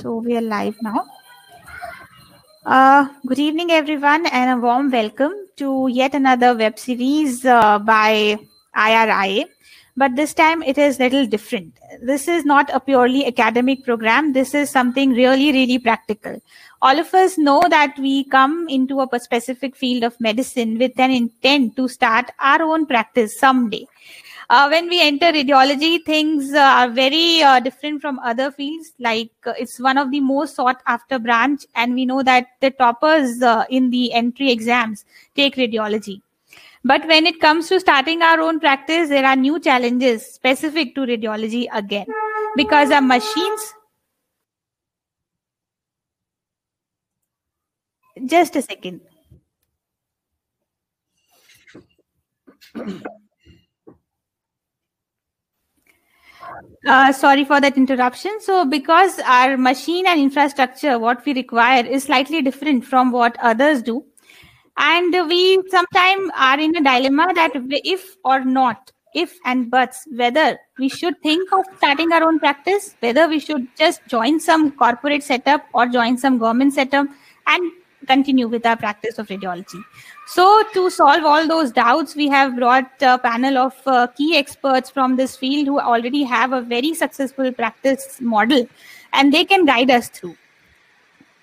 So we are live now. Good evening, everyone, and a warm welcome to yet another web series by IRIA. But this time it is a little different. This is not a purely academic program. This is something really, really practical. All of us know that we come into a specific field of medicine with an intent to start our own practice someday. When we enter radiology, things are very different from other fields. Like it's one of the most sought after branch, and we know that the toppers in the entry exams take radiology. But when it comes to starting our own practice, there are new challenges specific to radiology again, because our machines. Just a second. Sorry for that interruption. So because our machine and infrastructure, what we require is slightly different from what others do. And we sometimes are in a dilemma that if or not, if and buts, whether we should think of starting our own practice, whether we should just join some corporate setup or join some government setup and continue with our practice of radiology. So to solve all those doubts, we have brought a panel of key experts from this field who already have a very successful practice model, and they can guide us through.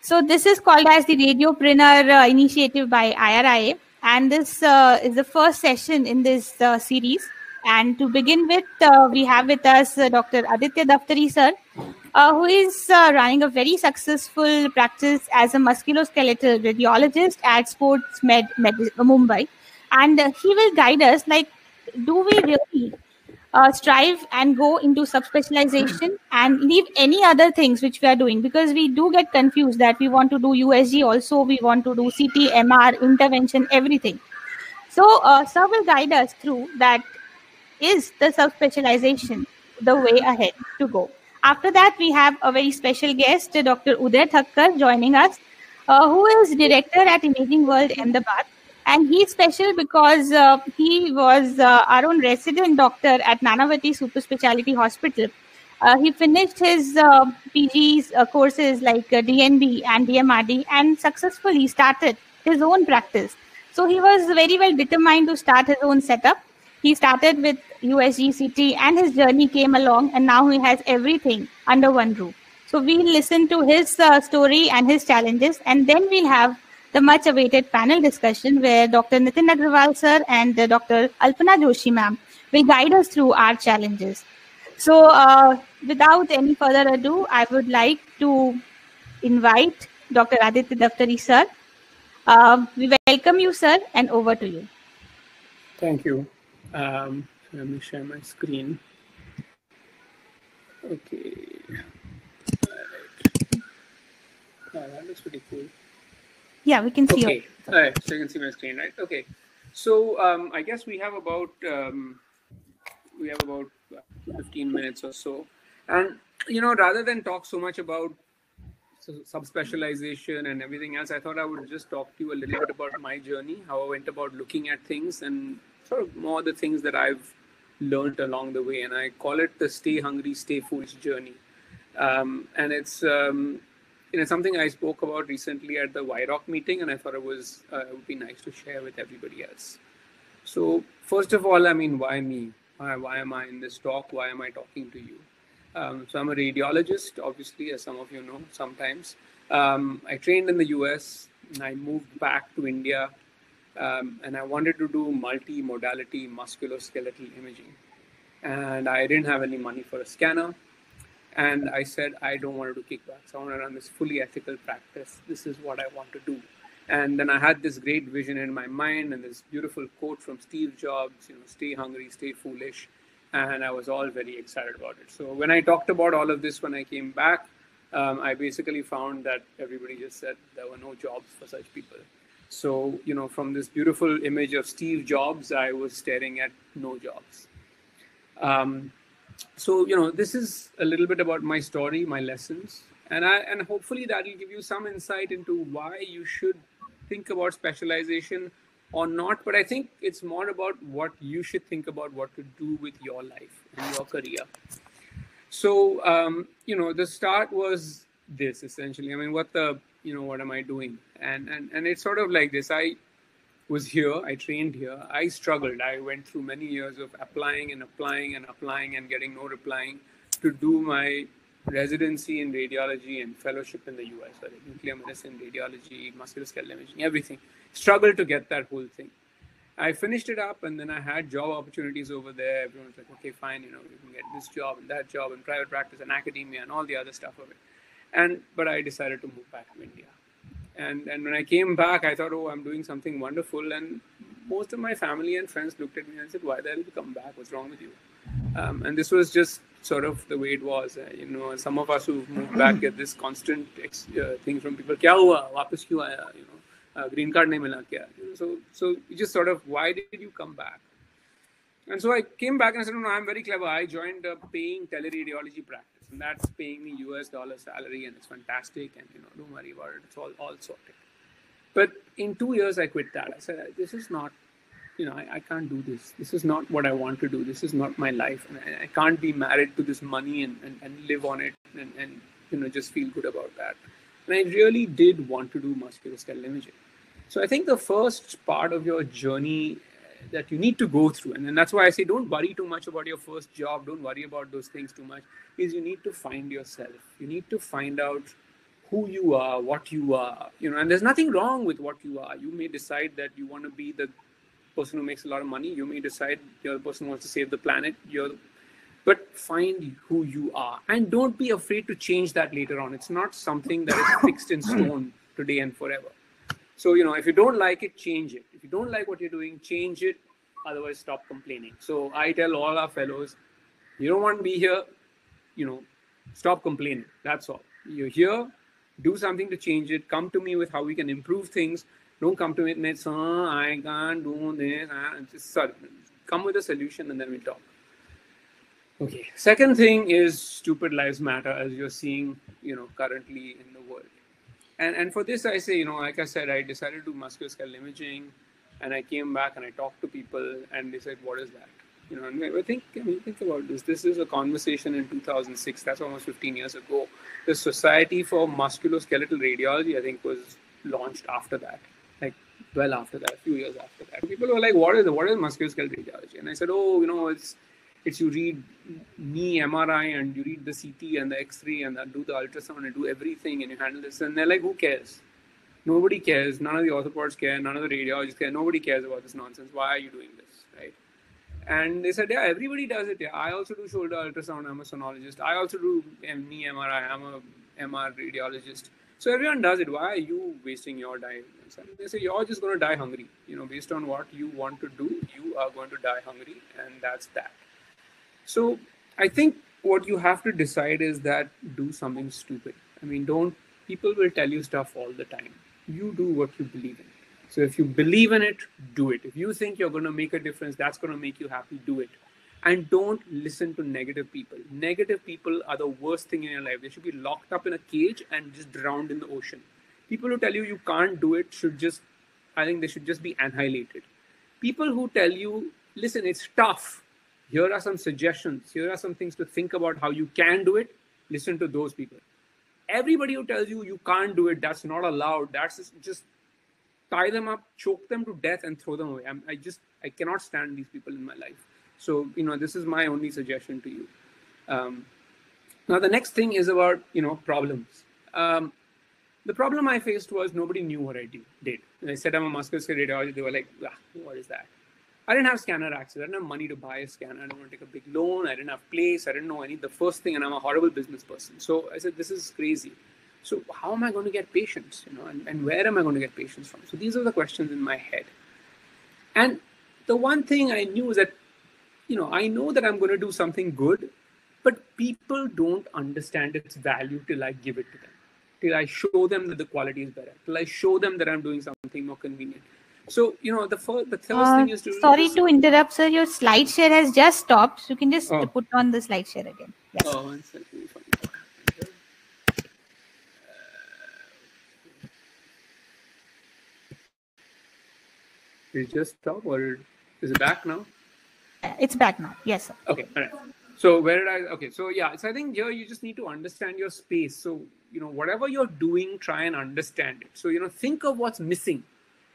So this is called as the Radiopreuner initiative by IRIA, and this is the first session in this series. And to begin with, we have with us Dr. Aditya Daftari sir, who is running a very successful practice as a musculoskeletal radiologist at Sports Med Mumbai. And he will guide us, like, do we really strive and go into subspecialization and leave any other things which we are doing, because we do get confused that we want to do USG also, we want to do CT, MR, intervention, everything. So sir will guide us through that. Is the subspecialization the way ahead to go? After that, we have a very special guest, Dr. Uday Thakkar, joining us, who is director at Imaging World Ahmedabad. And he's special because he was our own resident doctor at Nanavati Super Speciality Hospital. He finished his PG's courses like DNB and DMRD and successfully started his own practice. So he was very well determined to start his own setup. He started with USG, CT, and his journey came along, and now he has everything under one roof. So we'll listen to his story and his challenges, and then we'll have the much-awaited panel discussion where Dr. Nitin Agrawal sir and Dr. Alpana Joshi ma'am will guide us through our challenges. So without any further ado, I would like to invite Dr. Aditya Daftari sir. We welcome you, sir, and over to you. Thank you. Let me share my screen. Okay. All right. That looks pretty cool. Yeah, we can see. Okay. All right. So you can see my screen, right? Okay. So I guess we have about 15 minutes or so, and rather than talk so much about subspecialization and everything else, I thought I would just talk to you a little bit about my journey, how I went about looking at things, and sort of more the things that I've learned along the way. And I call it the Stay Hungry, Stay Foolish journey. And it's something I spoke about recently at the YROC meeting, and I thought it would be nice to share with everybody else. So first of all, I mean, why me? Why am I in this talk? Why am I talking to you? So I'm a radiologist, obviously, as some of you know, sometimes. I trained in the US, and I moved back to India, and I wanted to do multi-modality musculoskeletal imaging. And I didn't have any money for a scanner. And I said, I don't want to do kickbacks. I want to run this fully ethical practice. This is what I want to do. And then I had this great vision in my mind and this beautiful quote from Steve Jobs, stay hungry, stay foolish. And I was all very excited about it. So when I talked about all of this, when I came back, I basically found that everybody just said there were no jobs for such people. So, from this beautiful image of Steve Jobs, I was staring at no jobs. So, this is a little bit about my story, my lessons, and hopefully that will give you some insight into why you should think about specialization or not. But I think it's more about what you should think about what to do with your life and your career. So, the start was this essentially. I mean, what am I doing? And it's sort of like this. I was here, I trained here, I struggled. I went through many years of applying and applying and applying and getting no replying to do my residency in radiology and fellowship in the US, like nuclear medicine, radiology, musculoskeletal imaging, everything. Struggled to get that whole thing. I finished it up, and then I had job opportunities over there. Everyone was like, okay, fine, you can get this job and that job and private practice and academia and all the other stuff of it. But I decided to move back to India. And when I came back, I thought, oh, I'm doing something wonderful. And most of my family and friends looked at me and said, why the hell did you come back? What's wrong with you? And this was just sort of the way it was. Some of us who moved back get this constant thing from people, kya hua? Wapas kyun aaya? Green card nahi mila kya? So you just sort of, why did you come back? And so I came back and I said, no, I'm very clever. I joined a paying teleradiology practice, and that's paying me US dollar salary, and it's fantastic. And, don't worry about it. It's all sorted. But in 2 years, I quit that. I said, this is not, I can't do this. This is not what I want to do. This is not my life. And I can't be married to this money and live on it and just feel good about that. And I really did want to do musculoskeletal imaging. So I think the first part of your journey that you need to go through, and then that's why I say don't worry too much about your first job, don't worry about those things too much, is you need to find yourself. You need to find out who you are, what you are, and there's nothing wrong with what you are. You may decide that you want to be the person who makes a lot of money. You may decide you're the person who wants to save the planet. But find who you are, and don't be afraid to change that later on. It's not something that is fixed in stone today and forever. So, if you don't like it, change it. If you don't like what you're doing, change it. Otherwise, stop complaining. So I tell all our fellows, you don't want to be here, stop complaining. That's all. You're here, do something to change it. Come to me with how we can improve things. Don't come to me and say, I can't do this. Just come with a solution and then we talk. Okay. Second thing is stupid lives matter, as you're seeing, currently in the world. And for this, I say, like I said, I decided to do musculoskeletal imaging, and I came back and I talked to people, and they said, what is that? And I think about this. This is a conversation in 2006. That's almost 15 years ago. The Society for Musculoskeletal Radiology, I think, was launched after that, like well after that, a few years after that. People were like, what is musculoskeletal radiology? And I said, it's you read knee MRI and you read the CT and the X-ray and do the ultrasound and do everything and you handle this. And they're like, who cares? Nobody cares. None of the orthopods care. None of the radiologists care. Nobody cares about this nonsense. Why are you doing this, right? And they said, yeah, everybody does it. Yeah, I also do shoulder ultrasound. I'm a sonologist. I also do knee MRI. I'm a MR radiologist. So everyone does it. Why are you wasting your time? And they say, you're just going to die hungry. Based on what you want to do, you are going to die hungry. And that's that. So I think what you have to decide is that do something stupid. I mean, people will tell you stuff all the time. You do what you believe in. So if you believe in it, do it. If you think you're going to make a difference, that's going to make you happy, do it. And don't listen to negative people. Negative people are the worst thing in your life. They should be locked up in a cage and just drowned in the ocean. People who tell you can't do it I think they should just be annihilated. People who tell you, listen, it's tough. Here are some suggestions. Here are some things to think about how you can do it. Listen to those people. Everybody who tells you can't do it, that's not allowed. That's just tie them up, choke them to death and throw them away. I cannot stand these people in my life. So, this is my only suggestion to you. Now, the next thing is about, problems. The problem I faced was nobody knew what I did. And I said I'm a musculoskeletal radiologist. They were like, what is that? I didn't have scanner access. I didn't have money to buy a scanner. I didn't want to take a big loan. I didn't have place. I didn't know any. The first thing, and I'm a horrible business person. So I said, this is crazy. So how am I going to get patients? And where am I going to get patients from? So these are the questions in my head. And the one thing I knew is that, I know that I'm going to do something good, but people don't understand its value till I give it to them. Till I show them that the quality is better. Till I show them that I'm doing something more convenient. So, the first thing is to... Sorry to interrupt, sir. Your slide share has just stopped. So you can just put on the slide share again. Yes. Oh, one second. Did it just stop or is it back now? It's back now. Yes, sir. Okay, all right. So where did I? Okay, so yeah, so I think here you just need to understand your space. So whatever you're doing, try and understand it. So think of what's missing.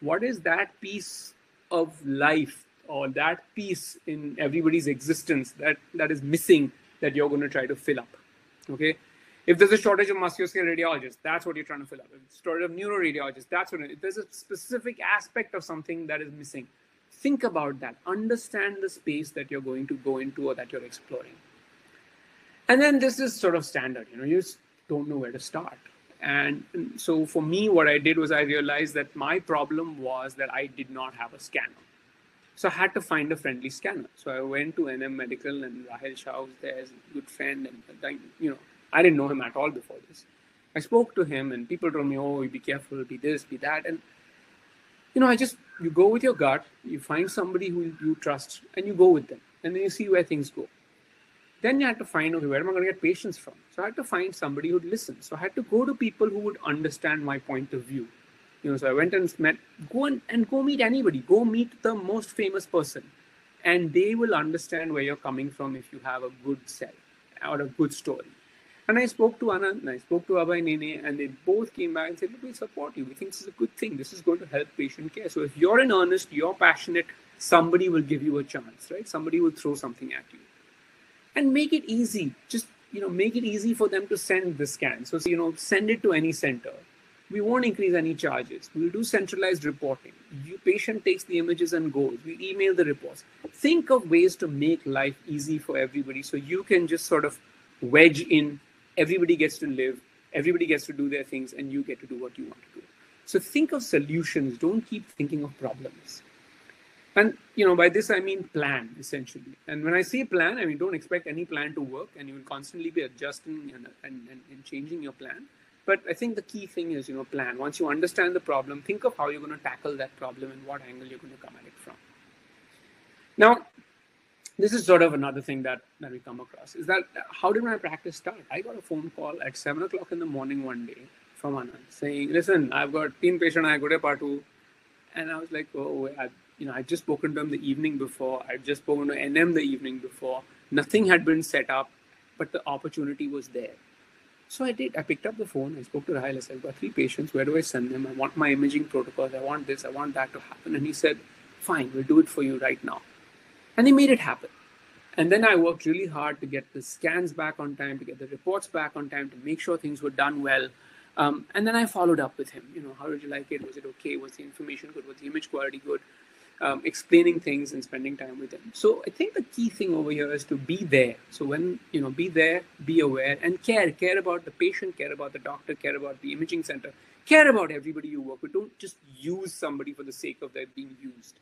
What is that piece of life or that piece in everybody's existence that is missing that you're going to try to fill up? Okay, if there's a shortage of musculoskeletal radiologists, that's what you're trying to fill up. If there's a shortage of neuroradiologists, that's what. If there's a specific aspect of something that is missing, think about that. Understand the space that you're going to go into or that you're exploring. And then this is sort of standard. You just don't know where to start. And so for me, what I did was I realized that my problem was that I did not have a scanner. So I had to find a friendly scanner. So I went to NM Medical, and Rahil Shah was there as a good friend. And I didn't know him at all before this. I spoke to him, and people told me, "Oh, be careful, be this, be that." And you go with your gut, you find somebody who you trust, and you go with them, and then you see where things go. Then you had to find, okay, where am I going to get patients from? So I had to find somebody who'd listen. So I had to go to people who would understand my point of view. So I went and go meet anybody. Go meet the most famous person, and they will understand where you're coming from if you have a good sell or a good story. And I spoke to Anand and I spoke to Abhay Nene, and they both came back and said, "Look, we support you. We think this is a good thing. This is going to help patient care. So if you're in earnest, you're passionate, somebody will give you a chance, right? Somebody will throw something at you. And make it easy. Just, make it easy for them to send the scan. So, send it to any center. We won't increase any charges. We'll do centralized reporting. Patient takes the images and goes. We email the reports. Think of ways to make life easy for everybody so you can just sort of wedge in. Everybody gets to live. Everybody gets to do their things, and you get to do what you want to do. So think of solutions. Don't keep thinking of problems. And, by this, I mean plan, essentially. And when I say plan, I mean, don't expect any plan to work, and you will constantly be adjusting and changing your plan. But I think the key thing is, plan. Once you understand the problem, think of how you're going to tackle that problem and what angle you're going to come at it from. Now, this is sort of another thing that we come across, is that how did my practice start? I got a phone call at 7 o'clock in the morning one day from Anand saying, "Listen, I've got 3 patients, I got a part 2. And I was like, oh, I'd just spoken to him the evening before. I'd just spoken to NM the evening before. Nothing had been set up, but the opportunity was there. So I did. I picked up the phone. I spoke to Rahil. I said, "I've got 3 patients. Where do I send them? I want my imaging protocols. I want this. I want that to happen." And he said, "Fine, we'll do it for you right now." And he made it happen. And then I worked really hard to get the scans back on time, to get the reports back on time, to make sure things were done well. And then I followed up with him. How did you like it? Was it okay? Was the information good? Was the image quality good? Explaining things and spending time with him. So I think the key thing over here is to be there. So when, be there, be aware, and care about the patient, care about the doctor, care about the imaging center, care about everybody you work with. Don't just use somebody for the sake of their being used.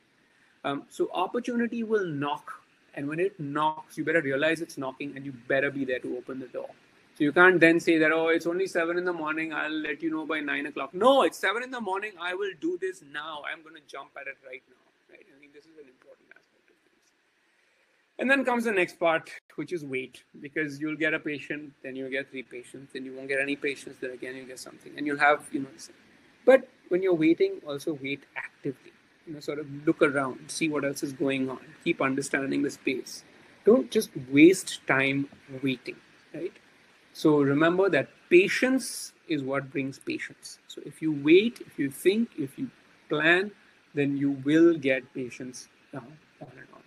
So opportunity will knock. And when it knocks, you better realize it's knocking, and you better be there to open the door. So you can't then say that, "Oh, it's only 7 in the morning. I'll let you know by 9 o'clock. No, it's 7 in the morning. I will do this now. I'm going to jump at it right now." Right? I think this is an important aspect of things. And then comes the next part, which is wait. Because you'll get a patient, then you'll get 3 patients, then you won't get any patients, then again you'll get something. And you'll have, But when you're waiting, also wait actively. Sort of look around, see what else is going on. Keep understanding the space. Don't just waste time waiting, right? So remember that patience is what brings patience. So if you wait, if you think, if you plan, then you will get patience on and on.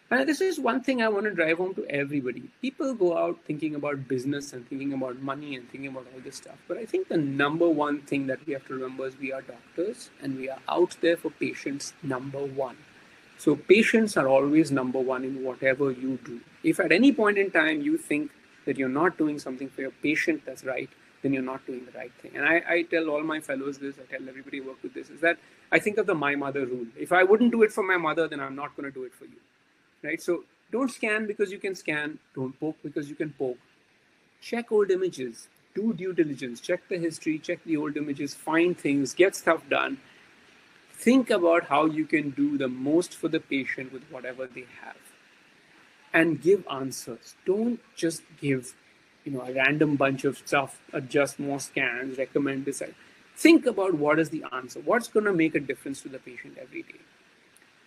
And this is one thing I want to drive home to everybody. People go out thinking about business and thinking about money and thinking about all this stuff. But I think the number one thing that we have to remember is we are doctors and we are out there for patients, number one. So patients are always number one in whatever you do. If at any point in time you think that you're not doing something for your patient that's right, then you're not doing the right thing. And I tell all my fellows this, I tell everybody who work with this, is that I think of the my mother rule. If I wouldn't do it for my mother, then I'm not going to do it for you. Right? So don't scan because you can scan. Don't poke because you can poke. Check old images. Do due diligence. Check the history. Check the old images. Find things. Get stuff done. Think about how you can do the most for the patient with whatever they have. And give answers. Don't just give, a random bunch of stuff, adjust more scans, recommend this. Think about what is the answer. What's going to make a difference to the patient every day.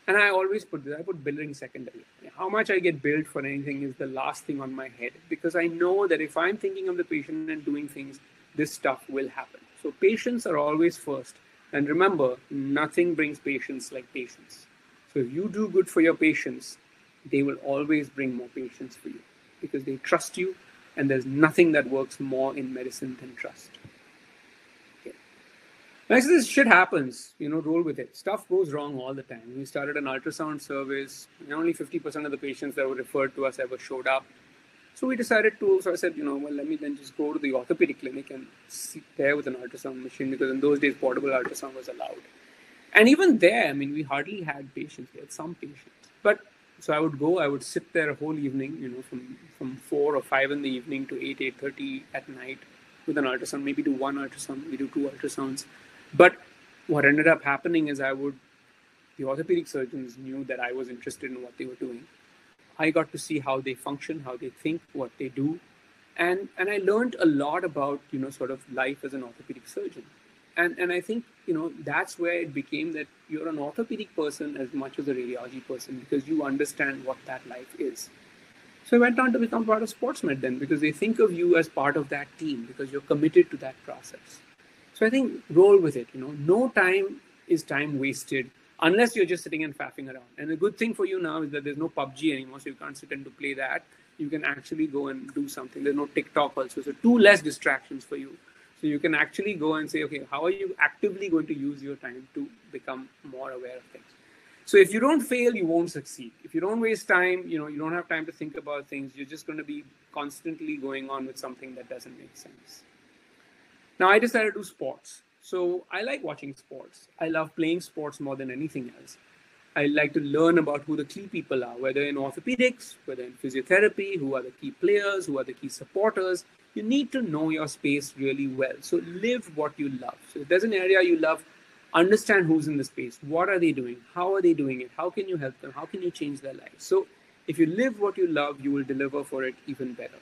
And I always put this, I put billing secondary. How much I get billed for anything is the last thing on my head, because I know that if I'm thinking of the patient and doing things, this stuff will happen. So patients are always first. And remember, nothing brings patients like patience. So if you do good for your patients, they will always bring more patients for you because they trust you, and there's nothing that works more in medicine than trust. Okay. Next, this shit happens, roll with it. Stuff goes wrong all the time. We started an ultrasound service, and only 50% of the patients that were referred to us ever showed up. So we decided so I said, well, let me then just go to the orthopedic clinic and sit there with an ultrasound machine, because in those days, portable ultrasound was allowed. And even there, we hardly had patients. We had some patients. But so I would sit there a whole evening, from 4 or 5 in the evening to 8, 8:30 at night with an ultrasound, maybe do one ultrasound, maybe do 2 ultrasounds. But what ended up happening is the orthopedic surgeons knew that I was interested in what they were doing. I got to see how they function, how they think, what they do. And I learned a lot about, sort of life as an orthopedic surgeon. And I think, that's where it became that you're an orthopedic person as much as a radiology person, because you understand what that life is. So I went on to become part of SportsMed then, because they think of you as part of that team, because you're committed to that process. So I think roll with it, no time is time wasted unless you're just sitting and faffing around. And the good thing for you now is that there's no PUBG anymore, so you can't sit and to play that. You can actually go and do something. There's no TikTok also, so 2 less distractions for you. So you can actually go and say, okay, how are you actively going to use your time to become more aware of things? So if you don't fail, you won't succeed. If you don't waste time, you don't have time to think about things. You're just going to be constantly going on with something that doesn't make sense. Now, I decided to do sports. So I like watching sports. I love playing sports more than anything else. I like to learn about who the key people are, whether in orthopedics, whether in physiotherapy, who are the key players, who are the key supporters. You need to know your space really well. So live what you love. So if there's an area you love, understand who's in the space. What are they doing? How are they doing it? How can you help them? How can you change their lives? So if you live what you love, you will deliver for it even better.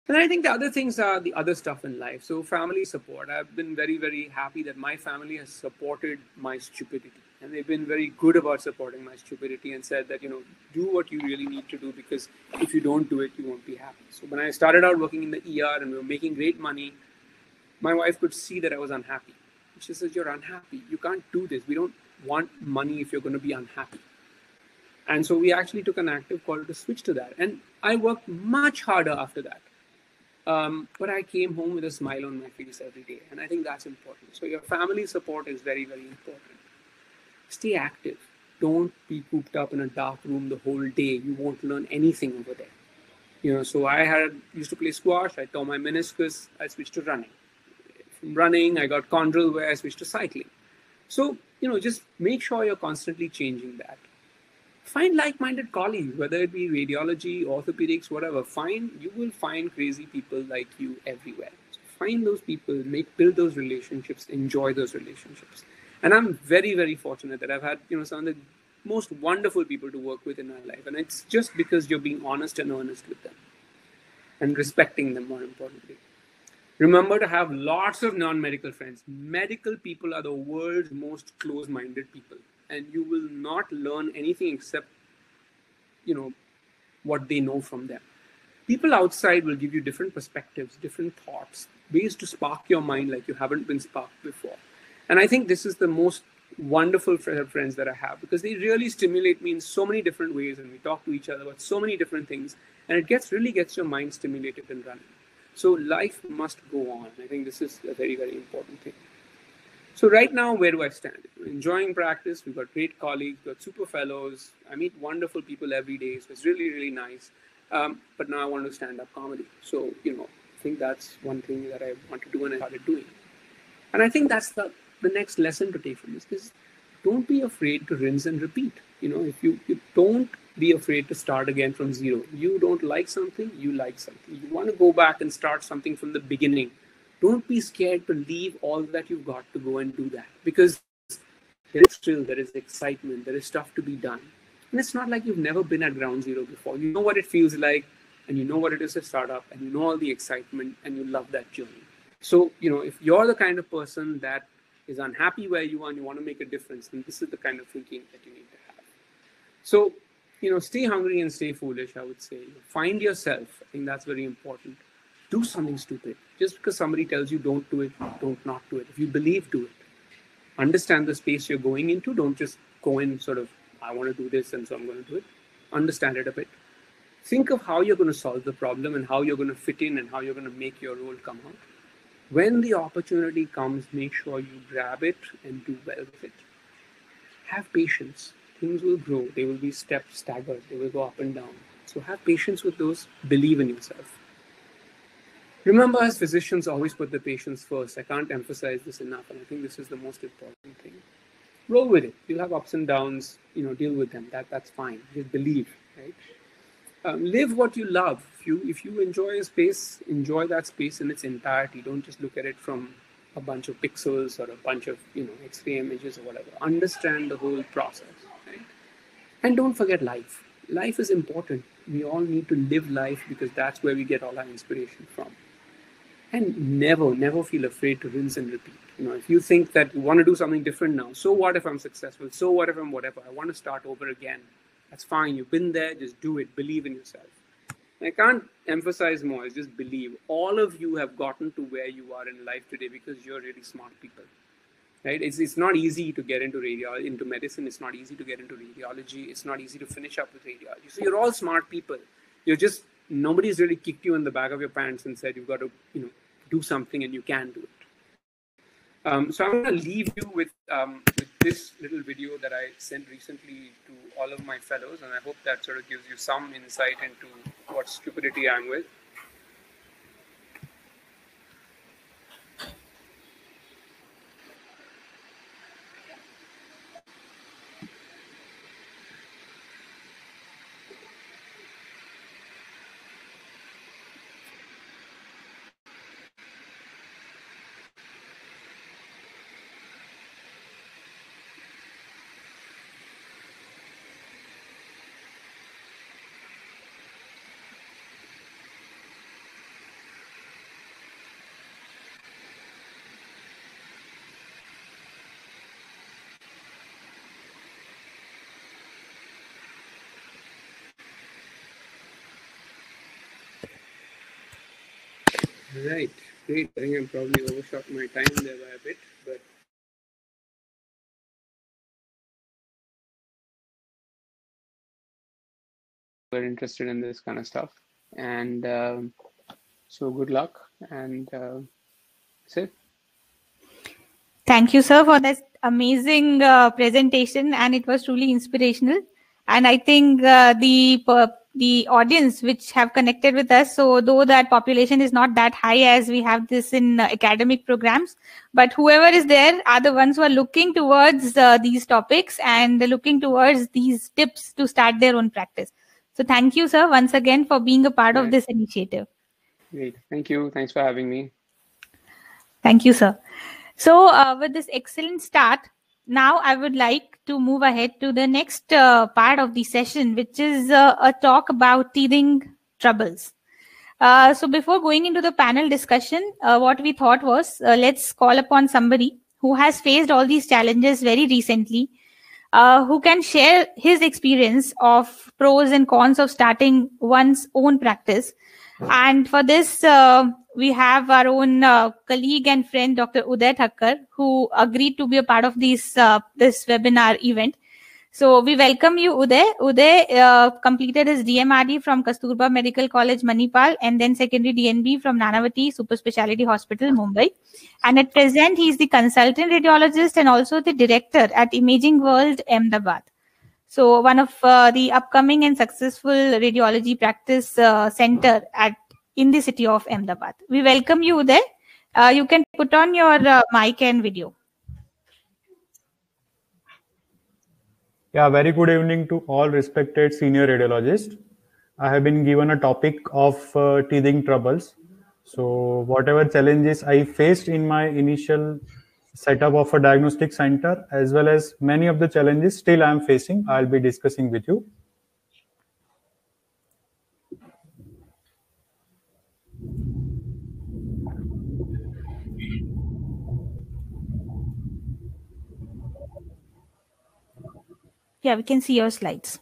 And I think the other things are the other stuff in life. So family support. I've been very, very happy that my family has supported my stupidity. And they've been very good about supporting my stupidity and said that, do what you really need to do, because if you don't do it, you won't be happy. So when I started out working in the ER and we were making great money, my wife could see that I was unhappy. She says, you're unhappy. You can't do this. We don't want money if you're going to be unhappy. And so we actually took an active call to switch to that. And I worked much harder after that. But I came home with a smile on my face every day. And I think that's important. So your family support is very, very important. Stay active. Don't be cooped up in a dark room the whole day. You won't learn anything over there. So I used to play squash. I tore my meniscus. I switched to running. From running, I got chondral where I switched to cycling. So, just make sure you're constantly changing that. Find like-minded colleagues, whether it be radiology, orthopedics, whatever. You will find crazy people like you everywhere. So find those people, build those relationships, enjoy those relationships. And I'm very, very fortunate that I've had, some of the most wonderful people to work with in my life. And it's just because you're being honest and earnest with them and respecting them, more importantly. Remember to have lots of non-medical friends. Medical people are the world's most close-minded people. And you will not learn anything except, what they know from them. People outside will give you different perspectives, different thoughts, ways to spark your mind like you haven't been sparked before. And I think this is the most wonderful friends that I have, because they really stimulate me in so many different ways, and we talk to each other about so many different things, and it really gets your mind stimulated and running. So life must go on. I think this is a very, very important thing. So right now, where do I stand? Enjoying practice. We've got great colleagues, we've got super fellows. I meet wonderful people every day, so it's really, really nice. But now I want to stand up comedy. So, I think that's one thing that I want to do and I started doing. And I think that's the next lesson to take from this is don't be afraid to rinse and repeat. If you don't be afraid to start again from zero. You don't like something, you like something. You want to go back and start something from the beginning. Don't be scared to leave all that you've got to go and do that, because there is thrill, there is excitement, there is stuff to be done. And it's not like you've never been at ground zero before. You know what it feels like, and you know what it is to start up, and you know all the excitement, and you love that journey. So, if you're the kind of person that is unhappy where you are and you want to make a difference, then this is the kind of thinking that you need to have. So, stay hungry and stay foolish, I would say. Find yourself. I think that's very important. Do something stupid. Just because somebody tells you don't do it, don't not do it. If you believe, do it. Understand the space you're going into. Don't just go in sort of, I want to do this and so I'm going to do it. Understand it a bit. Think of how you're going to solve the problem and how you're going to fit in and how you're going to make your role come out. When the opportunity comes, make sure you grab it and do well with it. Have patience. Things will grow. They will be staggered. They will go up and down. So have patience with those. Believe in yourself. Remember, as physicians, always put the patients first. I can't emphasize this enough, and I think this is the most important thing. Roll with it. You'll have ups and downs. Deal with them. That's fine. Just believe, right? Live what you love. If you enjoy a space, enjoy that space in its entirety. Don't just look at it from a bunch of pixels or a bunch of X-ray images or whatever. Understand the whole process, right? And don't forget life. Life is important. We all need to live life because that's where we get all our inspiration from. And never feel afraid to rinse and repeat. If you think that you want to do something different now, so what if I'm successful? So what if I'm whatever? I want to start over again. That's fine. You've been there. Just do it. Believe in yourself. I can't emphasize more. It's just believe. All of you have gotten to where you are in life today because you're really smart people, right? It's not easy to get into medicine. It's not easy to get into radiology. It's not easy to finish up with radiology. So you're all smart people. Nobody's really kicked you in the back of your pants and said you've got to, do something and you can do it. So I'm going to leave you with this little video that I sent recently to all of my fellows, and I hope that sort of gives you some insight into what stupidity I'm with. Right, great. I think I'm probably overshot my time there by a bit, but we're interested in this kind of stuff. And so good luck, and that's it. Thank you, sir, for that amazing presentation, and it was truly inspirational. And I think the audience which have connected with us, so though that population is not that high as we have this in academic programs, but whoever is there are the ones who are looking towards these topics and looking towards these tips to start their own practice. So thank you, sir, once again for being a part of this initiative. Great. Thank you. Thanks for having me. Thank you, sir. So with this excellent start, now I would like to move ahead to the next part of the session, which is a talk about teething troubles. So before going into the panel discussion, what we thought was let's call upon somebody who has faced all these challenges very recently, who can share his experience of pros and cons of starting one's own practice. And for this, we have our own colleague and friend, Dr. Uday Thakkar, who agreed to be a part of this webinar event. So we welcome you, Uday. Uday completed his DMRD from Kasturba Medical College, Manipal, and then secondary DNB from Nanavati Super Speciality Hospital, Mumbai. And at present, he is the consultant radiologist and also the director at Imaging World, Ahmedabad. So one of the upcoming and successful radiology practice center in the city of Ahmedabad. We welcome you there. You can put on your mic and video. Yeah, very good evening to all respected senior radiologists. I have been given a topic of teething troubles. So whatever challenges I faced in my initial setup of a diagnostic center, as well as many of the challenges still I am facing, I'll be discussing with you. Yeah, we can see your slides.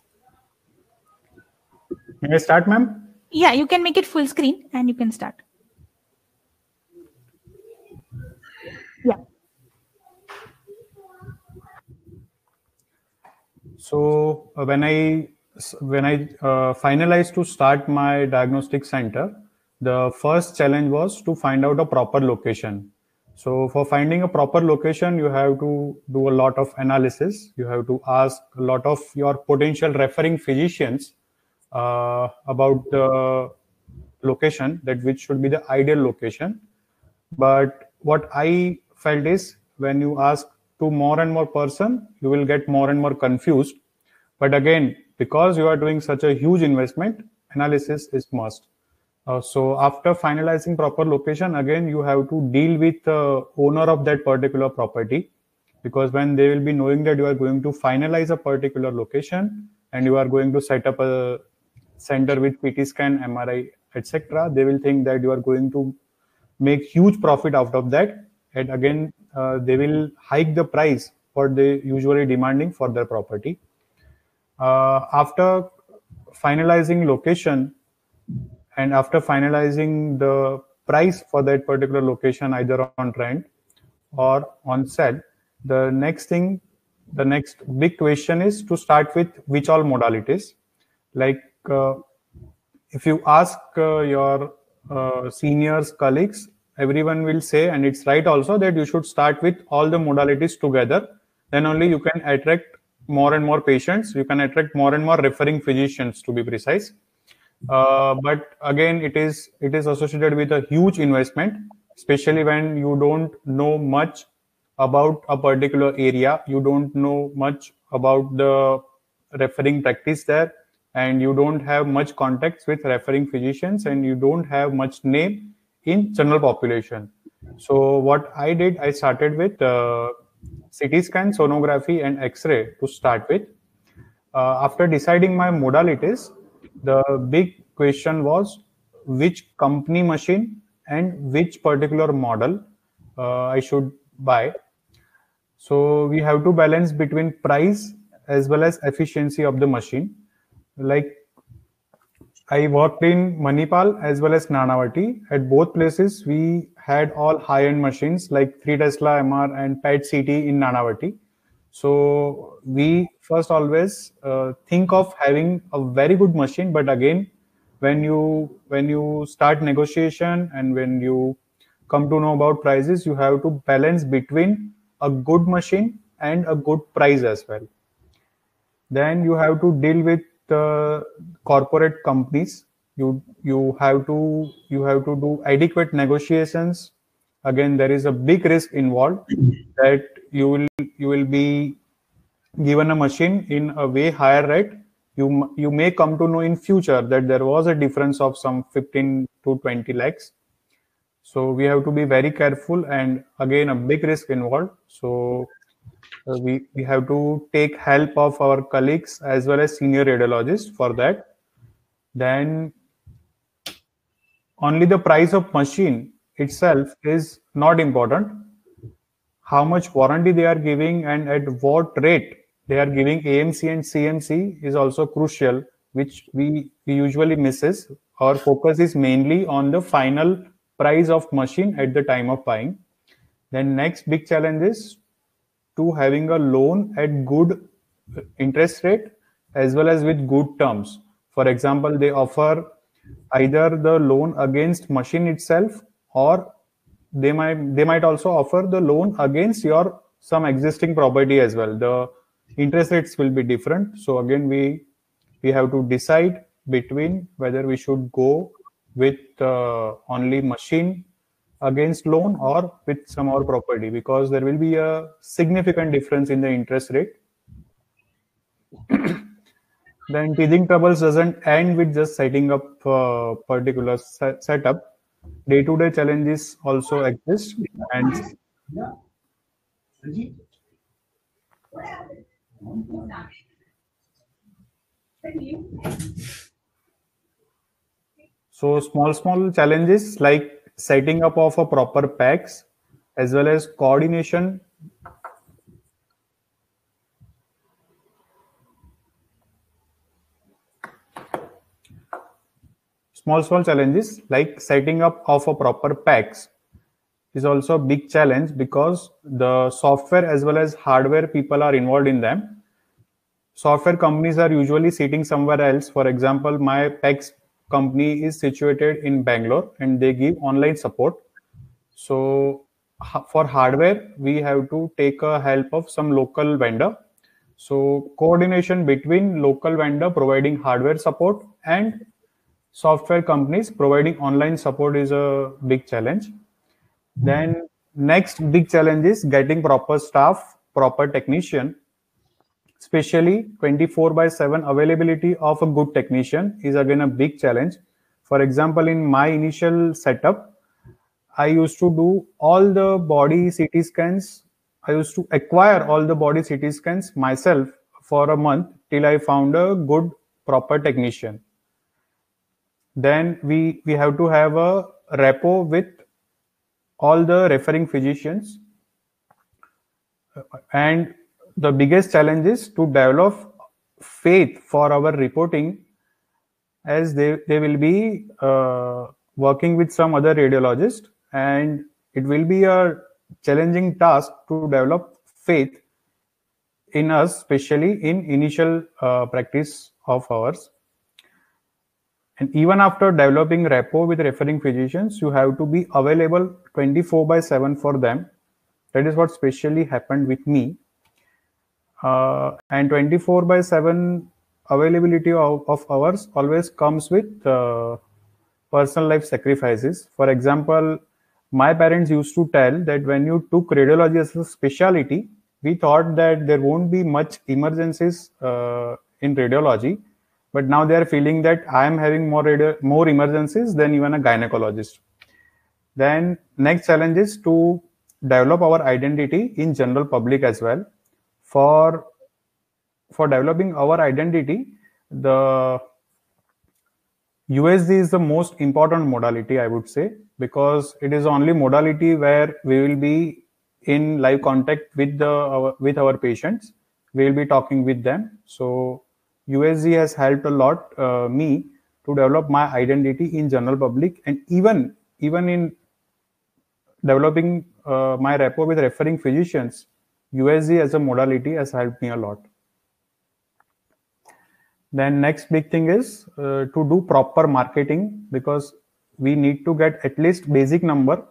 May I start, ma'am? Yeah, you can make it full screen and you can start. Yeah. So when I finalized to start my diagnostic center, the first challenge was to find out a proper location. So for finding a proper location, you have to do a lot of analysis. You have to ask a lot of your potential referring physicians about the location, that which should be the ideal location. But what I felt is when you ask to more and more person, you will get more and more confused. But again, because you are doing such a huge investment, analysis is must. So after finalizing proper location, again you have to deal with the owner of that particular property, because when they will be knowing that you are going to finalize a particular location and you are going to set up a center with PT scan, MRI, etc., they will think that you are going to make huge profit out of that, and again they will hike the price what they usually demanding for their property. After finalizing location and after finalizing the price for that particular location, either on rent or on sale, the next big question is to start with which all modalities. Like if you ask your seniors, colleagues, everyone will say, and it's right also, that you should start with all the modalities together. Then only you can attract more and more patients. You can attract more and more referring physicians, to be precise. But again, it is associated with a huge investment, especially when you don't know much about a particular area. You don't know much about the referring practice there, and you don't have much contacts with referring physicians, and you don't have much name in general population. So what I did, I started with CT scan, sonography, and X-ray to start with. After deciding my modalities, the big question was which company machine and which particular model I should buy. So we have to balance between price as well as efficiency of the machine. Like I worked in Manipal as well as Nanavati. At both places, we had all high-end machines like 3 Tesla MR and PET-CT in Nanavati. So we first always think of having a very good machine, but again, when you start negotiation and when you come to know about prices, you have to balance between a good machine and a good price as well. Then you have to deal with corporate companies. You have to do adequate negotiations. Again, there is a big risk involved that you will be given a machine in a way higher rate. You may come to know in future that there was a difference of some 15 to 20 lakhs. So we have to be very careful, and again a big risk involved. So we have to take help of our colleagues as well as senior radiologists for that. Then only the price of machine itself is not important. How much warranty they are giving and at what rate they are giving AMC and CMC is also crucial, which we usually misses. Our focus is mainly on the final price of machine at the time of buying. Then next big challenge is to having a loan at good interest rate as well as with good terms. For example, they offer either the loan against machine itself, or they might also offer the loan against your some existing property as well. The interest rates will be different. So again, we have to decide between whether we should go with only machine against loan or with some other property, because there will be a significant difference in the interest rate. Then teething troubles doesn't end with just setting up a particular setup. Day-to-day challenges also exist, and so small challenges like setting up of a proper packs as well as coordination small challenges like setting up of a proper packs is also a big challenge because the software as well as hardware people are involved in them. Software companies are usually sitting somewhere else. For example, my PEX company is situated in Bangalore and they give online support. So for hardware, we have to take a help of some local vendor. So coordination between local vendor providing hardware support and software companies providing online support is a big challenge. Then next big challenge is getting proper staff, proper technician, especially 24/7 availability of a good technician is again a big challenge. For example, in my initial setup, I used to do all the body CT scans. I used to acquire all the body CT scans myself for a month till I found a good, proper technician. Then we have to have a rapport with all the referring physicians. And the biggest challenge is to develop faith for our reporting, as they will be working with some other radiologist, and it will be a challenging task to develop faith in us, especially in initial practice of ours. And even after developing rapport with referring physicians, you have to be available 24/7 for them. That is what specially happened with me. And 24/7 availability of ours always comes with personal life sacrifices. For example, my parents used to tell that when you took radiology as a specialty, we thought that there won't be much emergencies in radiology, but now they are feeling that I am having more emergencies than even a gynecologist. Then next challenge is to develop our identity in general public as well. For developing our identity, the USG is the most important modality, I would say, because it is the only modality where we will be in live contact with our patients. We will be talking with them. So USG has helped a lot me to develop my identity in general public, and even in developing my rapport with referring physicians, USG as a modality has helped me a lot. Then next big thing is to do proper marketing, because we need to get at least basic number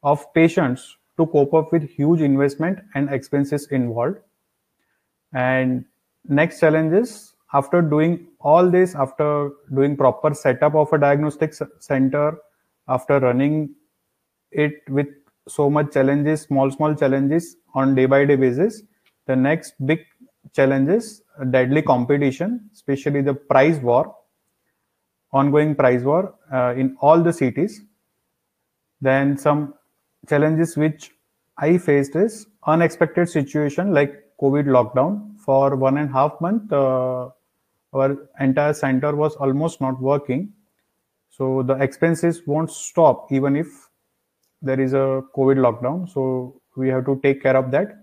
of patients to cope up with huge investment and expenses involved. And next challenge is, after doing all this, after doing proper setup of a diagnostic center, after running it with so much challenges, small challenges on day-by-day basis, the next big challenge is deadly competition, especially the price war, ongoing price war in all the cities. Then some challenges which I faced is unexpected situation like COVID lockdown. For 1.5 months, our entire center was almost not working. So the expenses won't stop even if there is a COVID lockdown. So we have to take care of that.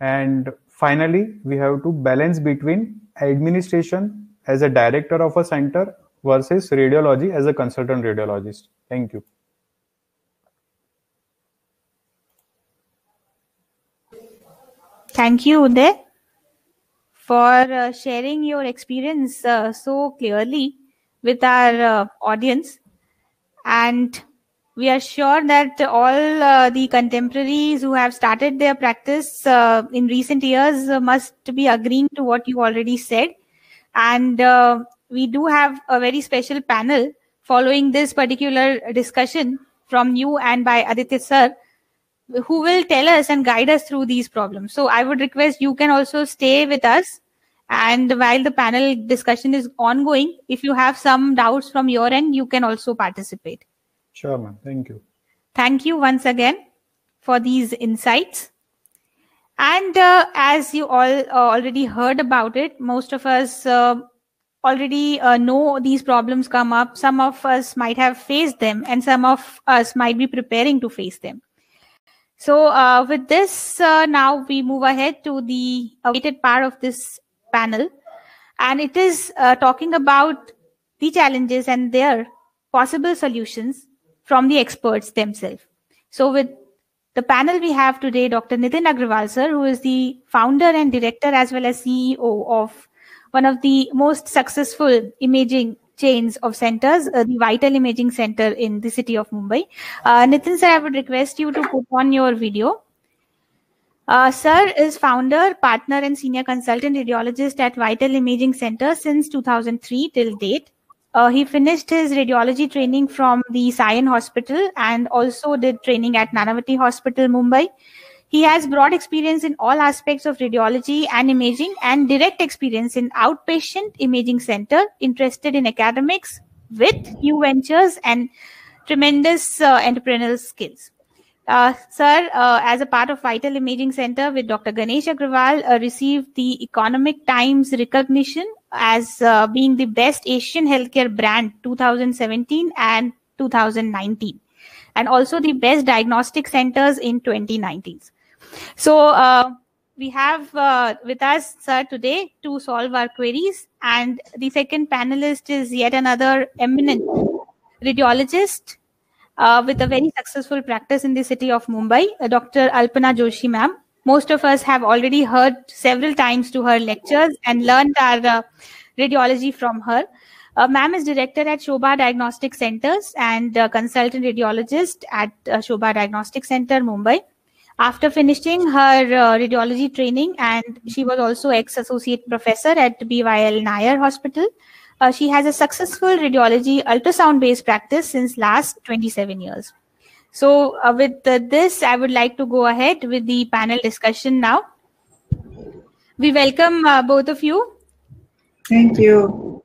And finally, we have to balance between administration as a director of a center versus radiology as a consultant radiologist. Thank you. Thank you, Uday, for sharing your experience so clearly with our audience. And we are sure that all the contemporaries who have started their practice in recent years must be agreeing to what you already said. And we do have a very special panel following this particular discussion from you and by Aditya sir, who will tell us and guide us through these problems. So I would request you can also stay with us. And while the panel discussion is ongoing, if you have some doubts from your end, you can also participate. Sure, ma'am. Thank you. Thank you once again for these insights. And as you all already heard about it, most of us already know these problems come up. Some of us might have faced them, and some of us might be preparing to face them. So with this, now we move ahead to the awaited part of this panel. And it is talking about the challenges and their possible solutions from the experts themselves. So with the panel we have today, Dr. Nitin Agrawal, sir, who is the founder and director as well as CEO of one of the most successful imaging chains of centers, the Vital Imaging Center in the city of Mumbai. Nitin, sir, I would request you to put on your video. Sir is founder, partner, and senior consultant radiologist at Vital Imaging Center since 2003 till date. He finished his radiology training from the Sion Hospital and also did training at Nanavati Hospital, Mumbai. He has broad experience in all aspects of radiology and imaging and direct experience in outpatient imaging center, interested in academics with new ventures and tremendous entrepreneurial skills. Sir, as a part of Vital Imaging Center with Dr. Ganesh Agrawal, received the Economic Times recognition as being the best Asian healthcare brand 2017 and 2019, and also the best diagnostic centers in 2019. So we have with us, sir, today to solve our queries. And the second panelist is yet another eminent radiologist with a very successful practice in the city of Mumbai, Dr. Alpana Joshi ma'am. Most of us have already heard several times to her lectures and learned our radiology from her. Ma'am is director at Shobha Diagnostic Centers and consultant radiologist at Shobha Diagnostic Center, Mumbai. After finishing her radiology training, and she was also ex-associate professor at BYL Nair Hospital, she has a successful radiology ultrasound-based practice since last 27 years. So with this, I would like to go ahead with the panel discussion now. We welcome both of you. Thank you.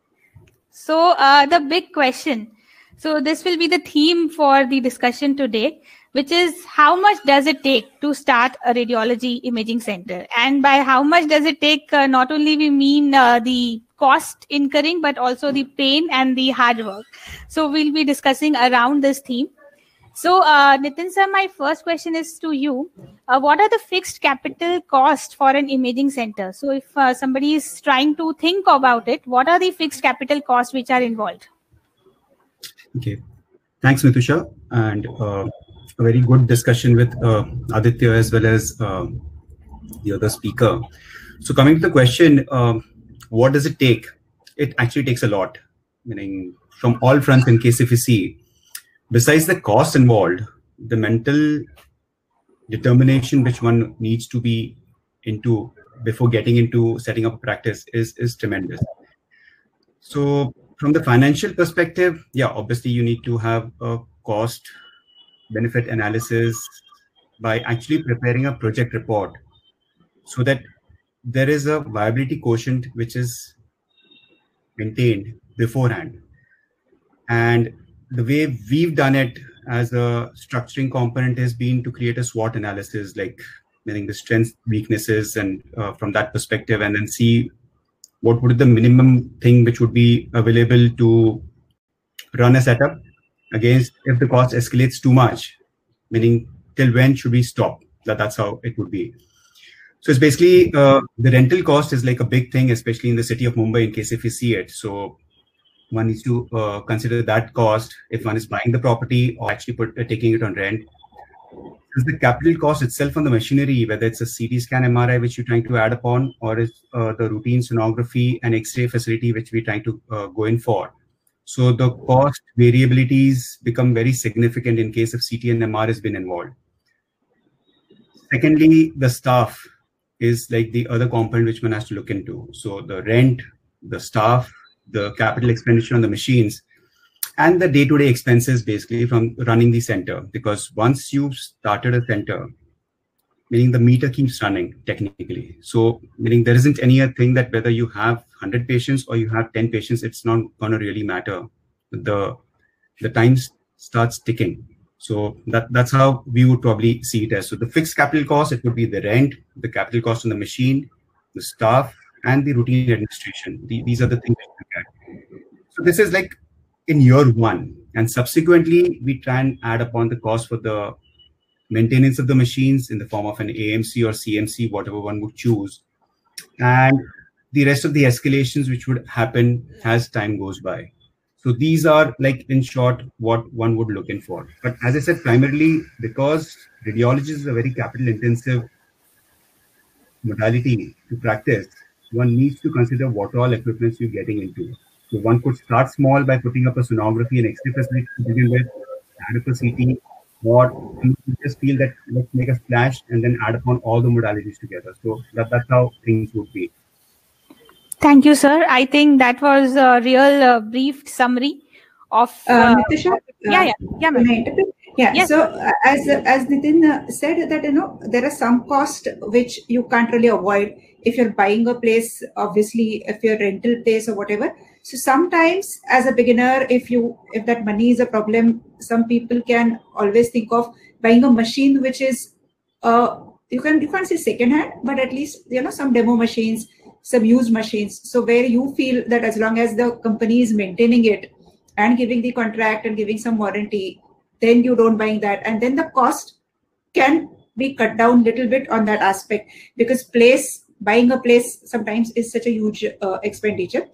So the big question. So this will be the theme for the discussion today, which is how much does it take to start a radiology imaging center? And by how much does it take, not only we mean the cost incurring, but also the pain and the hard work. So we'll be discussing around this theme. So Nitin sir, my first question is to you. What are the fixed capital costs for an imaging center? So if somebody is trying to think about it, what are the fixed capital costs which are involved? Okay, thanks, Mitusha, and a very good discussion with Aditya as well as the other speaker. So coming to the question, what does it take? It actually takes a lot, meaning from all fronts. In case if you see, besides the cost involved, the mental determination which one needs to be into before getting into setting up a practice is tremendous. So from the financial perspective, yeah, obviously you need to have a cost benefit analysis by actually preparing a project report so that there is a viability quotient which is maintained beforehand. And the way we've done it as a structuring component has been to create a SWOT analysis, like meaning the strengths, weaknesses, and from that perspective, and then see what would be the minimum thing which would be available to run a setup against if the cost escalates too much, meaning till when should we stop? That's how it would be. So it's basically the rental cost is like a big thing, especially in the city of Mumbai, in case if you see it. So one needs to consider that cost if one is buying the property or actually taking it on rent. Is the capital cost itself on the machinery, whether it's a CT scan MRI which you're trying to add upon, or is the routine sonography and X-ray facility which we're trying to go in for. So the cost variabilities become very significant in case of CT and MR has been involved. Secondly, the staff is like the other component which one has to look into. So the rent, the staff, the capital expenditure on the machines, and the day-to-day expenses basically from running the center. Because once you've started a center, meaning the meter keeps running technically. So meaning there isn't any thing that whether you have 100 patients or you have 10 patients, it's not going to really matter. The time starts ticking. So that's how we would probably see it as. So the fixed capital cost, it would be the rent, the capital cost on the machine, the staff, and the routine administration. These are the things we look at. So this is like in year one, and subsequently we try and add upon the cost for the maintenance of the machines in the form of an AMC or CMC, whatever one would choose, and the rest of the escalations which would happen as time goes by. So these are like, in short, what one would look in for. But as I said, primarily because radiology is a very capital intensive modality to practice, one needs to consider what all equipments you're getting into. So one could start small by putting up a sonography and X-ray facility to begin with, add up a CT, or you just feel that let's make a splash and then add upon all the modalities together. So that's how things would be. Thank you, sir. I think that was a real brief summary of. Nitisha, yeah, can I interpret? Yeah. Yes. So as Nitin said that there are some costs which you can't really avoid if you're buying a place. Obviously, if you're rental place or whatever. So sometimes as a beginner, if that money is a problem, some people can always think of buying a machine which is you can't say second hand, but at least some demo machines, some used machines. So where you feel that as long as the company is maintaining it and giving the contract and giving some warranty, then you don't buying that, and then the cost can be cut down a little bit on that aspect, because buying a place sometimes is such a huge expenditure.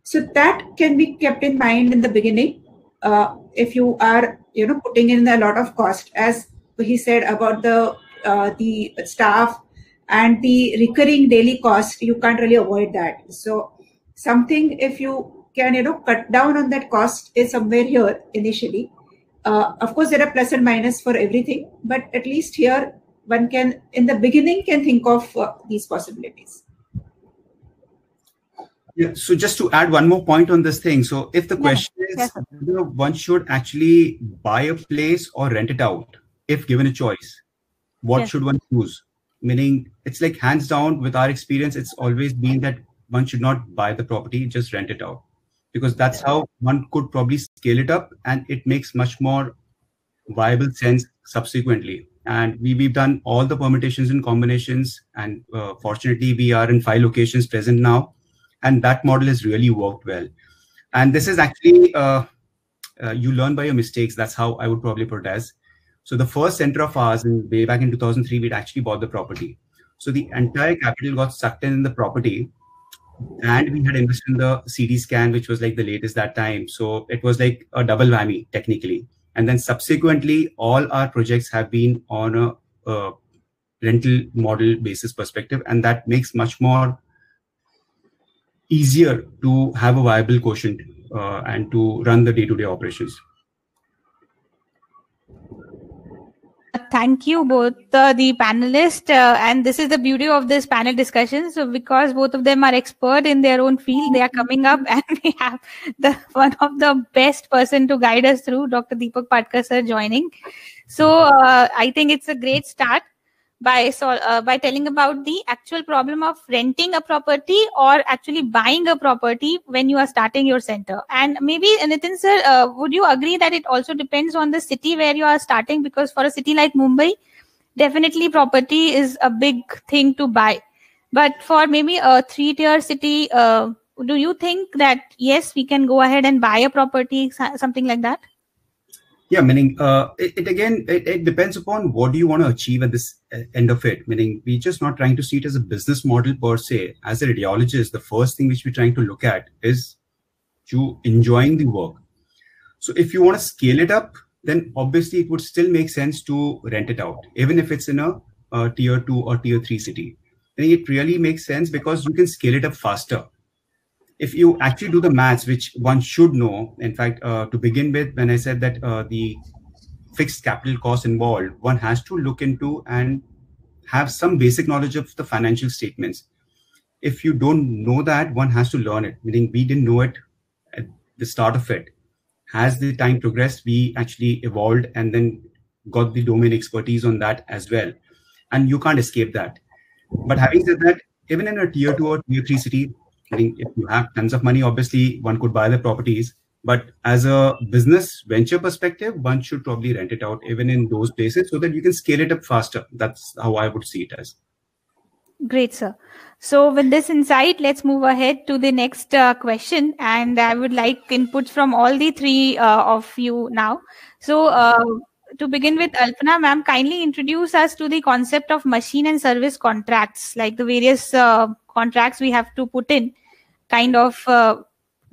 So that can be kept in mind in the beginning. If you are putting in a lot of cost, as he said about the staff and the recurring daily cost, you can't really avoid that. So something, if you can cut down on that cost, is somewhere here initially. Of course, there are plus and minus for everything, but at least here one can, in the beginning, can think of these possibilities. Yeah. So just to add one more point on this thing. So if the question is whether one should actually buy a place or rent it out, if given a choice, what should one choose? Meaning, it's like hands down with our experience, it's always been that one should not buy the property, just rent it out, because that's how one could probably scale it up and it makes much more viable sense subsequently. And we've done all the permutations and combinations, and fortunately we are in 5 locations present now, and that model has really worked well. And this is actually you learn by your mistakes. That's how I would probably put it as. So the first center of ours, way back in 2003, we'd actually bought the property. So the entire capital got sucked in the property, and we had invested in the CT scan, which was like the latest that time. So it was like a double whammy technically. And then subsequently, all our projects have been on a rental model basis perspective, and that makes much more easier to have a viable quotient and to run the day-to-day operations. Thank you both the panelists, and this is the beauty of this panel discussion. So because both of them are expert in their own field, they are coming up and we have one of the best person to guide us through, Dr. Deepak Patkar sir, joining. So I think it's a great start by telling about the actual problem of renting a property or actually buying a property when you are starting your center. And maybe, Nitin sir, would you agree that it also depends on the city where you are starting? Because for a city like Mumbai, definitely property is a big thing to buy. But for maybe a 3-tier city, do you think that, yes, we can go ahead and buy a property, something like that? Yeah, meaning it depends upon what do you want to achieve at this end of it. Meaning, we're just not trying to see it as a business model per se. As a radiologist, the first thing which we're trying to look at is you enjoying the work. So if you want to scale it up, then obviously it would still make sense to rent it out, even if it's in a tier 2 or tier 3 city. I think it really makes sense because you can scale it up faster. If you actually do the maths, which one should know, in fact, to begin with, when I said that the fixed capital cost involved, one has to look into and have some basic knowledge of the financial statements. If you don't know that, one has to learn it, meaning we didn't know it at the start of it. As the time progressed, we actually evolved and then got the domain expertise on that as well. And you can't escape that. But having said that, even in a tier 2 or tier 3 city, I think if you have tons of money, obviously one could buy the properties. But as a business venture perspective, one should probably rent it out even in those places so that you can scale it up faster. That's how I would see it as. Great, sir. So with this insight, let's move ahead to the next question. And I would like inputs from all the three of you now. So to begin with, Alpana, ma'am, kindly introduce us to the concept of machine and service contracts, like the various contracts we have to put in, kind of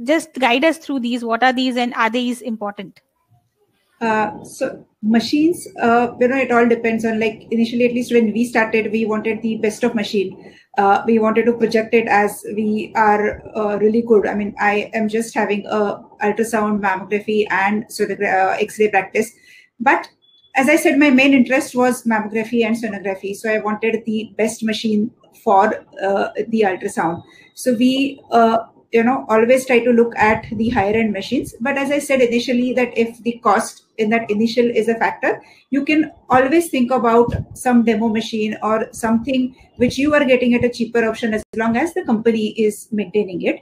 Just guide us through these. What are these and are these important? So machines, it all depends on, like, initially, at least when we started, we wanted the best of machine. We wanted to project it as we are really good. I mean, I am just having a ultrasound, mammography, and X-ray practice. But as I said, my main interest was mammography and sonography. So I wanted the best machine for the ultrasound. So we always try to look at the higher end machines. But as I said initially, that if the cost in that initial is a factor, you can always think about some demo machine or something which you are getting at a cheaper option, as long as the company is maintaining it.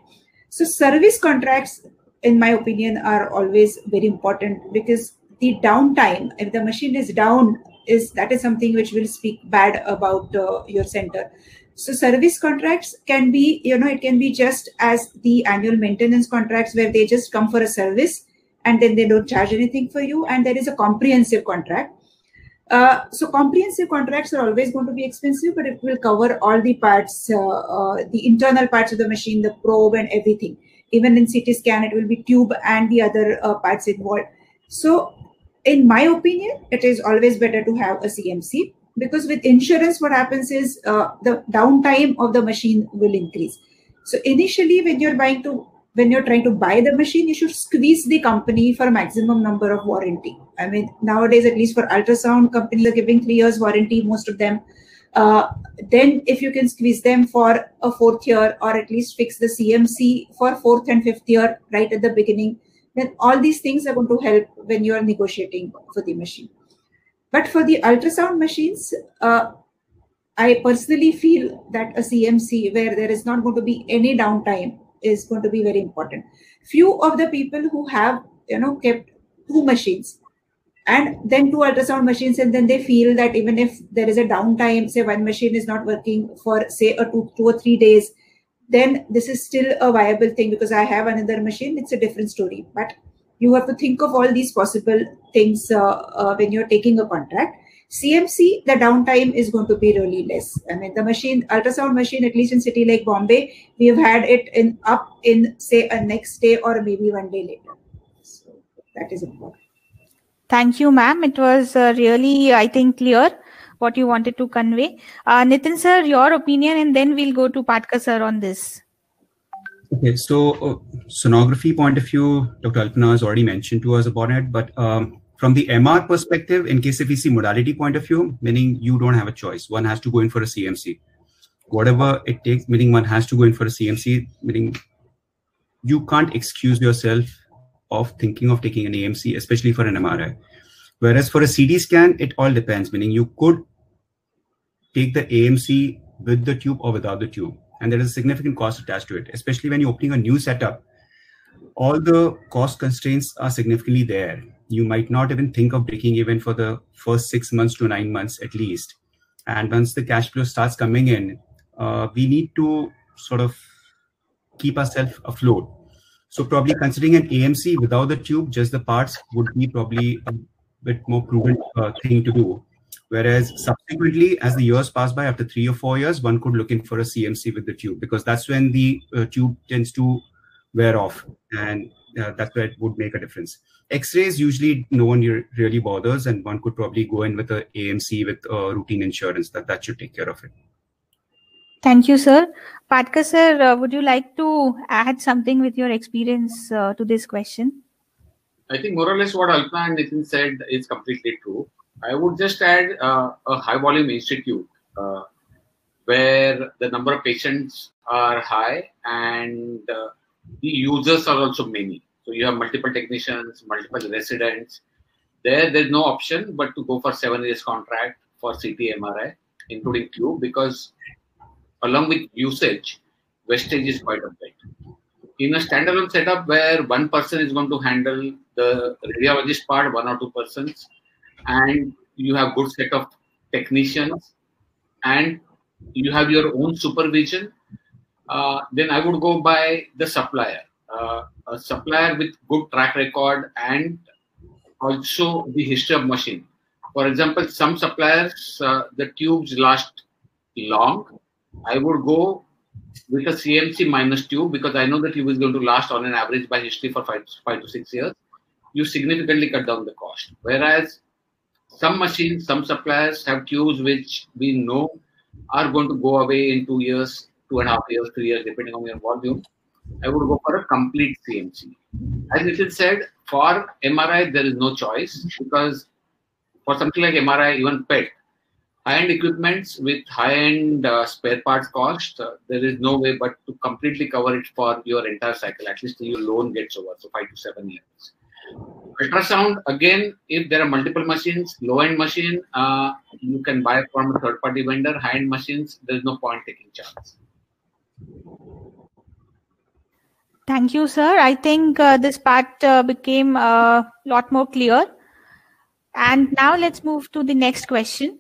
So service contracts, in my opinion, are always very important, because the downtime, if the machine is down, that is something which will speak bad about your center. So service contracts can be, it can be just as the annual maintenance contracts, where they just come for a service and then they don't charge anything for you. And there is a comprehensive contract. So comprehensive contracts are always going to be expensive, but it will cover all the parts, the internal parts of the machine, the probe and everything. Even in CT scan, it will be tube and the other parts involved. So in my opinion, it is always better to have a CMC, because with insurance, what happens is the downtime of the machine will increase. So initially, when you're trying to buy the machine, you should squeeze the company for a maximum number of warranty. I mean, nowadays, at least for ultrasound, companies are giving 3 years warranty, most of them. Then if you can squeeze them for a 4th year, or at least fix the CMC for 4th and 5th year right at the beginning, then all these things are going to help when you are negotiating for the machine. But for the ultrasound machines, I personally feel that a CMC where there is not going to be any downtime is going to be very important. Few of the people who have kept 2 machines and then 2 ultrasound machines, and then they feel that even if there is a downtime, say one machine is not working for say 2 or 3 days, then this is still a viable thing, because I have another machine. It's a different story. But you have to think of all these possible things when you're taking a contract. CMC, the downtime is going to be really less. I mean, the ultrasound machine, at least in city like Bombay, we have had it in say a next day or maybe 1 day later. So that is important. Thank you, ma'am. It was really, I think, clear what you wanted to convey. Nitin sir, your opinion, and then we'll go to Patka sir on this. Okay, so sonography point of view, Dr. Alpana has already mentioned to us about it, but from the MR perspective, in case if we see modality point of view, meaning you don't have a choice, one has to go in for a CMC. Whatever it takes, meaning one has to go in for a CMC, meaning you can't excuse yourself of thinking of taking an AMC, especially for an MRI. Whereas for a CT scan, it all depends, meaning you could take the AMC with the tube or without the tube. And there is a significant cost attached to it, especially when you're opening a new setup. All the cost constraints are significantly there. You might not even think of breaking even for the first 6 months to 9 months at least. And once the cash flow starts coming in, we need to sort of keep ourselves afloat. So probably considering an AMC without the tube, just the parts, would be probably a bit more prudent thing to do. Whereas subsequently, as the years pass by, after 3 or 4 years, one could look in for a CMC with the tube, because that's when the tube tends to wear off, and that's where it would make a difference. X-rays, usually no one really bothers, and one could probably go in with a AMC with routine insurance. That should take care of it. Thank you, sir. Patka sir, would you like to add something with your experience to this question? I think more or less what Alpana and Nitin said is completely true. I would just add a high volume institute where the number of patients are high and the users are also many. So you have multiple technicians, multiple residents. There's no option but to go for 7 years contract for CT MRI, including tube, because along with usage, wastage is quite a bit. In a standalone setup where one person is going to handle the radiologist part, 1 or 2 persons, and you have good set of technicians, and you have your own supervision, then I would go by the supplier. A supplier with good track record and also the history of machine. For example, some suppliers, the tubes last long. I would go with a CMC minus tube, because I know the tube is going to last on an average by history for 5 to 6 years, you significantly cut down the cost. Whereas some machines, some suppliers have tubes which we know are going to go away in 2 years, 2.5 years, 3 years, depending on your volume. I would go for a complete CMC. As it is said, for MRI, there is no choice, because for something like MRI, even PET, high-end equipments with high-end spare parts cost, there is no way but to completely cover it for your entire cycle, at least till your loan gets over, so 5 to 7 years. Ultrasound, again, if there are multiple machines, low-end machine, you can buy from a third-party vendor. High-end machines, there's no point taking chance. Thank you, sir. I think this part became a lot more clear. And now let's move to the next question.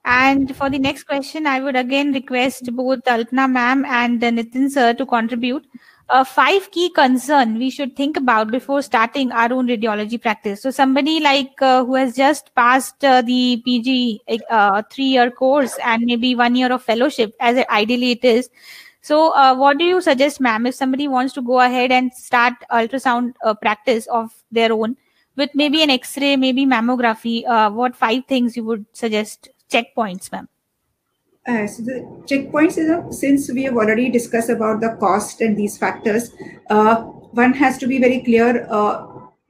And for the next question, I would again request both Alpana ma'am and Nitin sir to contribute 5 key concerns we should think about before starting our own radiology practice. So somebody like who has just passed the PG 3-year course and maybe 1 year of fellowship, as ideally it is. So what do you suggest, ma'am, if somebody wants to go ahead and start ultrasound practice of their own with maybe an X-ray, maybe mammography, what 5 things you would suggest? Checkpoints, ma'am. So the checkpoints is since we have already discussed about the cost and these factors, one has to be very clear.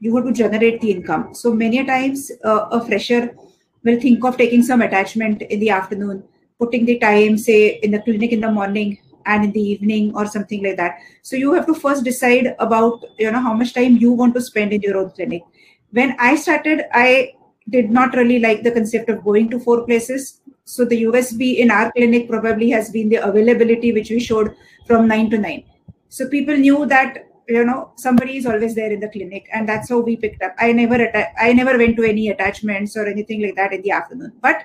You have to generate the income. So many times a fresher will think of taking some attachment in the afternoon, putting the time, say, in the clinic in the morning and in the evening or something like that. So you have to first decide about how much time you want to spend in your own clinic. When I started, I did not really like the concept of going to 4 places. So the USB in our clinic probably has been the availability which we showed from 9 to 9. So people knew that somebody is always there in the clinic, and that's how we picked up. I never went to any attachments or anything like that in the afternoon. But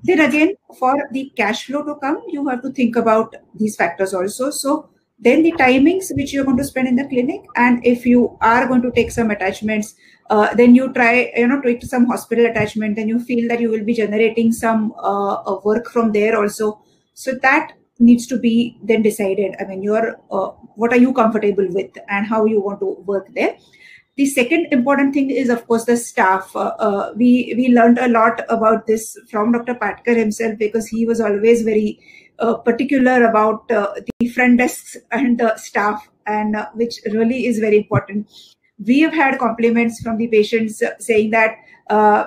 then again, for the cash flow to come, you have to think about these factors also. So then the timings which you're going to spend in the clinic, and if you are going to take some attachments, then you try, take some hospital attachment, and you feel that you will be generating some work from there also. So that needs to be then decided. I mean, what are you comfortable with and how you want to work there. The second important thing is, of course, the staff. We learned a lot about this from Dr. Patkar himself, because he was always very particular about the front desks and the staff, and which really is very important. We have had compliments from the patients saying that,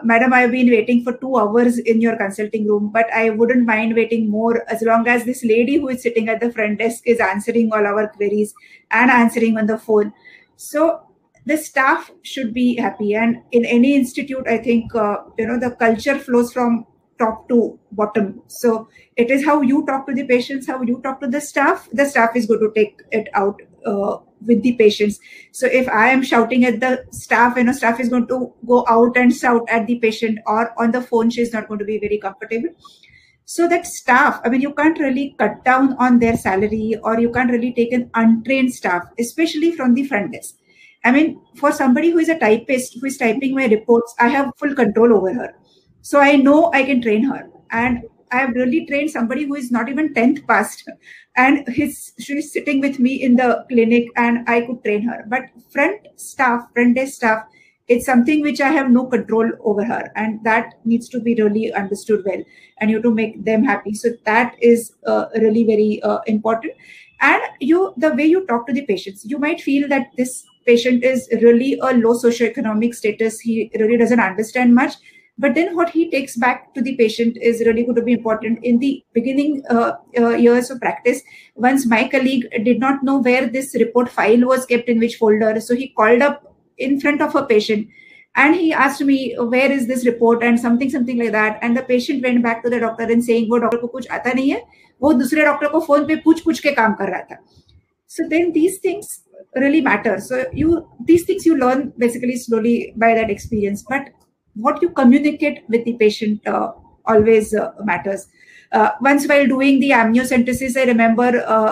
Madam, I've been waiting for 2 hours in your consulting room, but I wouldn't mind waiting more as long as this lady who is sitting at the front desk is answering all our queries and answering on the phone. So the staff should be happy. And in any institute, I think, the culture flows from top to bottom. So it is how you talk to the patients, how you talk to the staff is going to take it out with the patients. So if I am shouting at the staff, staff is going to go out and shout at the patient, or on the phone, she's not going to be very comfortable. So that staff, I mean, you can't really cut down on their salary, or you can't really take an untrained staff, especially from the front desk. I mean, for somebody who is a typist, who is typing my reports, I have full control over her. So I know I can train her. And I have really trained somebody who is not even 10th passed. And she's sitting with me in the clinic, and I could train her. But front desk staff, it's something which I have no control over her. And that needs to be really understood well. And you have to make them happy. So that is really very important. And the way you talk to the patients, you might feel that this patient is really a low socioeconomic status. He really doesn't understand much. But then what he takes back to the patient is really going to be important. In the beginning years of practice, once my colleague did not know where this report file was kept in which folder. So he called up in front of a patient and he asked me, where is this report, and something like that. And the patient went back to the doctor and saying, wo doctor ko kuch aata nahi hai, wo dusre doctor ko phone pe puch ke kaam kar raha tha. So then these things really matter. So these things you learn basically slowly by that experience. But what you communicate with the patient always matters. Once while doing the amniocentesis, I remember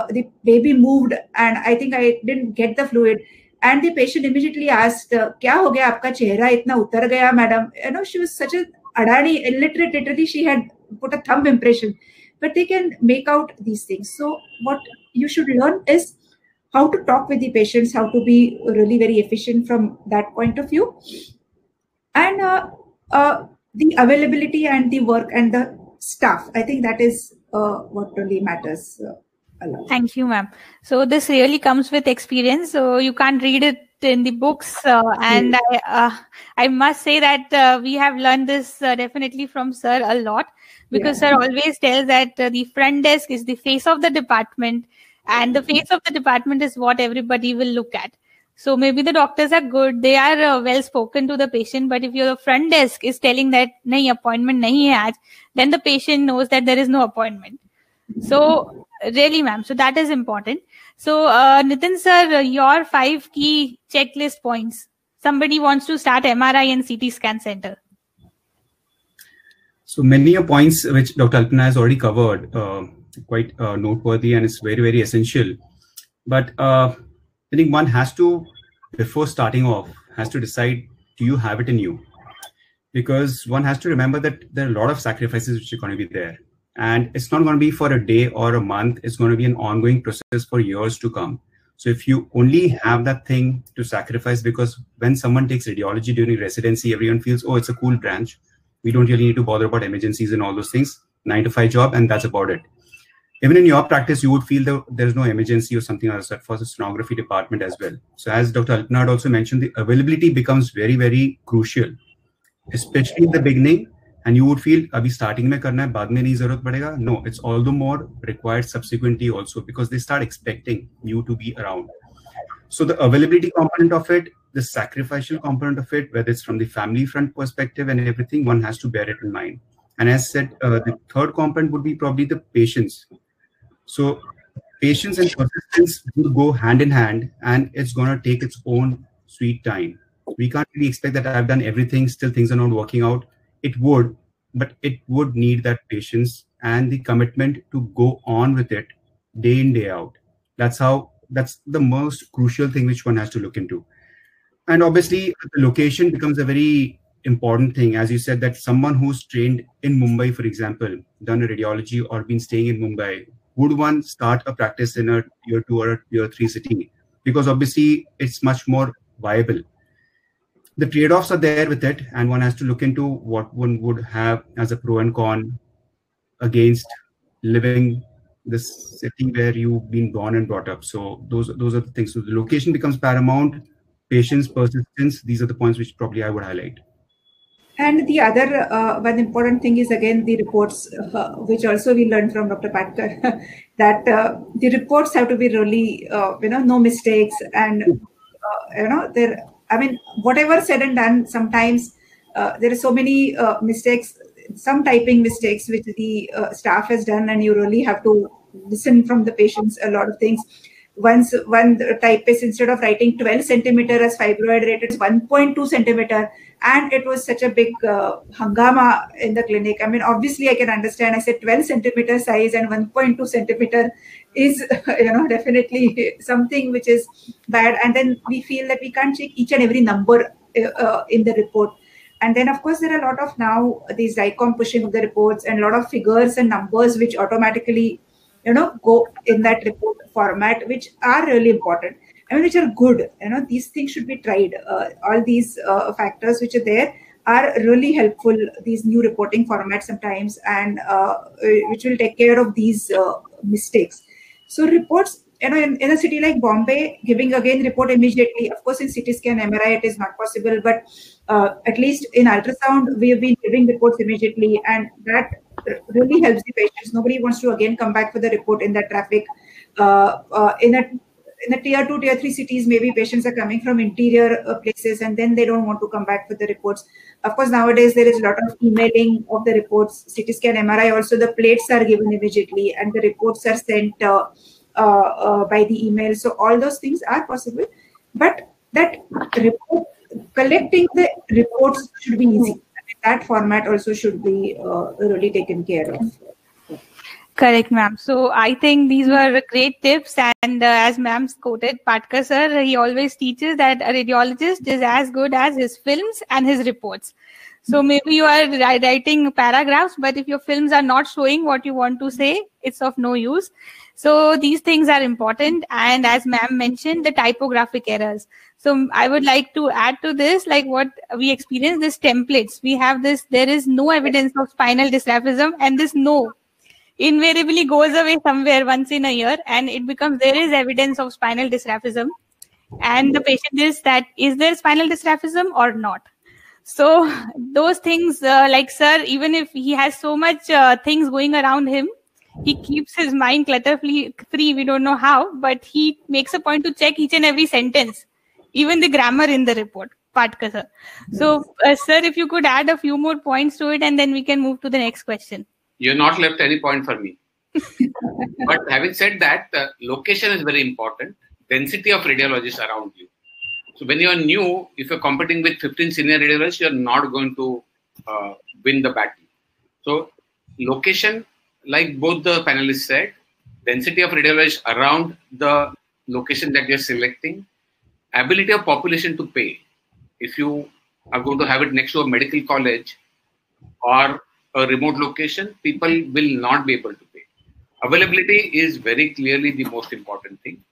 the baby moved and I think I didn't get the fluid. And the patient immediately asked, "Kya ho gaya? Aapka chehra itna utar gaya, madam?" She was such a adani, illiterate. Literally, she had put a thumb impression. but they can make out these things. So what you should learn is how to talk with the patients, how to be really very efficient from that point of view, and the availability and the work and the staff. I think that is what really matters a lot. Thank you, ma'am. So this really comes with experience. So you can't read it in the books. And I must say that we have learned this definitely from sir a lot, because sir always tells that the front desk is the face of the department, and the face of the department is what everybody will look at. So maybe the doctors are good, they are well spoken to the patient, but if your front desk is telling that nahi appointment nahi hai aaj, then the patient knows that there is no appointment. So really, ma'am, so that is important. So Nitin sir, your 5 key checklist points. Somebody wants to start MRI and CT scan center. So many points which Dr. Alpana has already covered, quite noteworthy, and it's very, very essential. But I think one has to, before starting off, has to decide, do you have it in you? Because one has to remember that there are a lot of sacrifices which are going to be there. And it's not going to be for a day or a month. It's going to be an ongoing process for years to come. So if you only have that thing to sacrifice, because when someone takes radiology during residency, everyone feels, oh, it's a cool branch. We don't really need to bother about emergencies and all those things. 9 to 5 job, and that's about it. Even in your practice, you would feel that there's no emergency or something else for the sonography department as well. So as Dr. Alpana also mentioned, the availability becomes very, very crucial, especially in the beginning. And you would feel, abhi starting mein karna hai, baad mein nahi zarurat padega. No, it's all the more required subsequently also, because they start expecting you to be around. So the availability component of it, the sacrificial component of it, whether it's from the family front perspective and everything, one has to bear it in mind. And as said, the third component would be probably the patience. So patience and persistence will go hand in hand, and it's going to take its own sweet time. We can't really expect that I've done everything, still things are not working out. It would, but it would need that patience and the commitment to go on with it day in, day out. That's the most crucial thing which one has to look into. And obviously, the location becomes a very important thing. As you said, that someone who's trained in Mumbai, for example, done a radiology or been staying in Mumbai, would one start a practice in a tier 2 or a tier 3 city? Because obviously, it's much more viable. The trade-offs are there with it, and one has to look into what one would have as a pro and con against living this city where you've been born and brought up. So those are the things. So the location becomes paramount, patience, persistence. These are the points which probably I would highlight. And the other one important thing is again the reports, which also we learned from Dr. Patkar, that the reports have to be really, no mistakes, and whatever said and done, sometimes there are so many mistakes, some typing mistakes which the staff has done, and you really have to listen from the patients a lot of things. Once one typist, instead of writing 12 centimeter as fibroid rate, it's 1.2 centimeter, and it was such a big hangama in the clinic. I mean, obviously I can understand. I said 12 centimeter size and 1.2 centimeter is definitely something which is bad. And then we feel that we can't check each and every number in the report. And then, of course, there are a lot of now these DICOM pushing of the reports, and a lot of figures and numbers which automatically go in that report format, which are really important. I mean, which are good. These things should be tried. All these factors which are there are really helpful, these new reporting formats sometimes, and which will take care of these mistakes. So reports, in a city like Bombay, giving again report immediately. Of course, in CT scan, MRI, it is not possible, but at least in ultrasound, we have been giving reports immediately, and that really helps the patients. Nobody wants to again come back for the report in that traffic. In a tier 2, tier 3 cities, maybe patients are coming from interior places, and then they don't want to come back for the reports. Of course, nowadays there is a lot of emailing of the reports. CT scan, MRI, also the plates are given immediately, and the reports are sent by the email. So all those things are possible, but that report, collecting the reports should be easy. That format also should be really taken care of. Correct, ma'am. So I think these were great tips. And as ma'am quoted Patkar sir, he always teaches that a radiologist is as good as his films and his reports. So maybe you are writing paragraphs, but if your films are not showing what you want to say, it's of no use. So these things are important. And as ma'am mentioned, the typographic errors. So I would like to add to this, like what we experience, this templates. We have this, there is no evidence of spinal dysraphism, and this no invariably goes away somewhere once in a year, and it becomes there is evidence of spinal dysraphism. And the patient is that, is there spinal dysraphism or not? So those things, like sir, even if he has so much things going around him, he keeps his mind clutter free. We don't know how, but he makes a point to check each and every sentence, even the grammar in the report. Patka sir. So sir, if you could add a few more points to it, and then we can move to the next question. You're not left any point for me. But having said that, location is very important. Density of radiologists around you. So when you're new, if you're competing with 15 senior radiologists, you're not going to win the battle. So location, like both the panelists said, density of radiologists around the location that you're selecting, ability of population to pay. If you are going to have it next to a medical college or a remote location, people will not be able to pay. Availability is very clearly the most important thing.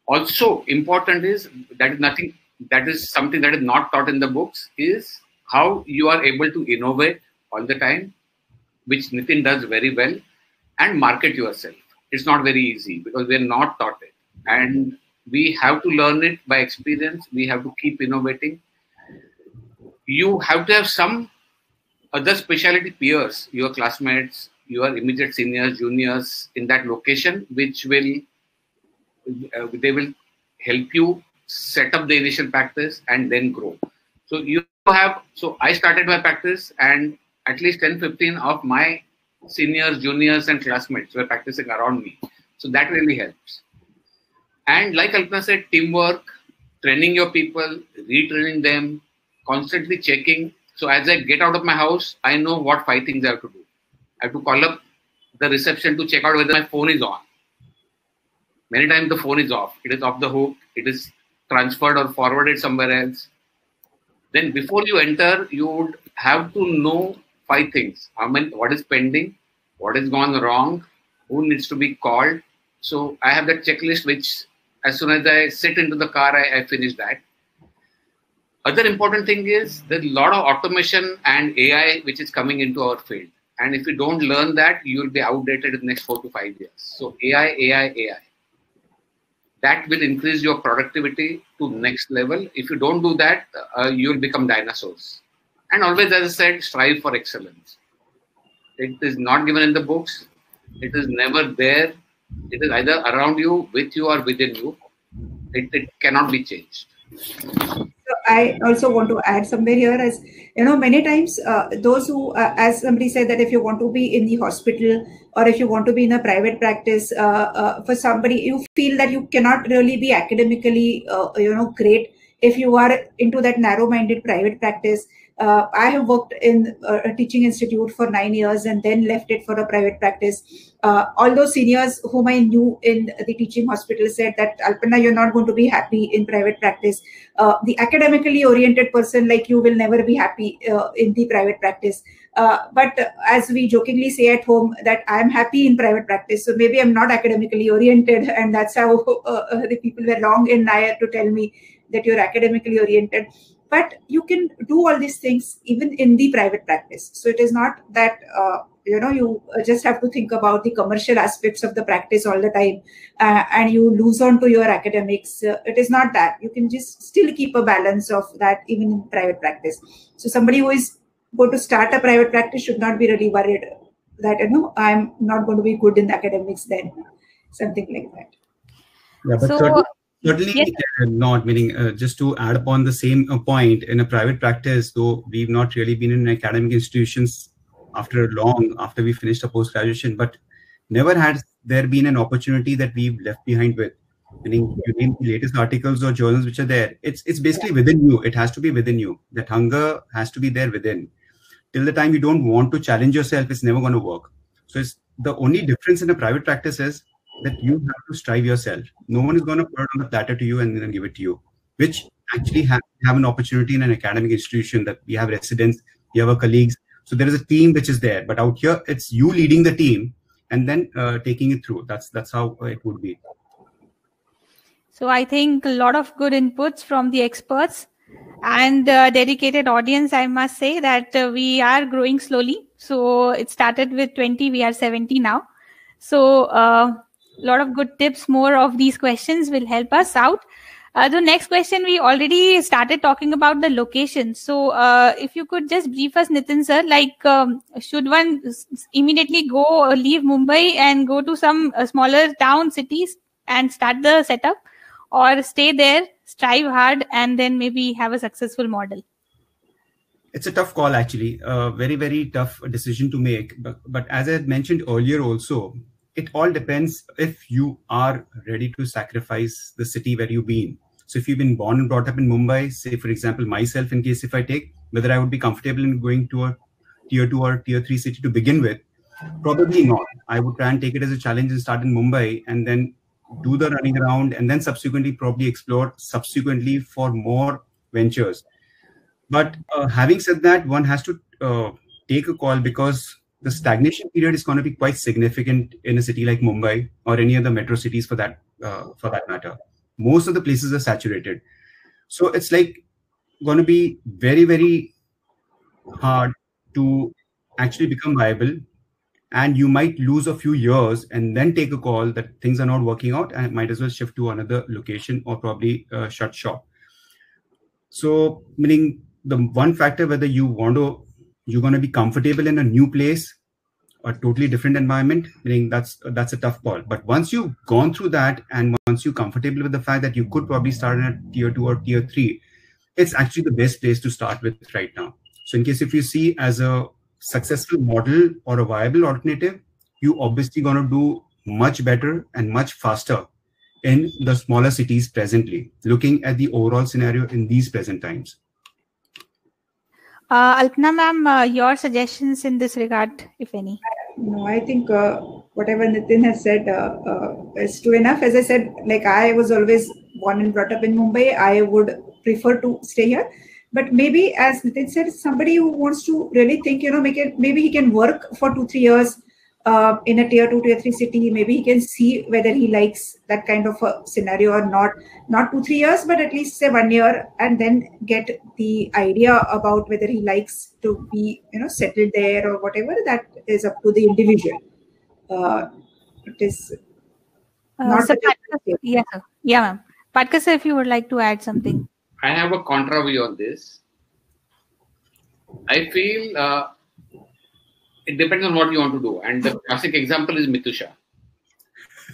Also important is that is something that is not taught in the books, is how you are able to innovate all the time, which Nitin does very well, and market yourself. It's not very easy because we're not taught it, and we have to learn it by experience. We have to keep innovating. You have to have some other specialty peers, your classmates, your immediate seniors, juniors in that location, which will they will help you set up the initial practice and then grow. So I started my practice, and at least 10-15 of my seniors, juniors and classmates were practicing around me. So that really helps. And like Alpana said, teamwork, training your people, retraining them, constantly checking. So as I get out of my house, I know what 5 things I have to do. I have to call up the reception to check out whether my phone is on. Many times the phone is off. It is off the hook. It is transferred or forwarded somewhere else. Then before you enter, you would have to know 5 things. What is pending? What has gone wrong? Who needs to be called? So I have that checklist, which as soon as I sit into the car, I finish that. Other important thing is there's a lot of automation and AI which is coming into our field. And if you don't learn that, you will be outdated in the next 4 to 5 years. So AI. That will increase your productivity to next level. If you don't do that, you will become dinosaurs. And always, as I said, strive for excellence. It is not given in the books. It is never there. It is either around you, with you, or within you. It cannot be changed. So I also want to add somewhere here, as many times those who, as somebody said, that if you want to be in the hospital or if you want to be in a private practice, for somebody, you feel that you cannot really be academically, great if you are into that narrow-minded private practice. I have worked in a teaching institute for 9 years and then left it for a private practice. All those seniors whom I knew in the teaching hospital said that, Alpana, you're not going to be happy in private practice. The academically oriented person like you will never be happy in the private practice. But as we jokingly say at home, that I'm happy in private practice. So maybe I'm not academically oriented. And that's how the people were long in Nair to tell me that you're academically oriented. But you can do all these things even in the private practice. So it is not that, you just have to think about the commercial aspects of the practice all the time and you lose on to your academics. It is not that. You can just still keep a balance of that even in private practice. So somebody who is going to start a private practice should not be really worried that, I'm not going to be good in academics then. Something like that. Yeah, but So, certainly yes. not, meaning just to add upon the same point, in a private practice, though we've not really been in academic institutions after we finished our post-graduation, but never has there been an opportunity that we've left behind with. Meaning, you name the latest articles or journals which are there. It's basically within you. It has to be within you. That hunger has to be there within. Till the time you don't want to challenge yourself, it's never going to work. So it's the only difference in a private practice is that you have to strive yourself. No one is going to put it on the platter to you and then give it to you, which actually have an opportunity in an academic institution that we have residents, we have our colleagues. So there is a team which is there, but out here it's you leading the team and then taking it through. That's how it would be. So I think a lot of good inputs from the experts and dedicated audience. I must say that we are growing slowly. So it started with 20, we are 70 now. So a lot of good tips, more of these questions will help us out. The next question, we already started talking about the location. So if you could just brief us, Nitin sir, like should one immediately go leave Mumbai and go to some smaller town cities and start the setup, or stay there, strive hard, and then maybe have a successful model? It's a tough call, actually. Very, very tough decision to make. But as I had mentioned earlier also, it all depends if you are ready to sacrifice the city where you've been. So if you've been born and brought up in Mumbai, say, for example, myself, in case if I take, whether I would be comfortable in going to a tier 2 or tier 3 city to begin with, probably not. I would try and take it as a challenge and start in Mumbai and then do the running around and then subsequently probably explore subsequently for more ventures. But having said that, one has to take a call because the stagnation period is going to be quite significant in a city like Mumbai or any other metro cities for that matter. Most of the places are saturated. So it's like going to be very, very hard to actually become viable. And you might lose a few years and then take a call that things are not working out and might as well shift to another location or probably shut shop. So meaning the one factor, whether you're going to be comfortable in a new place, a totally different environment, meaning that's a tough call. But once you've gone through that and once you're comfortable with the fact that you could probably start in a tier 2 or tier 3, it's actually the best place to start with right now. So in case if you see as a successful model or a viable alternative, you obviously going to do much better and much faster in the smaller cities presently, looking at the overall scenario in these present times. Alpana ma'am, your suggestions in this regard, if any? No, I think whatever Nitin has said is true enough. As I said, like I was always born and brought up in Mumbai, I would prefer to stay here. But maybe, as Nitin said, somebody who wants to really think, maybe he can work for 2-3 years in a tier 2, tier 3 city. Maybe he can see whether he likes that kind of a scenario or not. Not 2-3 years, but at least say 1 year, and then get the idea about whether he likes to be, settled there or whatever. That is up to the individual. It is not. Yes, sir. Yeah, ma'am. Patkar sir, if you would like to add something. I have a contra view on this. I feel it depends on what you want to do. And the classic example is Mitusha.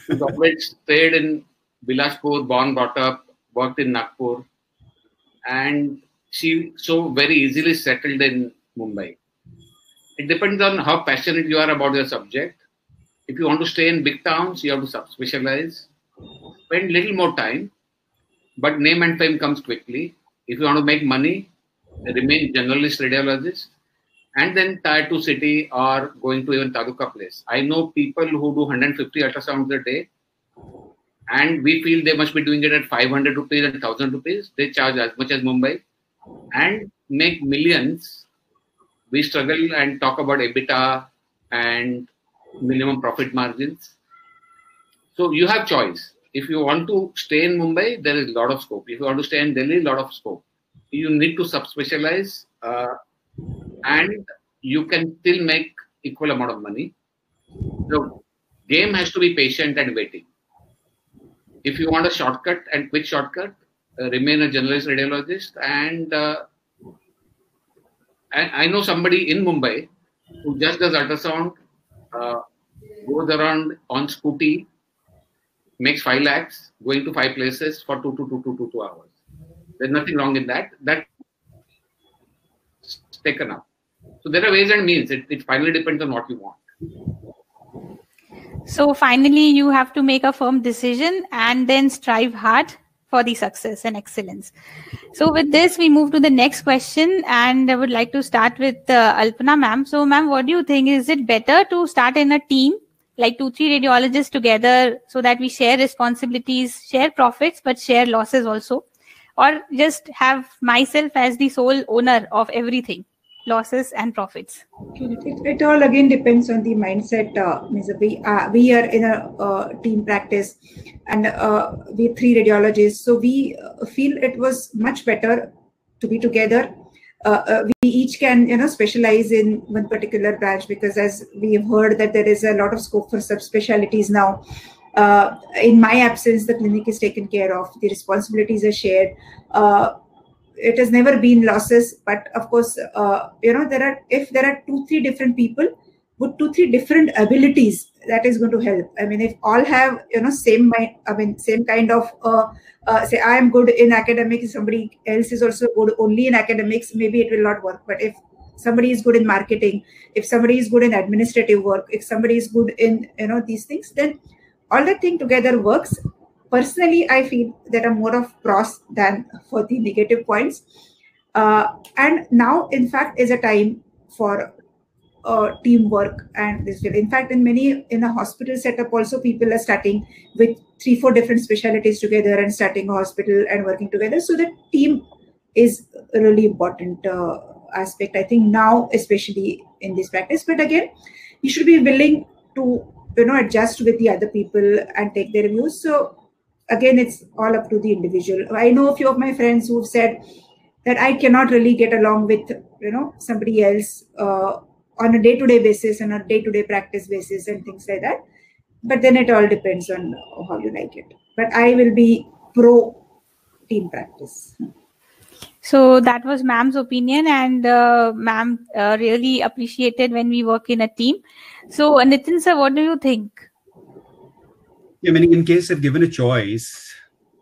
She's always stayed in Bilaspur, born, brought up, worked in Nagpur. And she so very easily settled in Mumbai. It depends on how passionate you are about your subject. If you want to stay in big towns, you have to sub-specialize. Spend little more time. But name and fame comes quickly. If you want to make money, remain generalist radiologist, and then tier 2 city or going to even Taluka place. I know people who do 150 ultrasounds a day, and we feel they must be doing it at 500 rupees and 1,000 rupees. They charge as much as Mumbai and make millions. We struggle and talk about EBITDA and minimum profit margins. So you have choice. If you want to stay in Mumbai, there is a lot of scope. If you want to stay in Delhi, a lot of scope. You need to subspecialize and you can still make equal amount of money. So game has to be patient and waiting. If you want a shortcut and quick shortcut, remain a generalist radiologist. And I know somebody in Mumbai who just does ultrasound, goes around on scooty, makes 5 lakhs, going to 5 places for 2 hours. There's nothing wrong in that. That's taken up. So there are ways and means. It finally depends on what you want. So finally, you have to make a firm decision and then strive hard for the success and excellence. So with this, we move to the next question, and I would like to start with Alpana ma'am. So ma'am, what do you think? Is it better to start in a team, like 2-3 radiologists together, so that we share responsibilities, share profits, but share losses also? or just have myself as the sole owner of everything, losses and profits? It all again depends on the mindset. We are in a team practice, and we 3 radiologists, so we feel it was much better to be together. We each can specialize in one particular branch, because as we have heard that there is a lot of scope for subspecialties now. In my absence, the clinic is taken care of, the responsibilities are shared. It has never been losses, but of course, if there are 2-3 different people with 2-3 different abilities, that is going to help. I mean, if all have same mind, same kind of say I am good in academics, somebody else is also good only in academics, maybe it will not work. But if somebody is good in marketing, if somebody is good in administrative work, if somebody is good in these things, then all that thing together works. Personally, I feel there are more of pros than for the negative points. And now, in fact, is a time for teamwork and this. In fact, in a hospital setup also, people are starting with 3-4 different specialties together and starting a hospital and working together. So the team is a really important aspect, I think, now, especially in this practice. But again, you should be willing to adjust with the other people and take their views. So again, it's all up to the individual. I know a few of my friends who've said that I cannot really get along with somebody else on a day-to-day basis and a day-to-day practice basis and things like that. But then it all depends on how you like it. But I will be pro team practice. So that was ma'am's opinion, and ma'am really appreciated when we work in a team. So Nitin sir, what do you think? Yeah, I mean, in case if given a choice,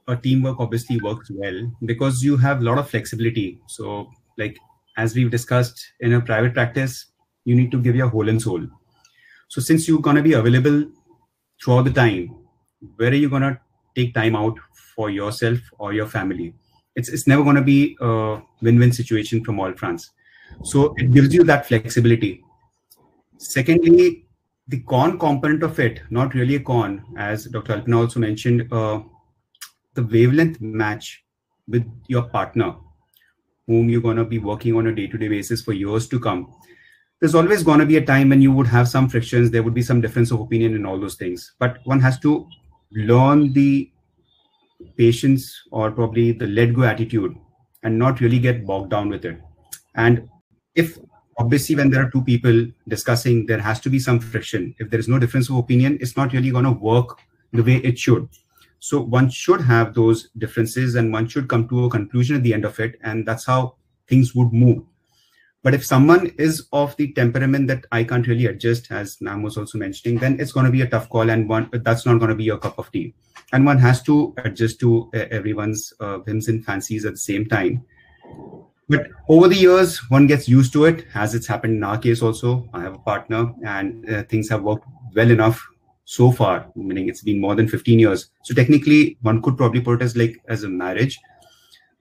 a teamwork obviously works well because you have a lot of flexibility. So like, as we've discussed in a private practice, you need to give your whole and soul. So since you're going to be available throughout the time, where are you going to take time out for yourself or your family? It's never going to be a win-win situation from all fronts. So it gives you that flexibility. Secondly, the con component of it, not really a con, as Dr. Alpana also mentioned, the wavelength match with your partner, whom you're going to be working on a day-to-day basis for years to come. There's always going to be a time when you would have some frictions. There would be some difference of opinion and all those things. But one has to learn the patience or probably the let-go attitude and not really get bogged down with it. And if obviously when there are 2 people discussing, there has to be some friction. If there is no difference of opinion, it's not really going to work the way it should. So one should have those differences and one should come to a conclusion at the end of it. And that's how things would move. But if someone is of the temperament that I can't really adjust, as ma'am was also mentioning, then it's going to be a tough call, and that's not going to be your cup of tea. And one has to adjust to everyone's whims and fancies at the same time. But over the years, one gets used to it, as it's happened in our case also. I have a partner, and things have worked well enough so far, meaning it's been more than 15 years. So technically, one could probably put it as a marriage.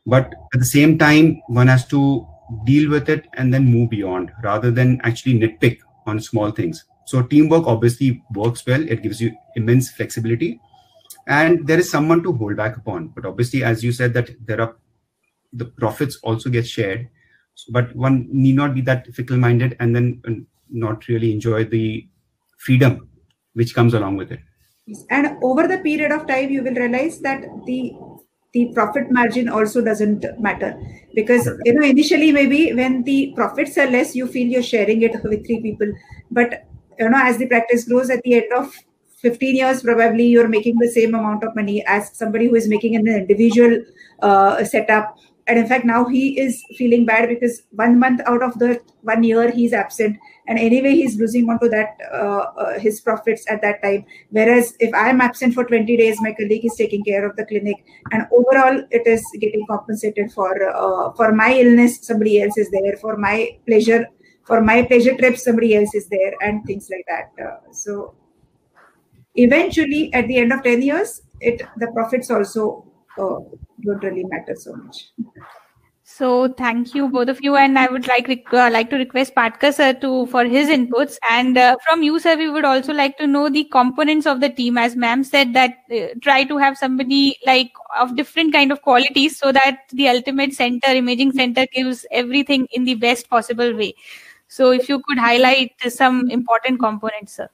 But at the same time, one has to deal with it and then move beyond rather than actually nitpick on small things. So teamwork obviously works well. It gives you immense flexibility and there is someone to hold back upon. But obviously, as you said, that the profits also get shared, but one need not be that fickle-minded and then not really enjoy the freedom which comes along with it. And over the period of time, you will realize that the profit margin also doesn't matter, because initially maybe when the profits are less, you feel you're sharing it with 3 people, but as the practice grows, at the end of 15 years probably you're making the same amount of money as somebody who is making an individual setup. And in fact, now he is feeling bad because 1 month out of the 1 year he's absent, and anyway he's losing onto that his profits at that time. Whereas if I am absent for 20 days, my colleague is taking care of the clinic, and overall it is getting compensated for my illness. Somebody else is there for my pleasure trips. Somebody else is there, and things like that. So eventually, at the end of 10 years, the profits also don't really matter so much. So thank you both of you, and I would like to request Patkar sir for his inputs. And from you, sir, we would also like to know the components of the team. As ma'am said, that try to have somebody like of different kind of qualities, so that the ultimate center, imaging center, gives everything in the best possible way. So if you could highlight some important components, sir.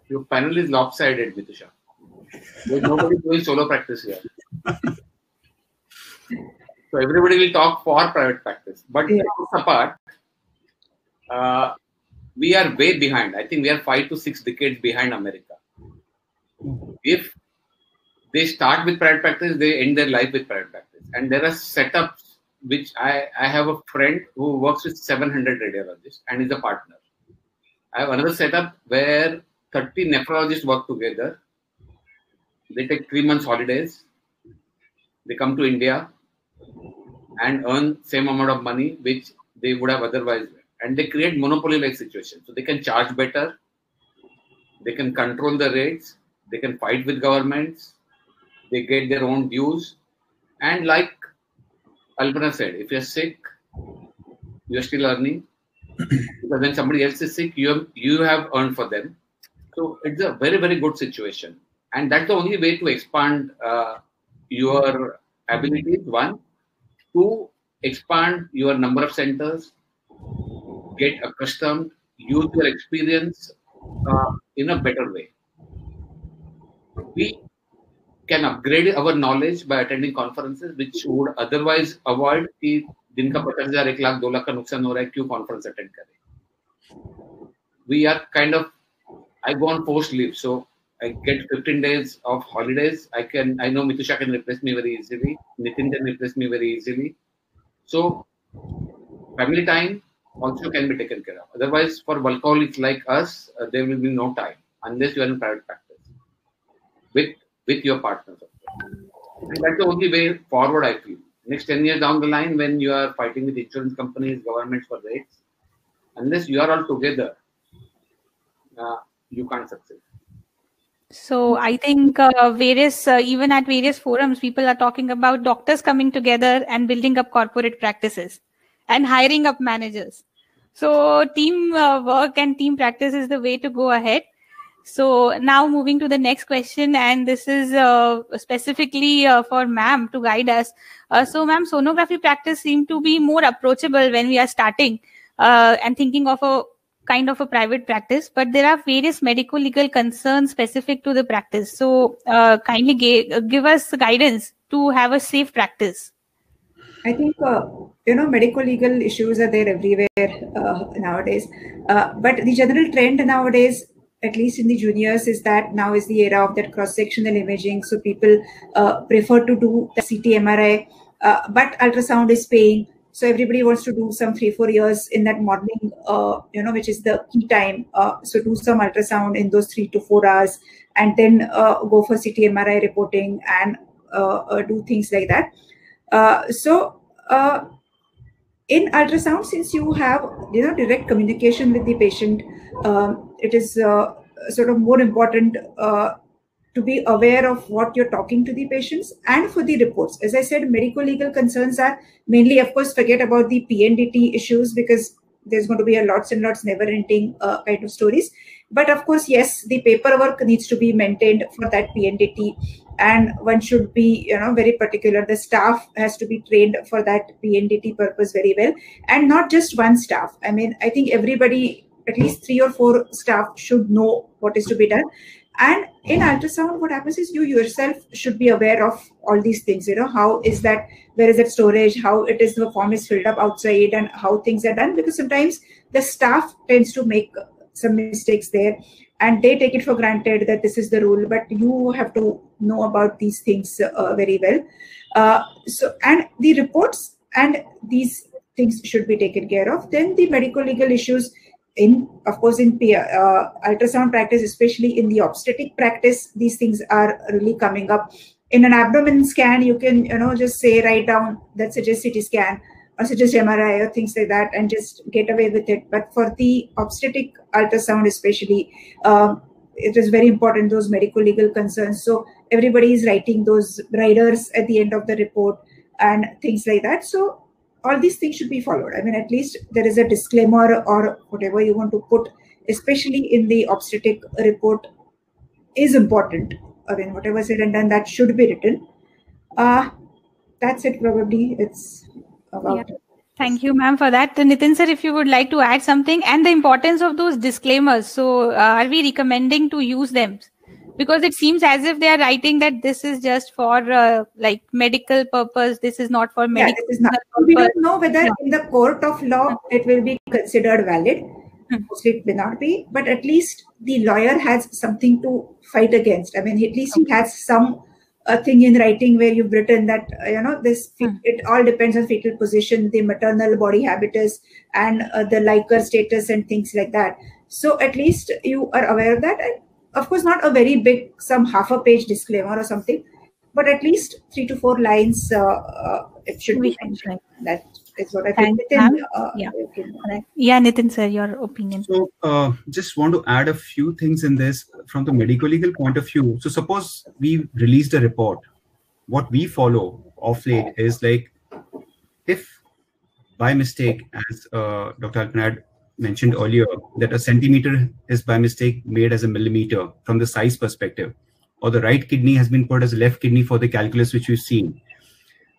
Your panel is lopsided, Mitusha. There's nobody doing solo practice here. So everybody will talk for private practice. But apart, we are way behind. I think we are 5 to 6 decades behind America. If they start with private practice, they end their life with private practice. And there are setups which I have a friend who works with 700 radiologists and is a partner. I have another setup where 30 nephrologists work together. They take 3 months holidays. They come to India and earn same amount of money which they would have otherwise. And they create monopoly-like situations. So they can charge better. They can control the rates. They can fight with governments. They get their own dues. And like Alpana said, if you're sick, you're still earning. Because when somebody else is sick, you have earned for them. So it's a very, very good situation. And that's the only way to expand your abilities, one. Two, expand your number of centers, get accustomed, use your experience in a better way. We can upgrade our knowledge by attending conferences, which would otherwise avoid कि दिन का 50,000, 1 लाख, 2 लाख का नुकसान हो रहा है, क्यों conference attend करें? We are kind of, I go on forced leave, so I get 15 days of holidays. I know Mitusha can replace me very easily. Nitin can replace me very easily. So family time also can be taken care of. Otherwise, for workaholics like us, there will be no time unless you are in private practice with your partners. And that's the only way forward, I feel. Next 10 years down the line, when you are fighting with insurance companies, governments for rates, unless you are all together, you can't succeed. So I think even at various forums, people are talking about doctors coming together and building up corporate practices and hiring up managers. So team work and team practice is the way to go ahead. So now moving to the next question, and this is specifically for ma'am to guide us. So ma'am, sonography practice seemed to be more approachable when we are starting and thinking of a kind of a private practice, but there are various medical legal concerns specific to the practice. So kindly give us guidance to have a safe practice. I think, medical legal issues are there everywhere nowadays. But the general trend nowadays, at least in the juniors, is that now is the era of that cross-sectional imaging. So people prefer to do the CT MRI, but ultrasound is paying. So everybody wants to do some 3-4 years in that morning, which is the key time. So do some ultrasound in those 3 to 4 hours, and then go for CT MRI reporting and do things like that. In ultrasound, since you have direct communication with the patient, it is sort of more important to be aware of what you're talking to the patients and for the reports. As I said, medical legal concerns are mainly, of course, forget about the PNDT issues, because there's going to be a lots and lots never ending kind of stories. But of course, yes, the paperwork needs to be maintained for that PNDT, and one should be very particular. The staff has to be trained for that PNDT purpose very well, and not just one staff. I mean, I think everybody, at least 3 or 4 staff, should know what is to be done. And in ultrasound, what happens is you yourself should be aware of all these things. How is that, where is that storage, how it is, the form is filled up outside, and how things are done, because sometimes the staff tends to make some mistakes there, and they take it for granted that this is the rule, but you have to know about these things very well. And the reports and these things should be taken care of. Then the medical legal issues, of course, in ultrasound practice, especially in the obstetric practice, these things are really coming up. In an abdomen scan, you can just say, write down that suggests CT scan or suggest MRI or things like that, and just get away with it. But for the obstetric ultrasound especially, it is very important, those medical legal concerns. So everybody is writing those riders at the end of the report and things like that. So all these things should be followed. I mean, at least there is a disclaimer or whatever you want to put, especially in the obstetric report, is important. I mean, whatever is said and done, that should be written. That's it, probably. It's about it. Thank you, ma'am, for that. Nitin sir, if you would like to add something, and the importance of those disclaimers. So are we recommending to use them? Because it seems as if they are writing that this is just for like medical purpose. This is not for medical. Yeah, this is not. We don't know whether in the court of law it will be considered valid. Mostly it may not be, but at least the lawyer has something to fight against. I mean, at least he has some thing in writing where you've written that, this, it all depends on fetal position, the maternal body habitus, and the Liker status and things like that. So at least you are aware of that. And of course, not a very big, some half a page disclaimer or something, but at least 3 to 4 lines, it should be mentioned. That is what I think. Nitin sir, your opinion. So just want to add a few things in this from the medical legal point of view. So suppose we released a report. What we follow of late is like, if by mistake, as Dr. Alpana had mentioned earlier, that a centimeter is by mistake made as a millimeter from the size perspective, or the right kidney has been put as a left kidney for the calculus which we've seen.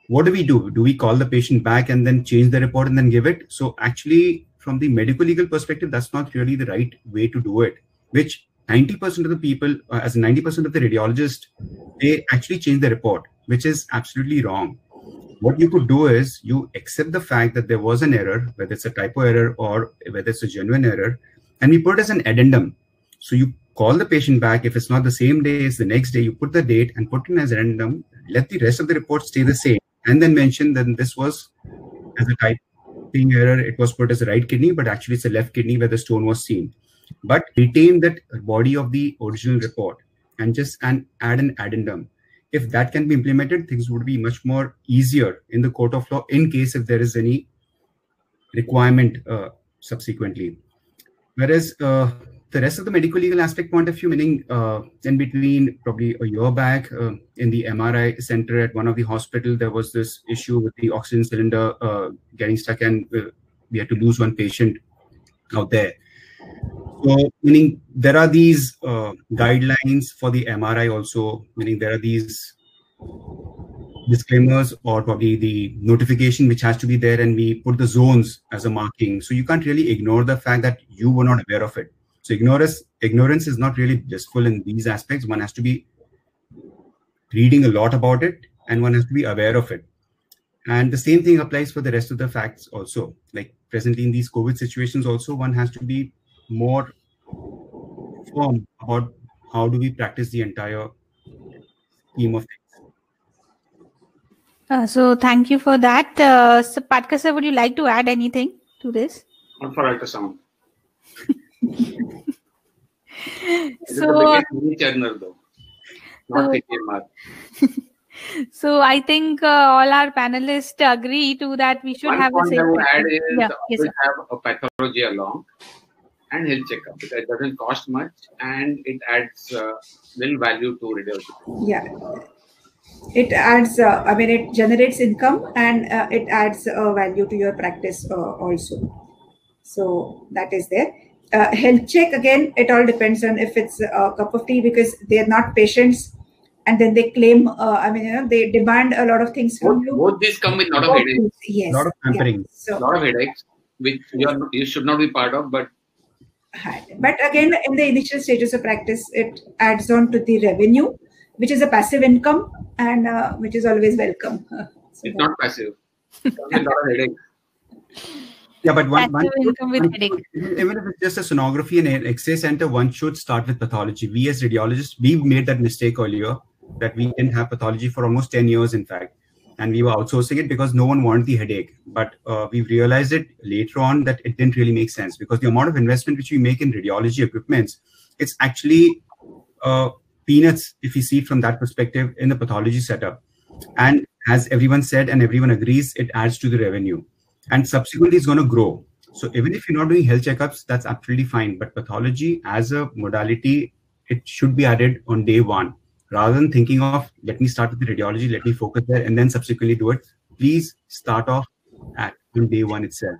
What do? Do we call the patient back and then change the report and then give it? So actually, from the medical legal perspective, that's not really the right way to do it, which 90% of the people, as 90% of the radiologists, they actually change the report, which is absolutely wrong. What you could do is you accept the fact that there was an error, whether it's a typo error or whether it's a genuine error, and we put it as an addendum. So you call the patient back. If it's not the same day, it's the next day, you put the date and put it as an addendum, let the rest of the report stay the same, and then mention that this was as a typing error, it was put as a right kidney, but actually it's a left kidney where the stone was seen. But retain that body of the original report and add an addendum. If that can be implemented, things would be much more easier in the court of law in case if there is any requirement subsequently. Whereas the rest of the medical legal aspect point of view, meaning in between probably a year back in the MRI center at one of the hospital, there was this issue with the oxygen cylinder getting stuck, and we had to lose one patient out there. So meaning there are these guidelines for the MRI also, meaning there are these disclaimers or probably the notification which has to be there, and we put the zones as a marking. So you can't really ignore the fact that you were not aware of it. So ignorance is not really blissful in these aspects. One has to be reading a lot about it, and one has to be aware of it. And the same thing applies for the rest of the facts also. Like presently in these COVID situations also, one has to be more firm about how do we practice the entire scheme of things. So thank you for that. So Patkar sir, would you like to add anything to this? Not for ultrasound. So, though, not PPMR. So I think all our panelists agree to that we should have the same. One point I would add is always have a pathology along and health checkup, because it doesn't cost much and it adds little value to radiology. Yeah, it adds. I mean, it generates income and it adds value to your practice also. So that is there. Health check, again, it all depends on if it's a cup of tea, because they're not patients, and then they claim, they demand a lot of things from you. Both these come with a lot of headaches. Yes. A lot of pampering. Yeah. So, a lot of headaches, which you should not be part of, but again, in the initial stages of practice, it adds on to the revenue, which is a passive income, and which is always welcome. It's not passive. It's a lot of headaches. Yeah, but even if it's just a sonography and an X-ray center, one should start with pathology. We as radiologists, we made that mistake earlier, that we didn't have pathology for almost 10 years, in fact. And we were outsourcing it because no one wanted the headache. But we realized it later on that it didn't really make sense, because the amount of investment which we make in radiology equipments, it's actually peanuts if you see it from that perspective in the pathology setup. And as everyone said and everyone agrees, it adds to the revenue. And subsequently, it's going to grow. So even if you're not doing health checkups, that's absolutely fine. But pathology as a modality, it should be added on day one. Rather than thinking of, let me start with the radiology, let me focus there, and then subsequently do it. Please start off on day one itself.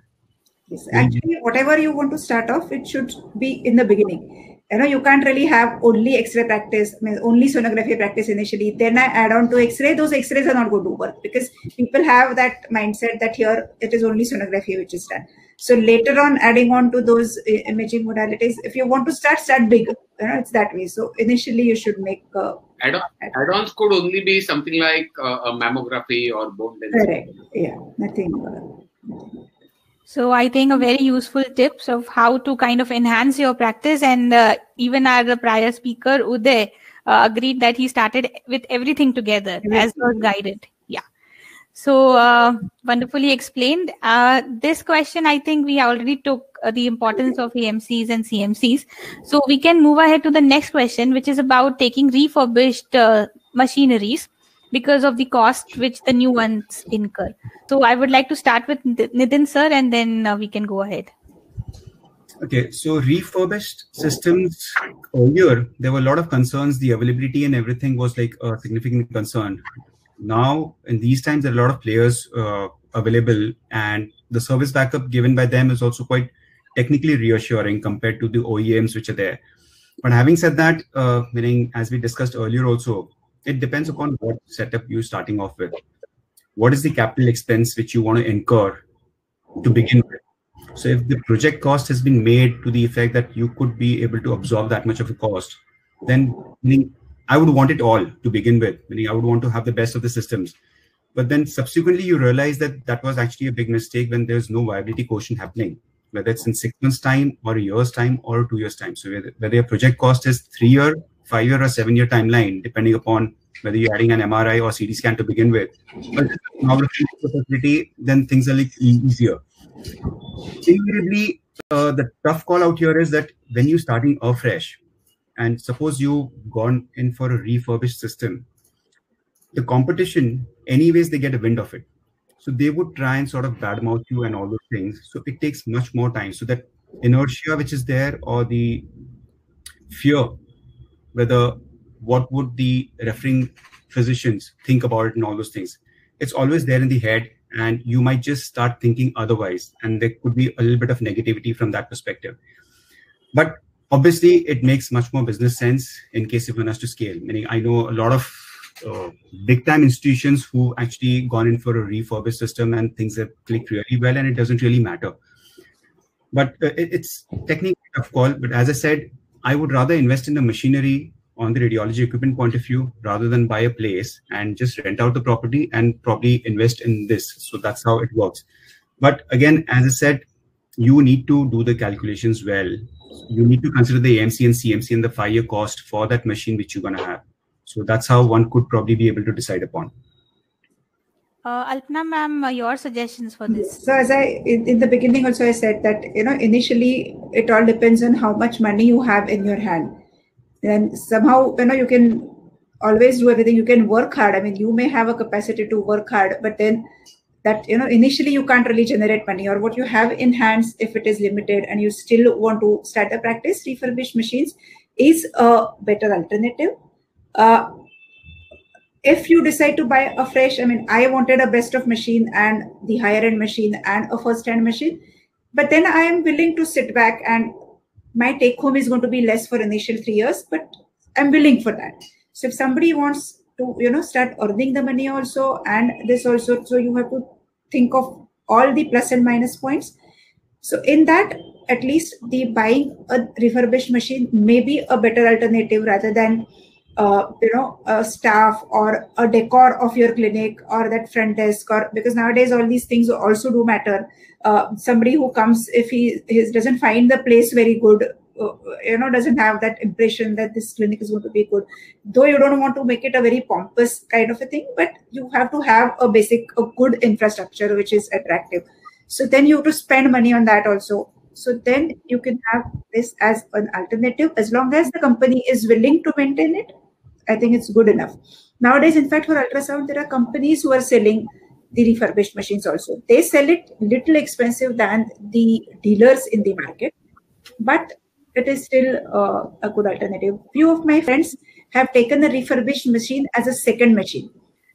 Yes. Actually, whatever you want to start off, it should be in the beginning. You can't really have only X-ray practice, only sonography practice initially. Then I add on to X-ray. Those X-rays are not going to work because people have that mindset that here it is only sonography which is done. So later on, adding on to those imaging modalities, if you want to start big. It's that way. So initially, you should make add-ons could only be something like a mammography or bone density. Correct. Yeah, nothing. So I think a very useful tips of how to kind of enhance your practice, and even our prior speaker Uday agreed that he started with everything together as was guided. Yeah. So wonderfully explained. This question, I think we already took the importance of AMCs and CMCs. So we can move ahead to the next question, which is about taking refurbished machineries because of the cost which the new ones incur. So I would like to start with Nitin sir, and then we can go ahead. Okay, so refurbished systems, earlier there were a lot of concerns. The availability and everything was like a significant concern. Now in these times there are a lot of players available, and the service backup given by them is also quite technically reassuring compared to the OEMs which are there. But having said that, meaning as we discussed earlier also, it depends upon what setup you're starting off with. What is the capital expense which you want to incur to begin with? So if the project cost has been made to the effect that you could be able to absorb that much of a cost, then I would want it all to begin with. Meaning I would want to have the best of the systems. But then subsequently you realize that that was actually a big mistake when there's no viability quotient happening, whether it's in 6 months time or a year's time or 2 years time. So whether your project cost is 3-year, 5-year or 7-year timeline, depending upon whether you're adding an MRI or CT scan to begin with. But facility, then things are like easier. Invariably, the tough call out here is that when you're starting afresh, and suppose you've gone in for a refurbished system, the competition, anyways, they get a wind of it. So they would try and sort of badmouth you and all those things. So it takes much more time. So that inertia which is there, or the fear, whether what would the referring physicians think about it and all those things, it's always there in the head, and you might just start thinking otherwise, and there could be a little bit of negativity from that perspective. But obviously it makes much more business sense in case if one has to scale. Meaning I know a lot of big time institutions who actually gone in for a refurbished system and things have clicked really well, and it doesn't really matter. But it's technically a tough call. But as I said, I would rather invest in the machinery on the radiology equipment point of view rather than buy a place and just rent out the property and probably invest in this. So that's how it works. But again, as I said, you need to do the calculations well. You need to consider the AMC and CMC and the 5-year cost for that machine which you're going to have. So that's how one could probably be able to decide upon. Alpna ma'am, your suggestions for this? So as in the beginning also I said that, initially it all depends on how much money you have in your hand. And somehow, you can always do everything. You can work hard. I mean, you may have a capacity to work hard, but then that, initially you can't really generate money, or what you have in hands, if it is limited and you still want to start a practice, refurbished machines is a better alternative. If you decide to buy a fresh, I wanted a best of machine and the higher end machine and a first hand machine, but then I am willing to sit back, and my take home is going to be less for initial 3 years, but I'm willing for that. So if somebody wants to, start earning the money also, and this also, so you have to think of all the plus and minus points. So in that, at least the buying a refurbished machine may be a better alternative rather than a staff or a decor of your clinic or that front desk, or because nowadays all these things also do matter. Somebody who comes, if he doesn't find the place very good, doesn't have that impression that this clinic is going to be good, though you don't want to make it a very pompous kind of a thing, but you have to have a good infrastructure which is attractive. So then you have to spend money on that also. So then you can have this as an alternative, as long as the company is willing to maintain it. I think it's good enough. Nowadays, in fact, for ultrasound, there are companies who are selling the refurbished machines also. They sell it little expensive than the dealers in the market, but it is still a good alternative. Few of my friends have taken the refurbished machine as a second machine.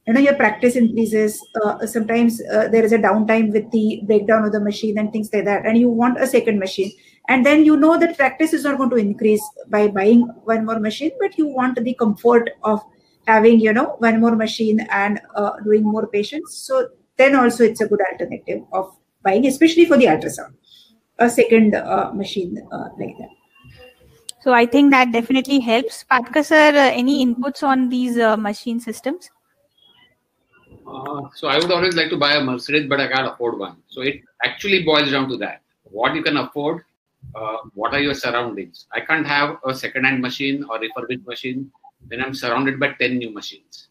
your practice increases. Sometimes there is a downtime with the breakdown of the machine and things like that, and you want a second machine, and then that practice is not going to increase by buying one more machine, but you want the comfort of having one more machine and doing more patients. So then also it's a good alternative of buying, especially for the ultrasound, a second machine like that. So I think that definitely helps. Patka sir, any inputs on these machine systems? So I would always like to buy a Mercedes, but I can't afford one. So it actually boils down to that. What you can afford, what are your surroundings? I can't have a second-hand machine or refurbished machine when I'm surrounded by 10 new machines.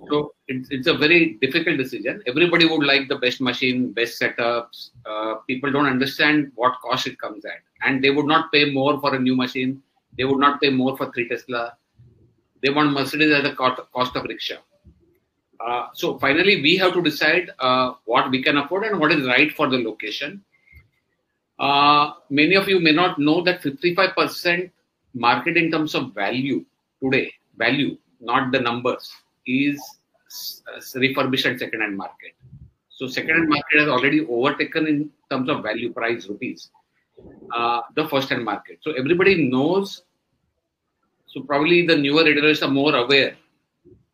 So it's a very difficult decision. Everybody would like the best machine, best setups. People don't understand what cost it comes at. And they would not pay more for a new machine. They would not pay more for 3 Tesla. They want Mercedes at the cost of rickshaw. So finally, we have to decide what we can afford and what is right for the location. Many of you may not know that 55% market in terms of value today, not the numbers, is refurbished and second-hand market. So second-hand market has already overtaken in terms of value, price, rupees, the first-hand market. So everybody knows. So probably the newer radiologists are more aware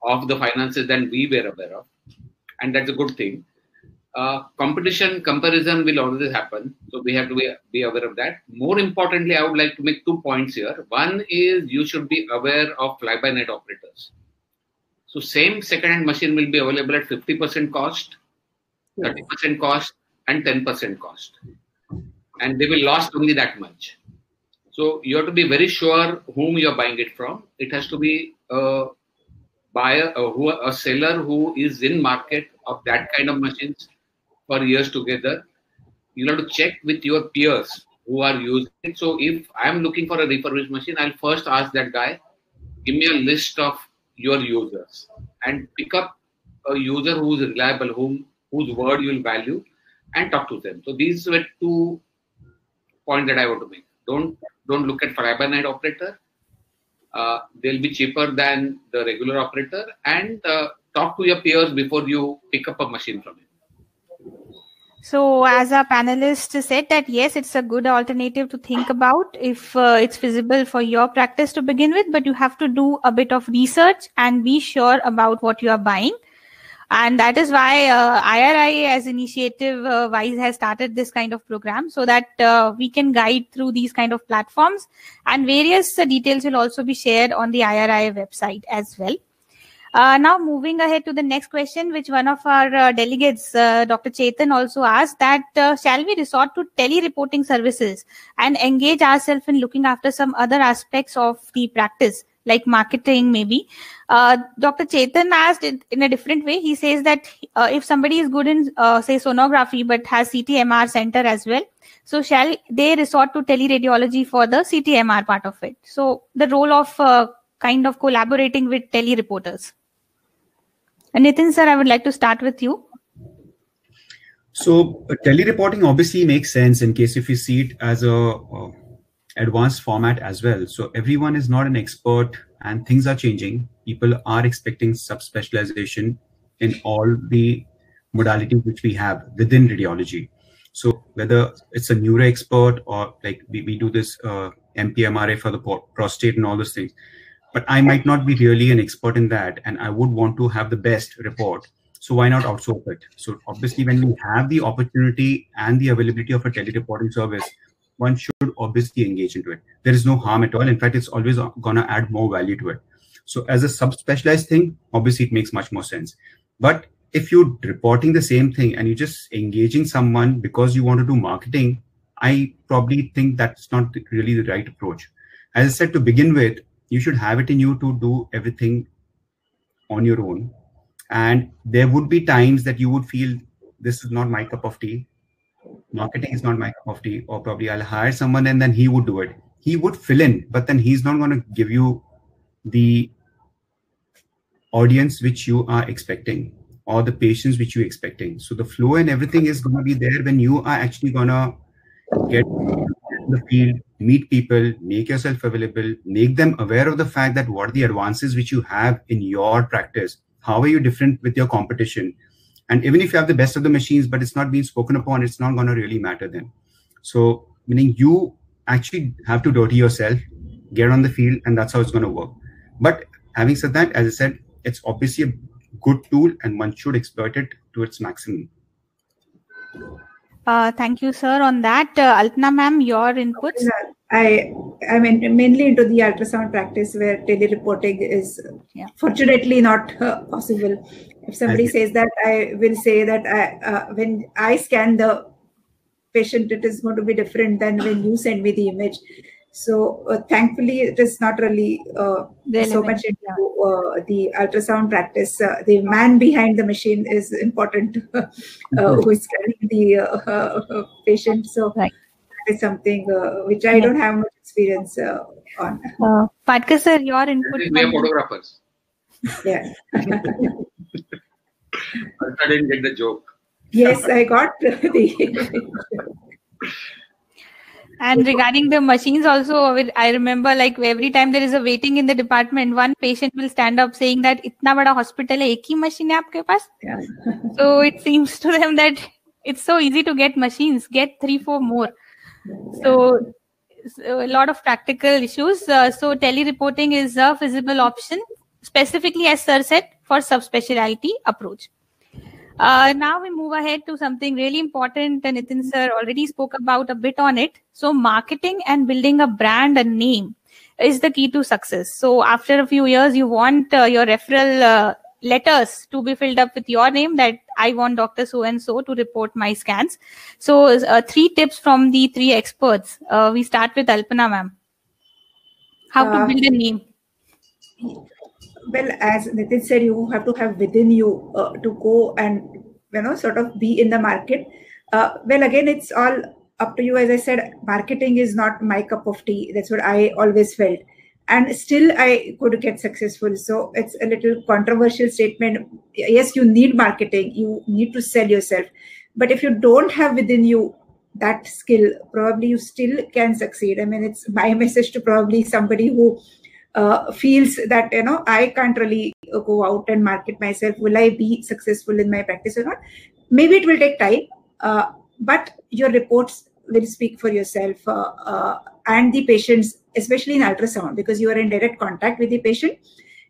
of the finances than we were aware of, and that's a good thing. Comparison will always happen, so we have to be aware of that. More importantly, I would like to make 2 points here. One is you should be aware of fly-by-night operators. So same second-hand machine will be available at 50% cost, 30% cost, and 10% cost, and they will last only that much. So you have to be very sure whom you are buying it from. It has to be a buyer, a seller who is in market of that kind of machines for years together. You have to check with your peers who are using it. So if I am looking for a refurbished machine, I'll first ask that guy, give me a list of your users, and pick up a user who is reliable, whose word you will value, and talk to them. So these were 2 points that I want to make. Don't look at fly-by-night operator. They'll be cheaper than the regular operator, and talk to your peers before you pick up a machine from him. So as our panelist said that yes, it's a good alternative to think about if it's feasible for your practice to begin with, but you have to do a bit of research and be sure about what you are buying. And that is why IRI as initiative wise has started this kind of program, so that we can guide through these kind of platforms, and various details will also be shared on the IRI website as well. Now moving ahead to the next question, which one of our delegates, Dr. Chetan, also asked that shall we resort to tele-reporting services and engage ourselves in looking after some other aspects of the practice, like marketing maybe? Dr. Chetan asked it in a different way. He says that if somebody is good in, say, sonography, but has CT-MR center as well, so shall they resort to teleradiology for the CT-MR part of it? So the role of kind of collaborating with tele-reporters. Nitin sir, I would like to start with you. So tele-reporting obviously makes sense in case if you see it as a advanced format as well. So everyone is not an expert and things are changing. People are expecting subspecialization in all the modalities which we have within radiology. So whether it's a neuro expert or like we do this MPMRA for the prostate and all those things, but I might not be really an expert in that, and I would want to have the best report. So why not outsource it? So obviously when we have the opportunity and the availability of a tele-reporting service, one should obviously engage into it. There is no harm at all. In fact, it's always going to add more value to it. So as a subspecialized thing, obviously it makes much more sense. But if you're reporting the same thing and you're just engaging someone because you want to do marketing, I probably think that's not really the right approach. As I said, to begin with, you should have it in you to do everything on your own. And there would be times that you would feel this is not my cup of tea. Marketing is not my cup of tea, or probably I'll hire someone and then he would do it. He would fill in, but then he's not going to give you the audience which you are expecting or the patients which you're expecting. So the flow and everything is going to be there when you are actually going to get in the field, meet people, make yourself available, make them aware of the fact that what are the advances which you have in your practice, how are you different with your competition? And even if you have the best of the machines, but it's not being spoken upon, it's not going to really matter then. So meaning you actually have to dirty yourself, get on the field, and that's how it's going to work. But having said that, as I said, it's obviously a good tool and one should exploit it to its maximum. Thank you, sir, on that. Alpana ma'am, your inputs? I'm mainly into the ultrasound practice where tele-reporting is fortunately not possible. If somebody says that, I will say that when I scan the patient, it is going to be different than when you send me the image. So thankfully, it is not really so much into the ultrasound practice. The man behind the machine is important, who is scanning the patient. So that is something which I don't have much experience on. Patkar sir, your input. We are photographers. Yeah. I didn't get the joke. Yes, I got the. And regarding the machines also, I remember like every time there is a waiting in the department, one patient will stand up saying that itna bada hospital hai, ek hi machine hai aapke paas? Yeah. So it seems to them that it's so easy to get machines, get 3-4 more. So a lot of practical issues. So tele-reporting is a feasible option, specifically as sir said, for subspecialty approach. Now we move ahead to something really important. Nitin sir already spoke about a bit on it. So marketing and building a brand and name is the key to success. So after a few years, you want your referral letters to be filled up with your name, that I want Dr. So-and-so to report my scans. So 3 tips from the 3 experts. We start with Alpana ma'am. How to build a name? Well, as Nitin said, you have to have within you to go and sort of be in the market. Well, again, it's all up to you. As I said, marketing is not my cup of tea. That's what I always felt, and still I could get successful. So it's a little controversial statement. Yes, you need marketing. You need to sell yourself, but if you don't have within you that skill, probably you still can succeed. I mean, it's my message to probably somebody who feels that I can't really go out and market myself. Will I be successful in my practice or not? Maybe it will take time, but your reports will speak for yourself, and the patients, especially in ultrasound, because you are in direct contact with the patient.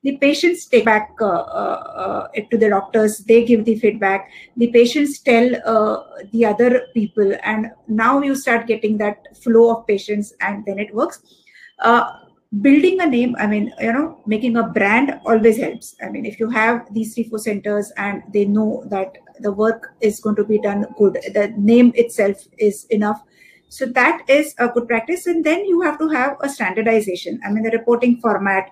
The patients take back it to the doctors. They give the feedback. The patients tell the other people, and now you start getting that flow of patients, and then it works. Building a name, I mean, making a brand always helps. I mean, if you have these 3-4 centers and they know that the work is going to be done good, the name itself is enough. So that is a good practice. And then you have to have a standardization. I mean, the reporting format,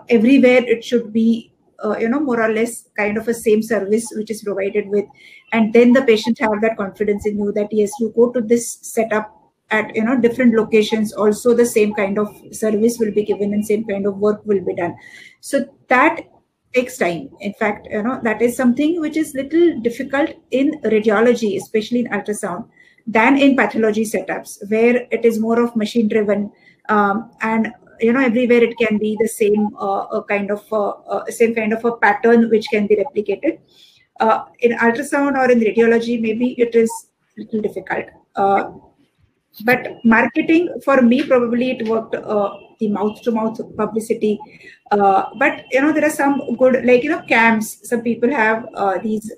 everywhere it should be, more or less kind of a same service which is provided with. And then the patient have that confidence in you that, yes, you go to this setup at different locations, also the same kind of service will be given and same kind of work will be done. So that takes time. In fact, that is something which is little difficult in radiology, especially in ultrasound, than in pathology setups, where it is more of machine driven, and everywhere it can be the same same kind of a pattern which can be replicated. In ultrasound or in radiology, maybe it is little difficult. But marketing, for me, probably it worked, the mouth-to-mouth publicity. But, there are some good, like, camps. Some people have these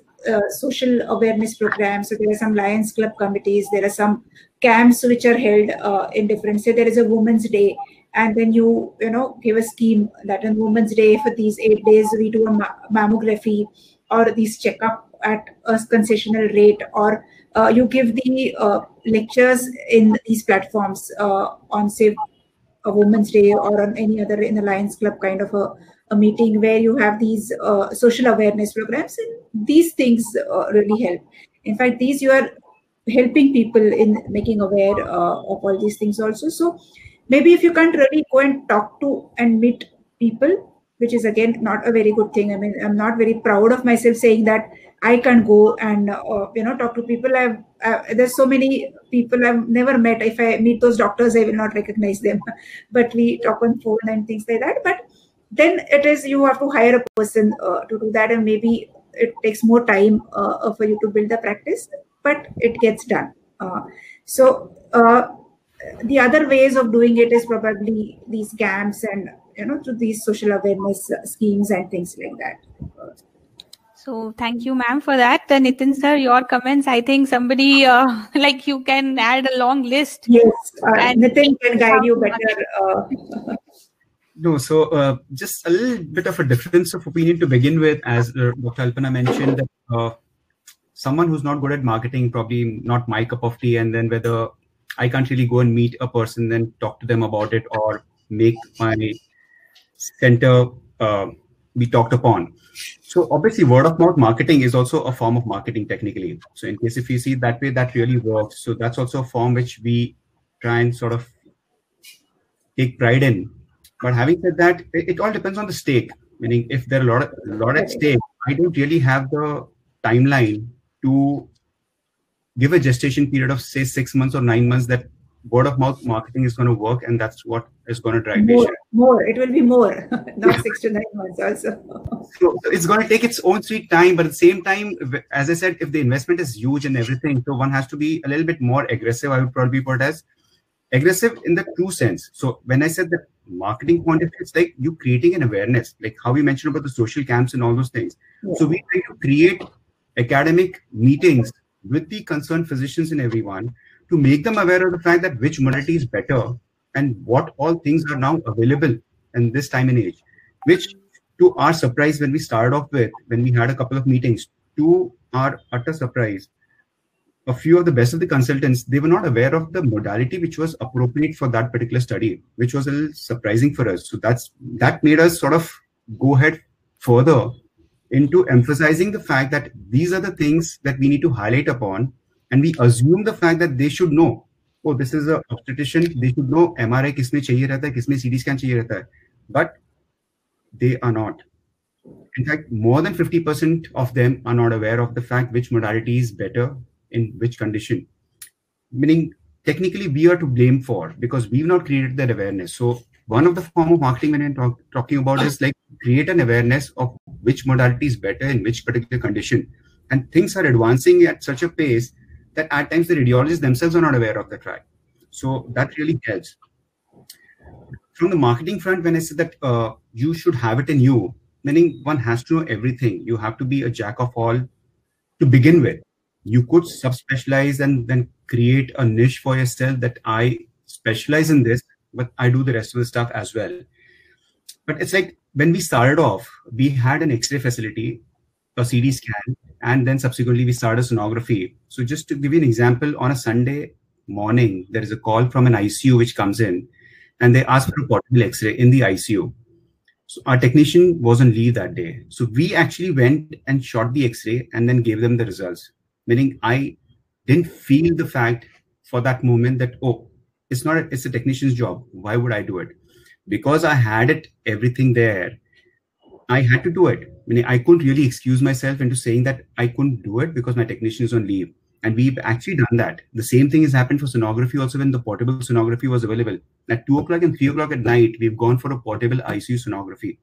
social awareness programs. So there are some Lions Club committees. There are some camps which are held in different, say there is a Women's Day. And then you give a scheme that on Women's Day, for these 8 days, we do a mammography or these checkup at a concessional rate, or you give the lectures in these platforms on, say, a Women's Day or on any other in the Lions Club kind of a meeting where you have these social awareness programs. And these things really help. In fact, these you are helping people in making aware of all these things also. So maybe if you can't really go and talk to and meet people, which is again not a very good thing. I mean, I'm not very proud of myself saying that I can't go and talk to people. There's so many people I've never met. If I meet those doctors, I will not recognize them. But we talk on phone and things like that. But then it is you have to hire a person to do that, and maybe it takes more time for you to build the practice, but it gets done. So the other ways of doing it is probably these camps and through these social awareness schemes and things like that. So thank you, ma'am, for that. Nitin sir, your comments, I think somebody like you can add a long list. Yes, Nitin can guide you better. No, so just a little bit of a difference of opinion to begin with, as Dr. Alpana mentioned, that someone who's not good at marketing, probably not my cup of tea, and then whether I can't really go and meet a person, then talk to them about it or make my center be talked upon. So obviously word of mouth marketing is also a form of marketing technically. So in case if you see it that way, that really works. So that's also a form which we try and sort of take pride in. But having said that, it all depends on the stake. Meaning, if there are a lot at stake, I don't really have the timeline to give a gestation period of say 6 months or 9 months that word of mouth marketing is going to work, and that's what is going to drive patient. More. It will be more, not 6 to 9 months also. So it's going to take its own sweet time, but at the same time, as I said, if the investment is huge and everything, so one has to be a little bit more aggressive. I would probably put it as aggressive in the true sense. So when I said that marketing point of view, it's like you creating an awareness, like how we mentioned about the social camps and all those things. Yeah. So we try to create academic meetings with the concerned physicians and everyone to make them aware of the fact that which modality is better and what all things are now available in this time and age, which to our surprise, when we started off with, when we had a couple of meetings, to our utter surprise, a few of the best of the consultants, they were not aware of the modality which was appropriate for that particular study, which was a little surprising for us. So that made us sort of go ahead further into emphasizing the fact that these are the things that we need to highlight upon, and we assume the fact that they should know, oh, this is a obstetrician, they should know MRI kisme chahiye rehta hai, kisme CT scan chahiye rehta hai, but they are not. In fact, more than 50% of them are not aware of the fact which modality is better in which condition. Meaning, technically, we are to blame for, because we've not created that awareness. So one of the form of marketing when I'm talking about is like create an awareness of which modality is better in which particular condition. And things are advancing at such a pace that at times the radiologists themselves are not aware of the track. So that really helps. From the marketing front, when I said that you should have it in you, meaning one has to know everything. You have to be a jack of all to begin with. You could subspecialize and then create a niche for yourself that I specialize in this, but I do the rest of the stuff as well. But it's like when we started off, we had an X-ray facility, a CT scan, and then subsequently we started sonography. So just to give you an example, on a Sunday morning, there is a call from an ICU which comes in, and they ask for a portable X-ray in the ICU. So our technician was on leave that day. So we actually went and shot the X-ray and then gave them the results. Meaning I didn't feel the fact for that moment that, oh, it's a technician's job. Why would I do it? Because I had it, everything there. I had to do it. Meaning I couldn't really excuse myself into saying that I couldn't do it because my technician is on leave. And we've actually done that. The same thing has happened for sonography also when the portable sonography was available. At 2 o'clock and 3 o'clock at night, we've gone for a portable ICU sonography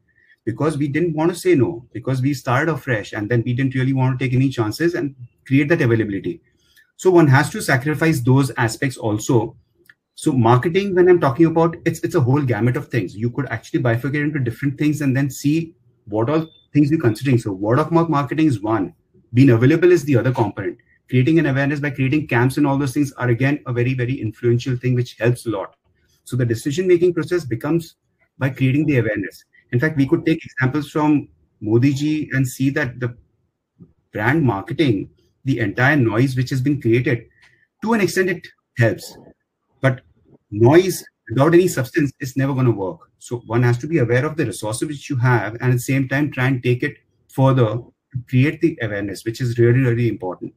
because we didn't want to say no, because we started afresh and then we didn't really want to take any chances and create that availability. So one has to sacrifice those aspects also. So marketing, when I'm talking about, it's a whole gamut of things. You could actually bifurcate into different things and then see what all things you're considering. So word of mouth marketing is one. Being available is the other component. Creating an awareness by creating camps and all those things are again a very, very influential thing which helps a lot. So the decision-making process becomes by creating the awareness. In fact, we could take examples from Modi ji and see that the brand marketing, the entire noise which has been created, to an extent it helps. But noise without any substance is never going to work. So one has to be aware of the resources which you have and at the same time try and take it further to create the awareness, which is really, really important.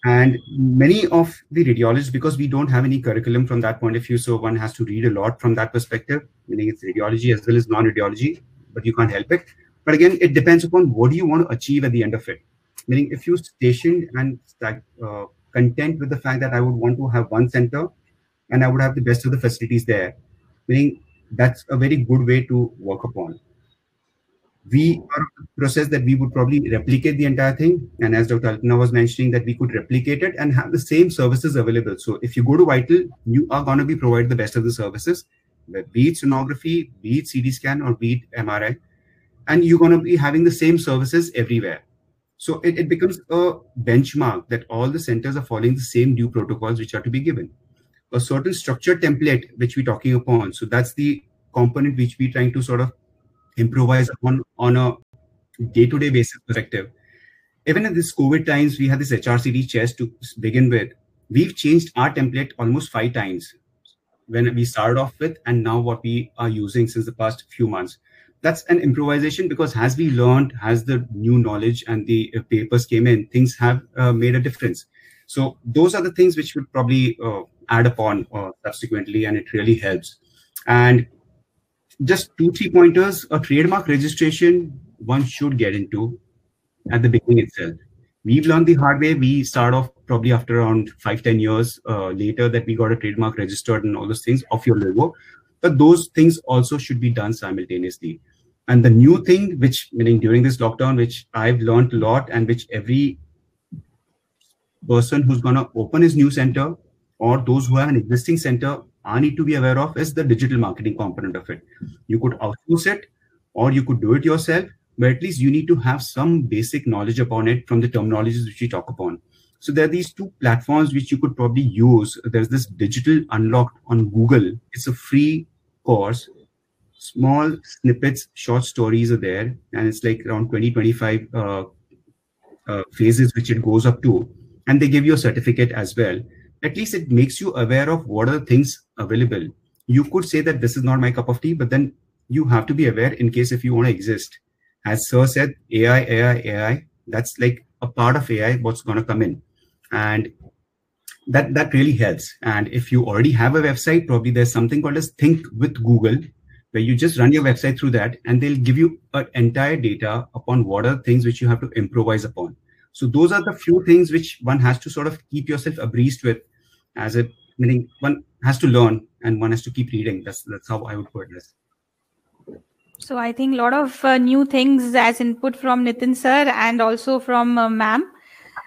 And many of the radiologists, because we don't have any curriculum from that point of view, so one has to read a lot from that perspective, meaning it's radiology as well as non-radiology, but you can't help it. But again, it depends upon what do you want to achieve at the end of it. Meaning if you stationed and content with the fact that I would want to have one center and I would have the best of the facilities there, meaning that's a very good way to work upon. We are of the process that we would probably replicate the entire thing. And as Dr. Alpana was mentioning, that we could replicate it and have the same services available. So if you go to Vital, you are going to be provided the best of the services, be it sonography, be it CT scan, or be it MRI. And you're going to be having the same services everywhere. So it becomes a benchmark that all the centers are following the same due protocols which are to be given. A certain structured template which we're talking upon. So that's the component which we're trying to sort of improvise on a day-to-day basis perspective. Even in this COVID times, we had this HRCT chest to begin with. We've changed our template almost 5 times when we started off with, and now what we are using since the past few months. That's an improvisation, because as we learned, as the new knowledge and the papers came in, things have made a difference. So those are the things which would probably add upon subsequently, and it really helps. And just 2-3 pointers. A trademark registration one should get into at the beginning itself. We've learned the hard way. We start off probably after around 5-10 years later that we got a trademark registered and all those things of your logo. But those things also should be done simultaneously. And the new thing, which meaning during this lockdown, which I've learned a lot, and which every person who's going to open his new center or those who have an existing center I need to be aware of, is the digital marketing component of it. You could outsource it or you could do it yourself, but at least you need to have some basic knowledge upon it from the terminologies which we talk upon. So there are these 2 platforms which you could probably use. There's this Digital Unlocked on Google. It's a free course. Small snippets, short stories are there, and it's like around 20-25 phases which it goes up to, and they give you a certificate as well. At least it makes you aware of what are the things available. You could say that this is not my cup of tea, but then you have to be aware in case if you want to exist. As Sir said, AI, that's like a part of AI, what's going to come in. And that really helps. And if you already have a website, probably there's something called as Think with Google, where you just run your website through that, and they'll give you an entire data upon what are things which you have to improvise upon. So those are the few things which one has to sort of keep yourself abreast with, as a meaning one has to learn and one has to keep reading. That's how I would put this. So I think a lot of new things as input from Nitin sir and also from ma'am.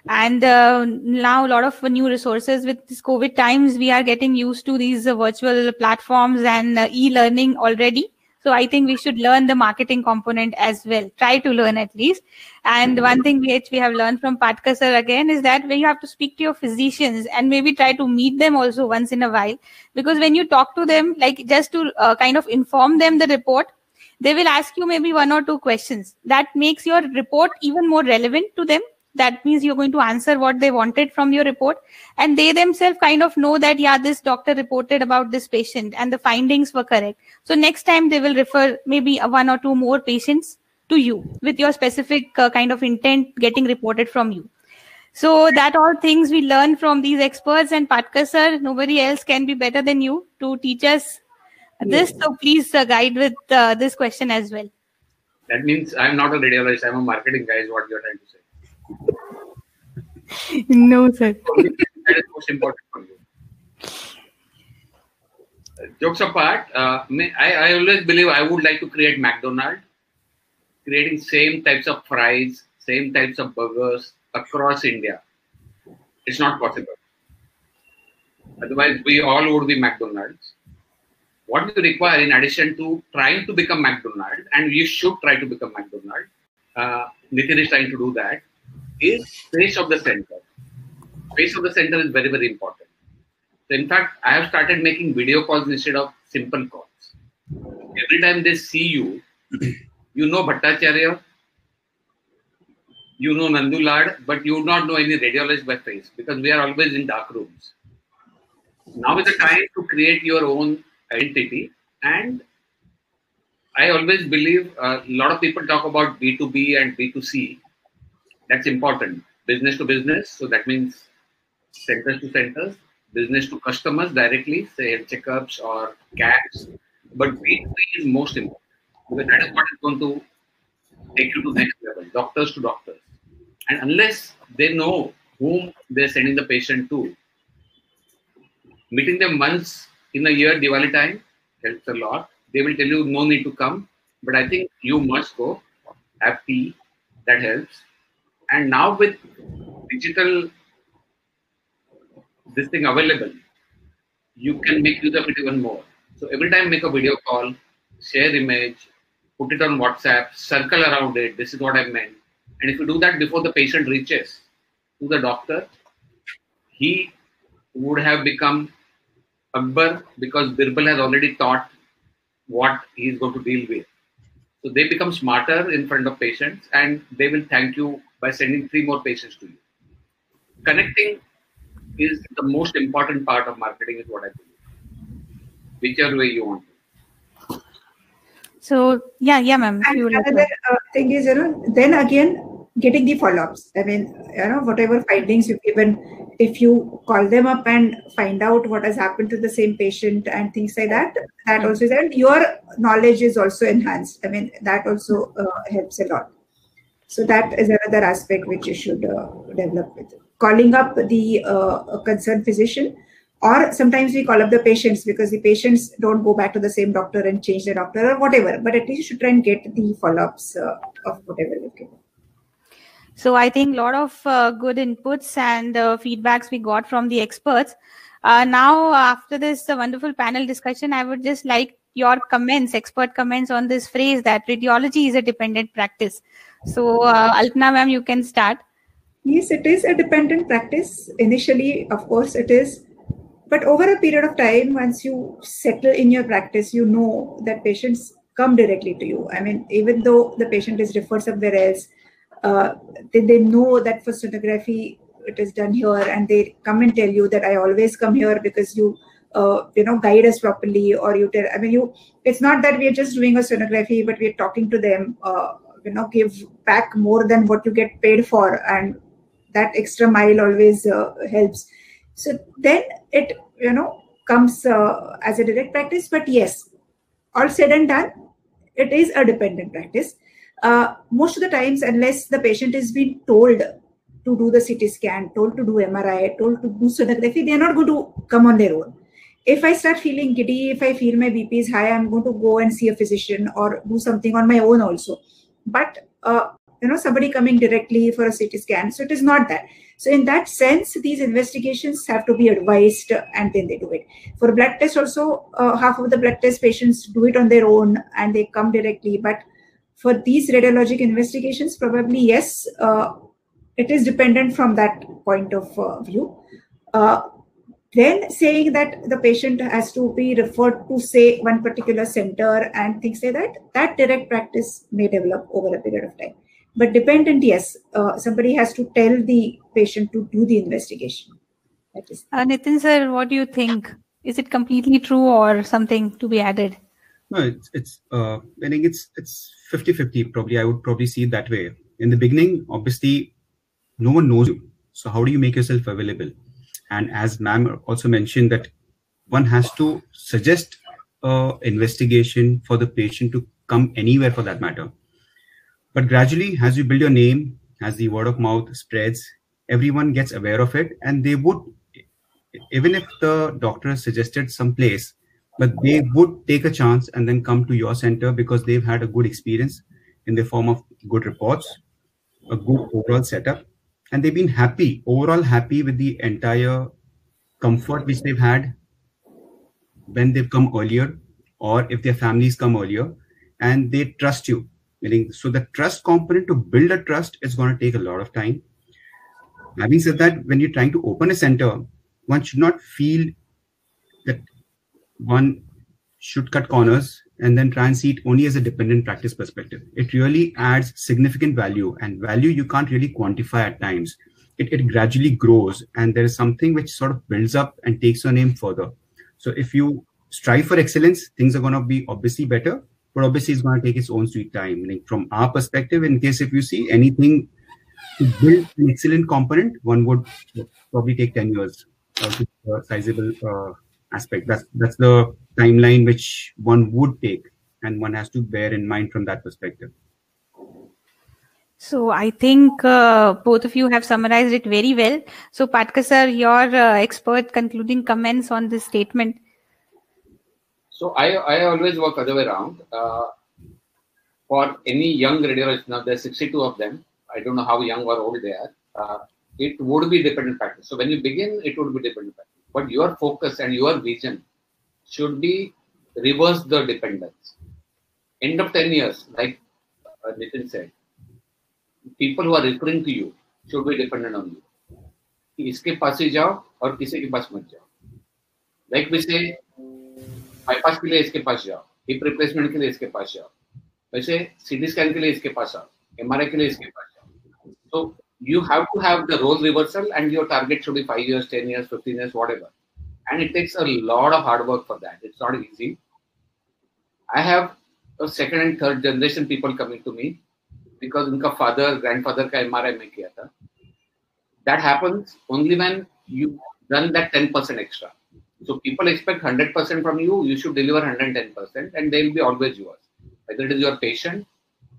And now a lot of new resources with this COVID times. We are getting used to these virtual platforms and e-learning already. So I think we should learn the marketing component as well. Try to learn at least. And one thing which we have learned from Patkar sir again is that when you have to speak to your physicians and maybe try to meet them also once in a while. Because when you talk to them, like just to kind of inform them the report, they will ask you maybe 1 or 2 questions. That makes your report even more relevant to them. That means you're going to answer what they wanted from your report. And they themselves kind of know that, yeah, this doctor reported about this patient and the findings were correct. So next time they will refer maybe 1 or 2 more patients to you with your specific kind of intent getting reported from you. So that all things we learn from these experts, and Patkar sir, nobody else can be better than you to teach us this. So please guide with this question as well. That means I'm not a radiologist, I'm a marketing guy, is what you're trying to say. No, sir. That is most important for you. Jokes apart, I always believe I would like to create McDonald's, creating same types of fries, same types of burgers across India. It's not possible. Otherwise, we all would be McDonald's. What we require, in addition to trying to become McDonald's, and you should try to become McDonald's, Nitin is trying to do that, is face of the center. Face of the center is very, very important. So in fact, I have started making video calls instead of simple calls. Every time they see you, you know Bhattacharya, you know Nandulad, but you would not know any radiologist by face, because we are always in dark rooms. Now is the time to create your own identity. And I always believe a lot of people talk about B2B and B2C. That's important. Business to business. So that means centers to centers, business to customers directly, say health checkups or cabs. But B2B is most important, because that is what is going to take you to the next level, doctors to doctors. And unless they know whom they're sending the patient to, meeting them once in a year, Diwali time, helps a lot. they will tell you no need to come. But I think you must go, have tea, that helps. And now with digital this thing available, you can make use of it even more. So every time make a video call, share image, put it on WhatsApp, circle around it. This is what I meant. And if you do that before the patient reaches to the doctor, he would have become Akbar because Birbal has already taught what he is going to deal with. So they become smarter in front of patients and they will thank you by sending 3 more patients to you. Connecting is the most important part of marketing, is what I believe. Whichever way you want. So yeah, ma'am. And another thing is, then again, getting the follow-ups. I mean, whatever findings you've given, if you call them up and find out what has happened to the same patient and things like that, that also is, and your knowledge is also enhanced. I mean, that also helps a lot. So that is another aspect which you should develop with. Calling up the concerned physician, or sometimes we call up the patients because the patients don't go back to the same doctor and change the doctor or whatever. But at least you should try and get the follow-ups of whatever you've given. So I think a lot of good inputs and feedbacks we got from the experts. Now, after this wonderful panel discussion, I would just like your comments, expert comments on this phrase that radiology is a dependent practice. So Alpana ma'am, you can start. Yes, it is a dependent practice. Initially, of course, it is. But over a period of time, once you settle in your practice, you know that patients come directly to you. I mean, even though the patient is referred somewhere else, they know that for sonography it is done here, and they come and tell you that I always come here because you guide us properly, or you tell. I mean, it's not that we are just doing a sonography, but we are talking to them. Give back more than what you get paid for, and that extra mile always helps. So then it comes as a direct practice. But yes, all said and done, it is a dependent practice. Most of the times, unless the patient is being told to do the CT scan, told to do MRI, told to do sonography, they are not going to come on their own. If I start feeling giddy, if I feel my BP is high, I'm going to go and see a physician or do something on my own also. But somebody coming directly for a CT scan, so it is not that. So in that sense, these investigations have to be advised and then they do it. For blood test also, half of the blood test patients do it on their own and they come directly. But for these radiologic investigations, probably yes, it is dependent from that point of view. Then saying that the patient has to be referred to, say, one particular center and things like that, that direct practice may develop over a period of time. But dependent, yes, somebody has to tell the patient to do the investigation. That is. Nitin sir, what do you think? Is it completely true or something to be added? No, I think it's 50-50 probably. I would probably see it that way. In the beginning, obviously, no one knows you. So how do you make yourself available? And as ma'am also mentioned, that one has to suggest investigation for the patient to come anywhere for that matter. But gradually, as you build your name, as the word of mouth spreads, everyone gets aware of it. And they would, even if the doctor suggested some place, but they would take a chance and then come to your center because they've had a good experience in the form of good reports, a good overall setup. And they've been happy, overall happy with the entire comfort which they've had when they've come earlier, or if their families come earlier, and they trust you. Meaning, so the trust component, to build a trust, is going to take a lot of time. Having said that, when you're trying to open a center, one should not feel that one should cut corners and then try and see it only as a dependent practice perspective. It really adds significant value, and value you can't really quantify at times. It gradually grows, and there is something which sort of builds up and takes your name further. So if you strive for excellence, things are going to be obviously better, but obviously it's going to take its own sweet time. Like from our perspective, in case if you see anything to build an excellent component, one would probably take 10 years to a sizable aspect. That's the timeline which one would take, and one has to bear in mind from that perspective. So I think both of you have summarized it very well. So Patkar sir, your expert concluding comments on this statement. So I always work other way around. For any young radiologist, now there's 62 of them. I don't know how young or old they are. It would be dependent practice. So when you begin, it would be dependent practice. But your focus and your vision should be reverse the dependence. End of 10 years, like Nitin said, people who are referring to you should be dependent on you. कि इसके पास ही जाओ और किसी के पास मत जाओ. Like we say, bypass के लिए इसके पास जाओ, hip replacement के लिए इसके पास जाओ, वैसे CT scan के लिए इसके पास आओ, MRI के लिए इसके पास जाओ. So you have to have the role reversal, and your target should be 5 years, 10 years, 15 years, whatever. And it takes a lot of hard work for that. It's not easy. I have a second and third generation people coming to me because उनका father, grandfather का MRI में किया था. That happens only when you done that 10% extra. So people expect 100% from you. You should deliver 110%, and they will be always yours. Whether it is your patient,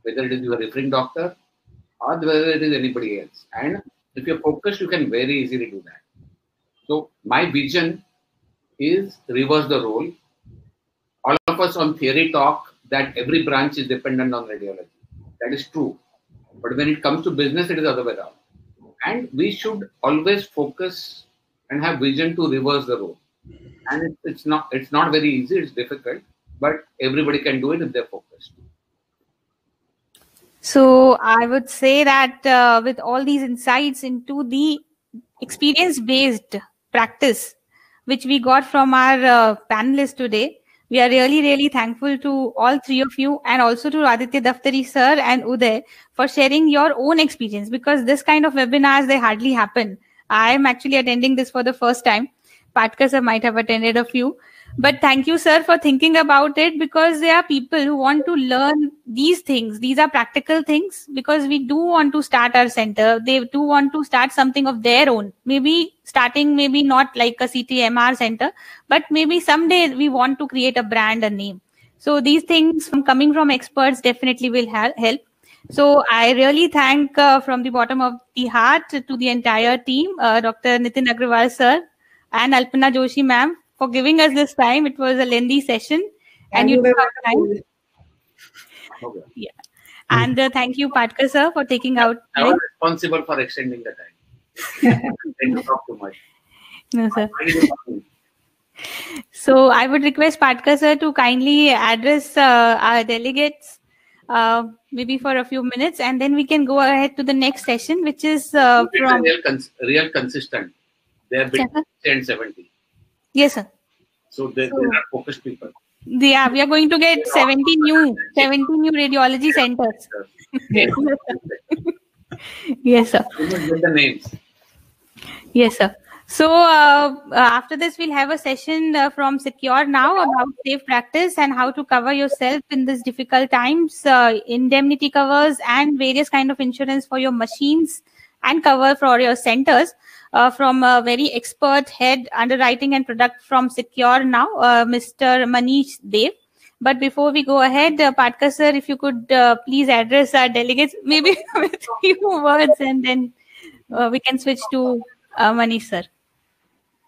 whether it is your referring doctor, or whether it is anybody else. And if you're focused, you can very easily do that. So my vision is reverse the role. All of us on theory talk that every branch is dependent on radiology. That is true. But when it comes to business, it is the other way around. And we should always focus and have vision to reverse the role. And it's not very easy, it's difficult, but everybody can do it if they're focused. So I would say that with all these insights into the experience-based practice, which we got from our panelists today, we are really, really thankful to all three of you, and also to Aditya Daftari sir and Uday for sharing your own experience, because this kind of webinars, they hardly happen. I am actually attending this for the first time. Patkar sir might have attended a few. But thank you, sir, for thinking about it, because there are people who want to learn these things. These are practical things, because we do want to start our center. They do want to start something of their own. Maybe starting, maybe not like a CTMR center, but maybe someday we want to create a brand, a name. So these things coming from experts definitely will help. So I really thank from the bottom of the heart to the entire team, Dr. Nitin Agrawal, sir, and Alpana Joshi, ma'am, for giving us this time. It was a lengthy session, and you took our time. Okay. Yeah. And thank you, Patkar sir, for taking out time. I was responsible for extending the time. Didn't talk too much. No, sir. So I would request Patkar sir to kindly address our delegates, maybe for a few minutes, and then we can go ahead to the next session, which is from real consistent. They are between 60 and 70. Yes, sir. So they are focused people. Yeah, we are going to get 70 new radiology centers. Yes, sir. Get the names. Yes, sir. So after this, we'll have a session from Secure Now about safe practice and how to cover yourself in these difficult times, indemnity covers and various kind of insurance for your machines and cover for your centers. From a very expert head underwriting and product from Secure Now, Mr. Manish Dev. But before we go ahead, Patkar sir, if you could please address our delegates, maybe with a few words, and then we can switch to Manish sir.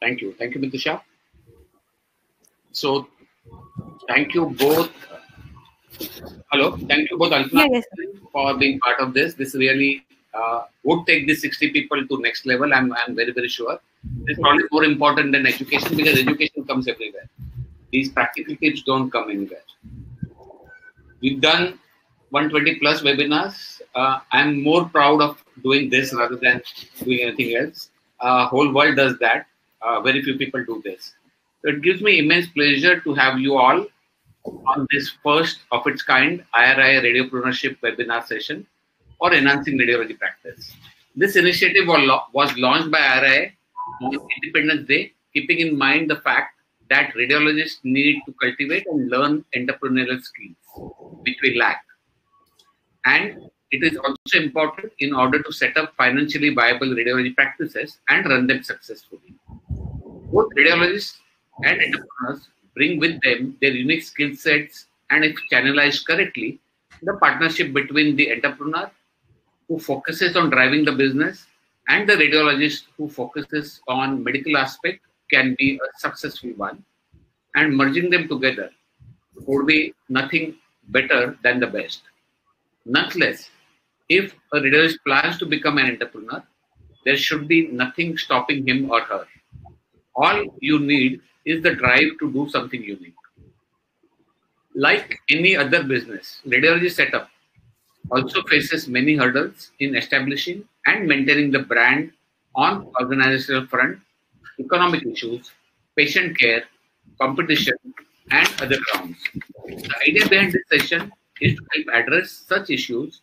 Thank you, Mitusha. So, thank you both. Hello, thank you both, Alpana, yes, for being part of this. This really would take these 60 people to next level. I'm very, very sure. It's probably more important than education, because education comes everywhere. These practical tips don't come anywhere. We've done 120 plus webinars. I'm more proud of doing this rather than doing anything else. Whole world does that. Very few people do this. So it gives me immense pleasure to have you all on this first of its kind IRIA Radiopreneurship webinar session for enhancing radiology practice. This initiative was launched by IRIA on Independence Day, keeping in mind the fact that radiologists need to cultivate and learn entrepreneurial skills, which we lack. And it is also important in order to set up financially viable radiology practices and run them successfully. Both radiologists and entrepreneurs bring with them their unique skill sets, and if channelized correctly, the partnership between the entrepreneur who focuses on driving the business and the radiologist who focuses on medical aspect can be a successful one. And merging them together would be nothing better than the best. Nonetheless, if a radiologist plans to become an entrepreneur, there should be nothing stopping him or her. All you need is the drive to do something unique. Like any other business, radiology setup also faces many hurdles in establishing and maintaining the brand on organizational front, economic issues, patient care, competition, and other grounds. The idea behind this session is to help address such issues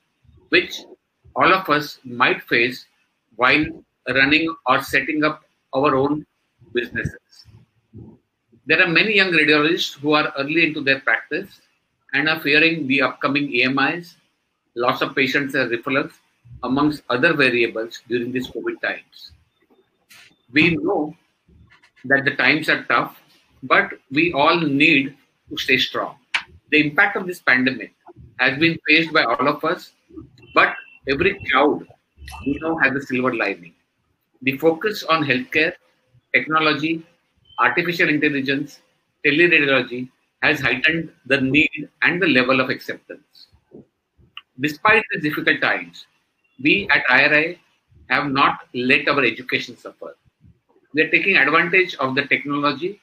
which all of us might face while running or setting up our own businesses. There are many young radiologists who are early into their practice and are fearing the upcoming EMIs, loss of patients and referrals, amongst other variables during these COVID times. We know that the times are tough, but we all need to stay strong. The impact of this pandemic has been faced by all of us, but every cloud has a silver lining. The focus on healthcare, technology, artificial intelligence, teleradiology has heightened the need and the level of acceptance. Despite these difficult times, we at IRI have not let our education suffer. We are taking advantage of the technology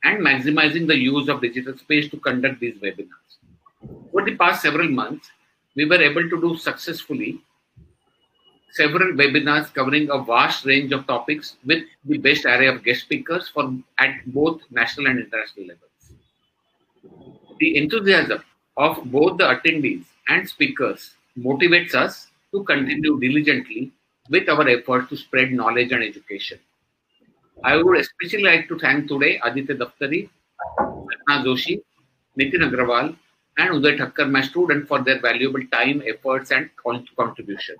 and maximizing the use of digital space to conduct these webinars. Over the past several months, we were able to do successfully several webinars covering a vast range of topics with the best array of guest speakers at both national and international levels. The enthusiasm of both the attendees and speakers motivates us to continue diligently with our efforts to spread knowledge and education. I would especially like to thank today Aditya Daftari, Ratna Joshi, Nitin Agrawal, and Uday Thakkar, my student, for their valuable time, efforts, and contribution.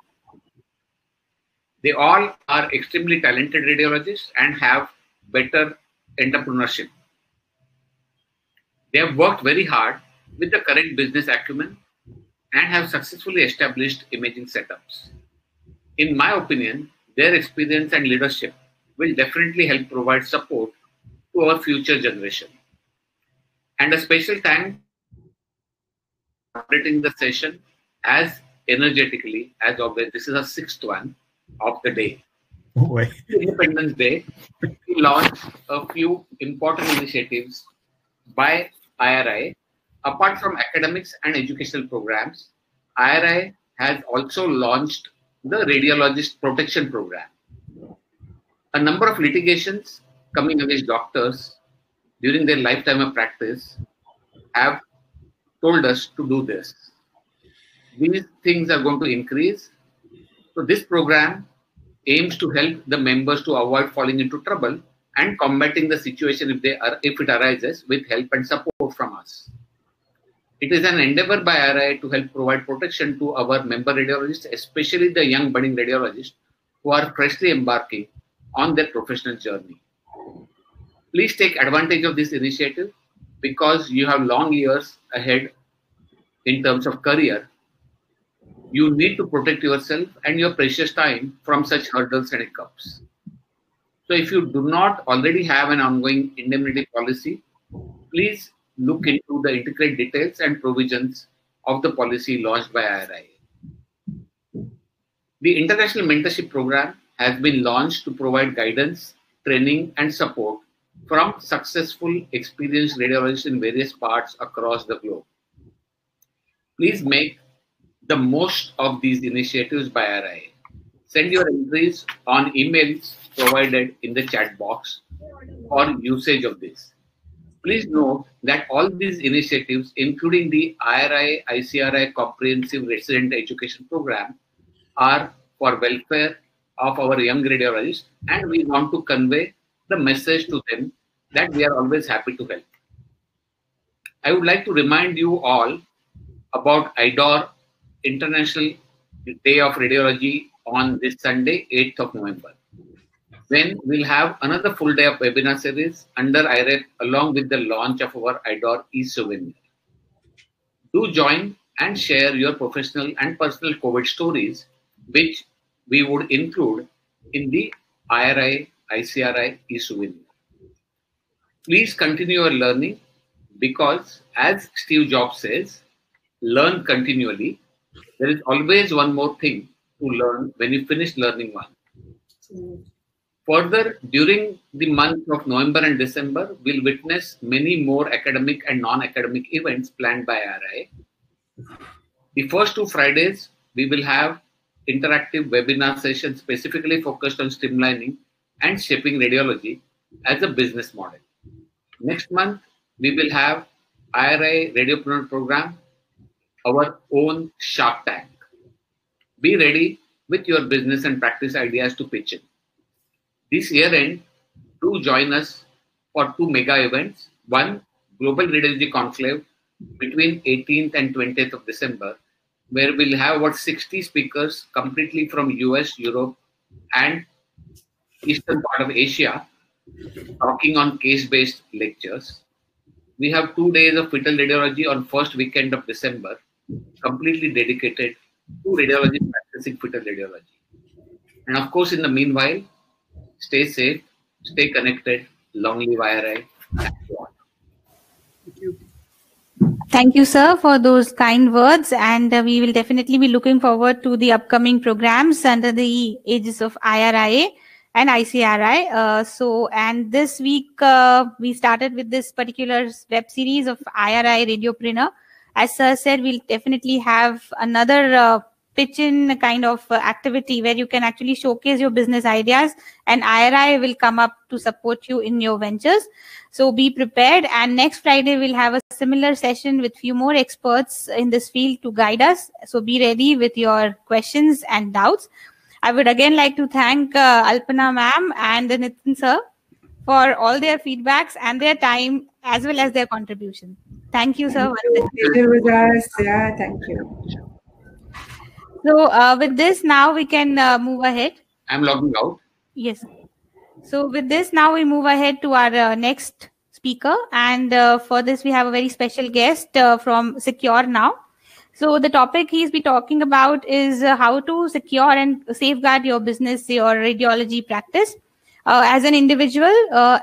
They all are extremely talented radiologists and have better entrepreneurship. They have worked very hard with the correct business acumen and have successfully established imaging setups. In my opinion, their experience and leadership will definitely help provide support to our future generation. And a special thanks for operating the session as energetically as always. This is our 6th one of the day. Independence Day, we launched a few important initiatives by IRI. Apart from academics and educational programs, IRI has also launched the Radiologist Protection Program. A number of litigations coming against doctors during their lifetime of practice have told us to do this. These things are going to increase. So this program aims to help the members to avoid falling into trouble and combating the situation if it arises with help and support from us. It is an endeavor by IRI to help provide protection to our member radiologists, especially the young budding radiologists who are freshly embarking on their professional journey. Please take advantage of this initiative because you have long years ahead in terms of career. You need to protect yourself and your precious time from such hurdles and hiccups. So if you do not already have an ongoing indemnity policy, please look into the intricate details and provisions of the policy launched by IRI. The International Mentorship Program has been launched to provide guidance, training, and support from successful, experienced radiologists in various parts across the globe. Please make the most of these initiatives by IRI. Send your entries on emails provided in the chat box for usage of this. Please note that all these initiatives, including the IRI-ICRI Comprehensive Resident Education Program, are for welfare of our young radiologists, and we want to convey the message to them that we are always happy to help. I would like to remind you all about IDOR, International Day of Radiology, on this Sunday, 8th of November. Then we'll have another full day of webinar series under IRIA along with the launch of our IDOR e-souvenir. Do join and share your professional and personal COVID stories, which we would include in the IRI-ICRI e-souvenir. Please continue your learning, because, as Steve Jobs says, learn continually. There is always one more thing to learn when you finish learning one. Further, during the month of November and December, we'll witness many more academic and non-academic events planned by IRIA. The first 2 Fridays, we will have interactive webinar sessions specifically focused on streamlining and shaping radiology as a business model. Next month, we will have IRIA Radiopreuner program, our own Shark Tank. Be ready with your business and practice ideas to pitch in. This year end, do join us for 2 mega events. One, Global Radiology Conclave between 18th and 20th of December, where we'll have about 60 speakers completely from US, Europe, and eastern part of Asia talking on case-based lectures. We have 2 days of fetal radiology on first weekend of December, completely dedicated to radiology, practicing fetal radiology. And of course, in the meanwhile, stay safe, stay connected, long live IRIA. Thank you all. Thank you. Thank you, sir, for those kind words. And we will definitely be looking forward to the upcoming programs under the aegis of IRIA and ICRI. And this week, we started with this particular web series of IRIA Radiopreuner. As sir said, we'll definitely have another pitch-in kind of activity where you can actually showcase your business ideas, and IRI will come up to support you in your ventures. So be prepared. And next Friday, we'll have a similar session with few more experts in this field to guide us. So be ready with your questions and doubts. I would again like to thank Alpana ma'am and Nitin sir for all their feedbacks and their time as well as their contribution. Thank you, sir. Pleasure with us. Yeah, thank you. So with this, now we can move ahead. I'm logging out. Yes. So with this, now we move ahead to our next speaker. And for this, we have a very special guest from Secure Now. So the topic he's be talking about is how to secure and safeguard your business, your radiology practice as an individual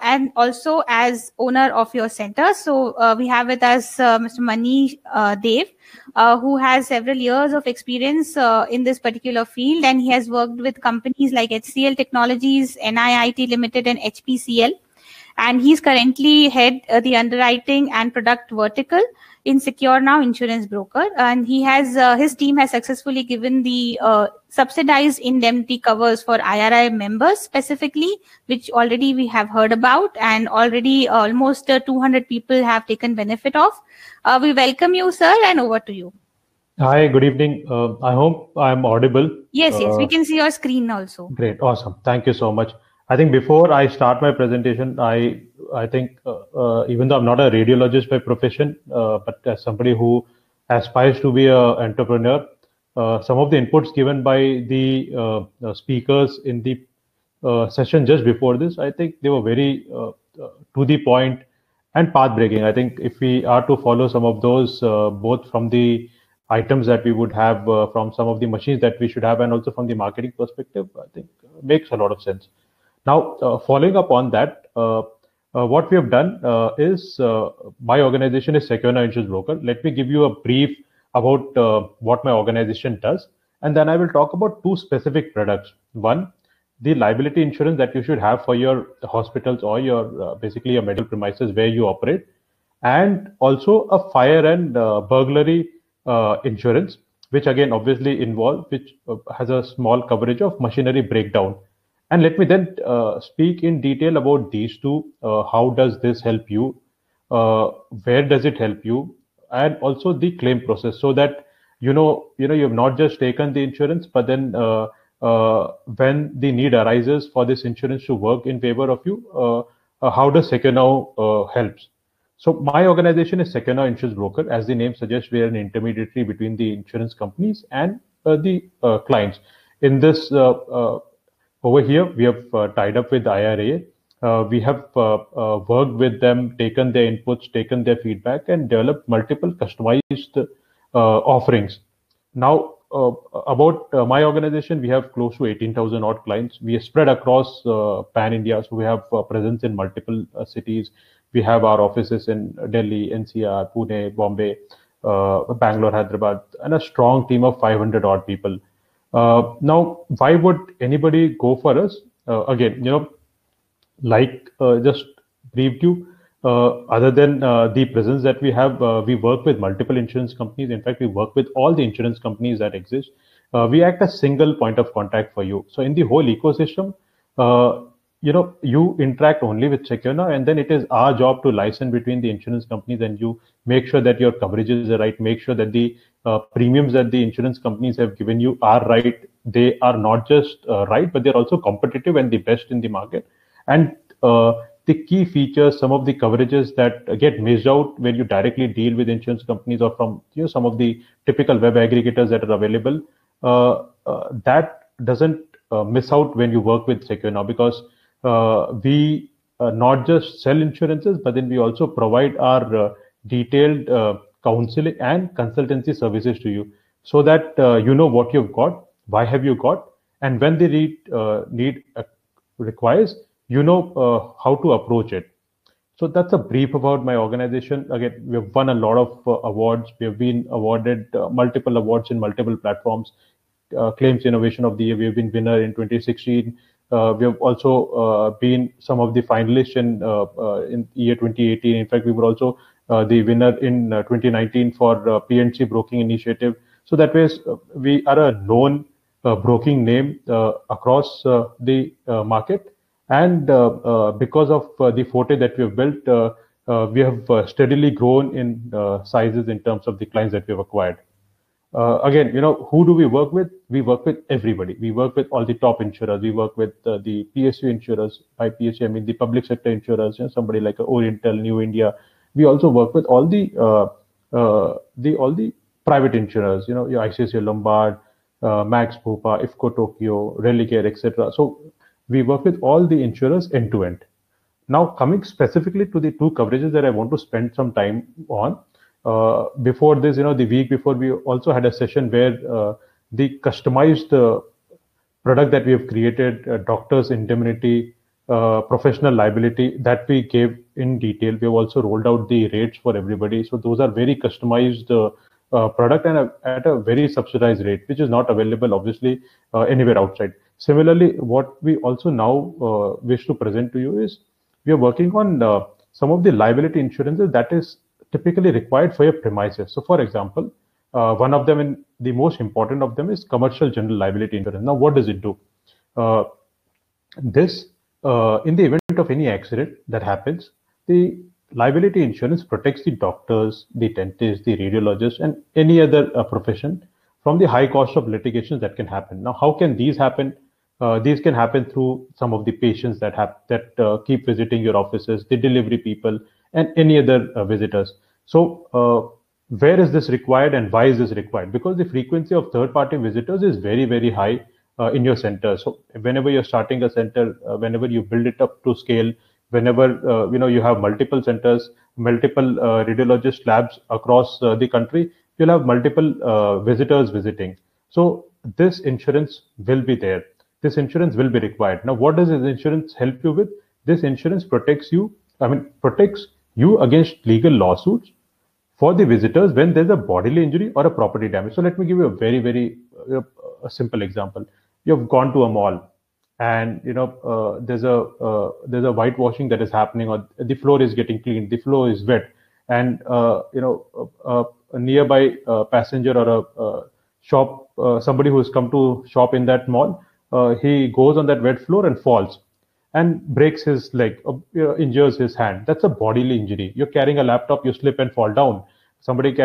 and also as owner of your center. So we have with us Mr. Manish Dev, who has several years of experience in this particular field, and he has worked with companies like HCL Technologies, NIIT Limited, and HPCL. And he's currently head the underwriting and product vertical in Secure Now Insurance Broker. And he has his team has successfully given the subsidized indemnity covers for IRI members specifically, which already we have heard about, and already almost 200 people have taken benefit of. We welcome you, sir, and over to you. Hi, good evening. I hope I'm audible. Yes, we can see your screen also. Great, awesome. Thank you so much. I think before I start my presentation, I think even though I'm not a radiologist by profession, but as somebody who aspires to be an entrepreneur, some of the inputs given by the speakers in the session just before this, I think they were very to the point and path-breaking. I think if we are to follow some of those, both from the items that we would have, from some of the machines that we should have, and also from the marketing perspective, I think makes a lot of sense. Now, following up on that, what we have done is my organization is Secure Now Insurance Broker. Let me give you a brief about what my organization does, and then I will talk about 2 specific products. One, the liability insurance that you should have for your hospitals or your basically your medical premises where you operate, and also a fire and burglary insurance, which again obviously which has a small coverage of machinery breakdown. And let me then speak in detail about these 2. How does this help you? Where does it help you? And also the claim process, so that you have not just taken the insurance, but then when the need arises for this insurance to work in favor of you, how does Secure Now helps? So my organization is Secure Now Insurance Broker. As the name suggests, we are an intermediary between the insurance companies and the clients. In this over here, we have tied up with IRA. We have worked with them, taken their inputs, taken their feedback, and developed multiple customized offerings. Now, about my organization, we have close to 18,000 odd clients. We are spread across pan India, so we have presence in multiple cities. We have our offices in Delhi, NCR, Pune, Bombay, Bangalore, Hyderabad, and a strong team of 500 odd people. Now, why would anybody go for us? Again, like just briefed you, other than the presence that we have, we work with multiple insurance companies. In fact, we work with all the insurance companies that exist. We act as single point of contact for you. So in the whole ecosystem, you interact only with Secuna, and then it is our job to license between the insurance companies, and you make sure that your coverages are right, make sure that the premiums that the insurance companies have given you are right. They are not just right, but they're also competitive and the best in the market. And the key features, some of the coverages that get missed out when you directly deal with insurance companies or from some of the typical web aggregators that are available, that doesn't miss out when you work with Secuna, because we not just sell insurances, but then we also provide our detailed counseling and consultancy services to you, so that you know what you've got, why have you got, and when the need requires, how to approach it. So that's a brief about my organization. Again, we have won a lot of awards. We have been awarded multiple awards in multiple platforms. Claims Innovation of the Year, we have been winner in 2016. We have also been some of the finalists in year 2018. In fact, we were also the winner in 2019 for P&C Broking Initiative. So that way, we are a known broking name across the market. And because of the forte that we have built, we have steadily grown in sizes in terms of the clients that we have acquired. Again, who do we work with? We work with everybody. We work with all the top insurers. We work with the PSU insurers. By PSU, I mean the public sector insurers. Somebody like Oriental, New India. We also work with all the private insurers. Your ICICI Lombard, Max Bhupa, IFCO Tokyo, Relicare, etc. So we work with all the insurers end to end. Now, coming specifically to the two coverages that I want to spend some time on. Before this, the week before, we also had a session where the customized product that we have created, doctor's indemnity, professional liability, that we gave in detail. We have also rolled out the rates for everybody. So those are very customized product and at a very subsidized rate, which is not available, obviously, anywhere outside. Similarly, what we also now wish to present to you is we are working on some of the liability insurances that is typically required for your premises. So, for example, one of them, and the most important of them, is commercial general liability insurance. Now, what does it do? This, in the event of any accident that happens, the liability insurance protects the doctors, the dentists, the radiologists, and any other profession from the high cost of litigations that can happen. Now, how can these happen? These can happen through some of the patients that keep visiting your offices, the delivery people, and any other visitors. So where is this required and why is this required? Because the frequency of third-party visitors is very, very high in your center. So whenever you're starting a center, whenever you build it up to scale, whenever you have multiple centers, multiple radiologist labs across the country, you'll have multiple visitors visiting. So this insurance will be there. This insurance will be required. Now, what does this insurance help you with? This insurance protects you against legal lawsuits for the visitors when there's a bodily injury or a property damage. So let me give you a very, very simple example. You've gone to a mall and there's a whitewashing that is happening, or the floor is getting cleaned, the floor is wet, and a nearby passenger or a shop, somebody who has come to shop in that mall, he goes on that wet floor and falls and breaks his leg, injures his hand. That's a bodily injury. You're carrying a laptop, you slip and fall down. Somebody is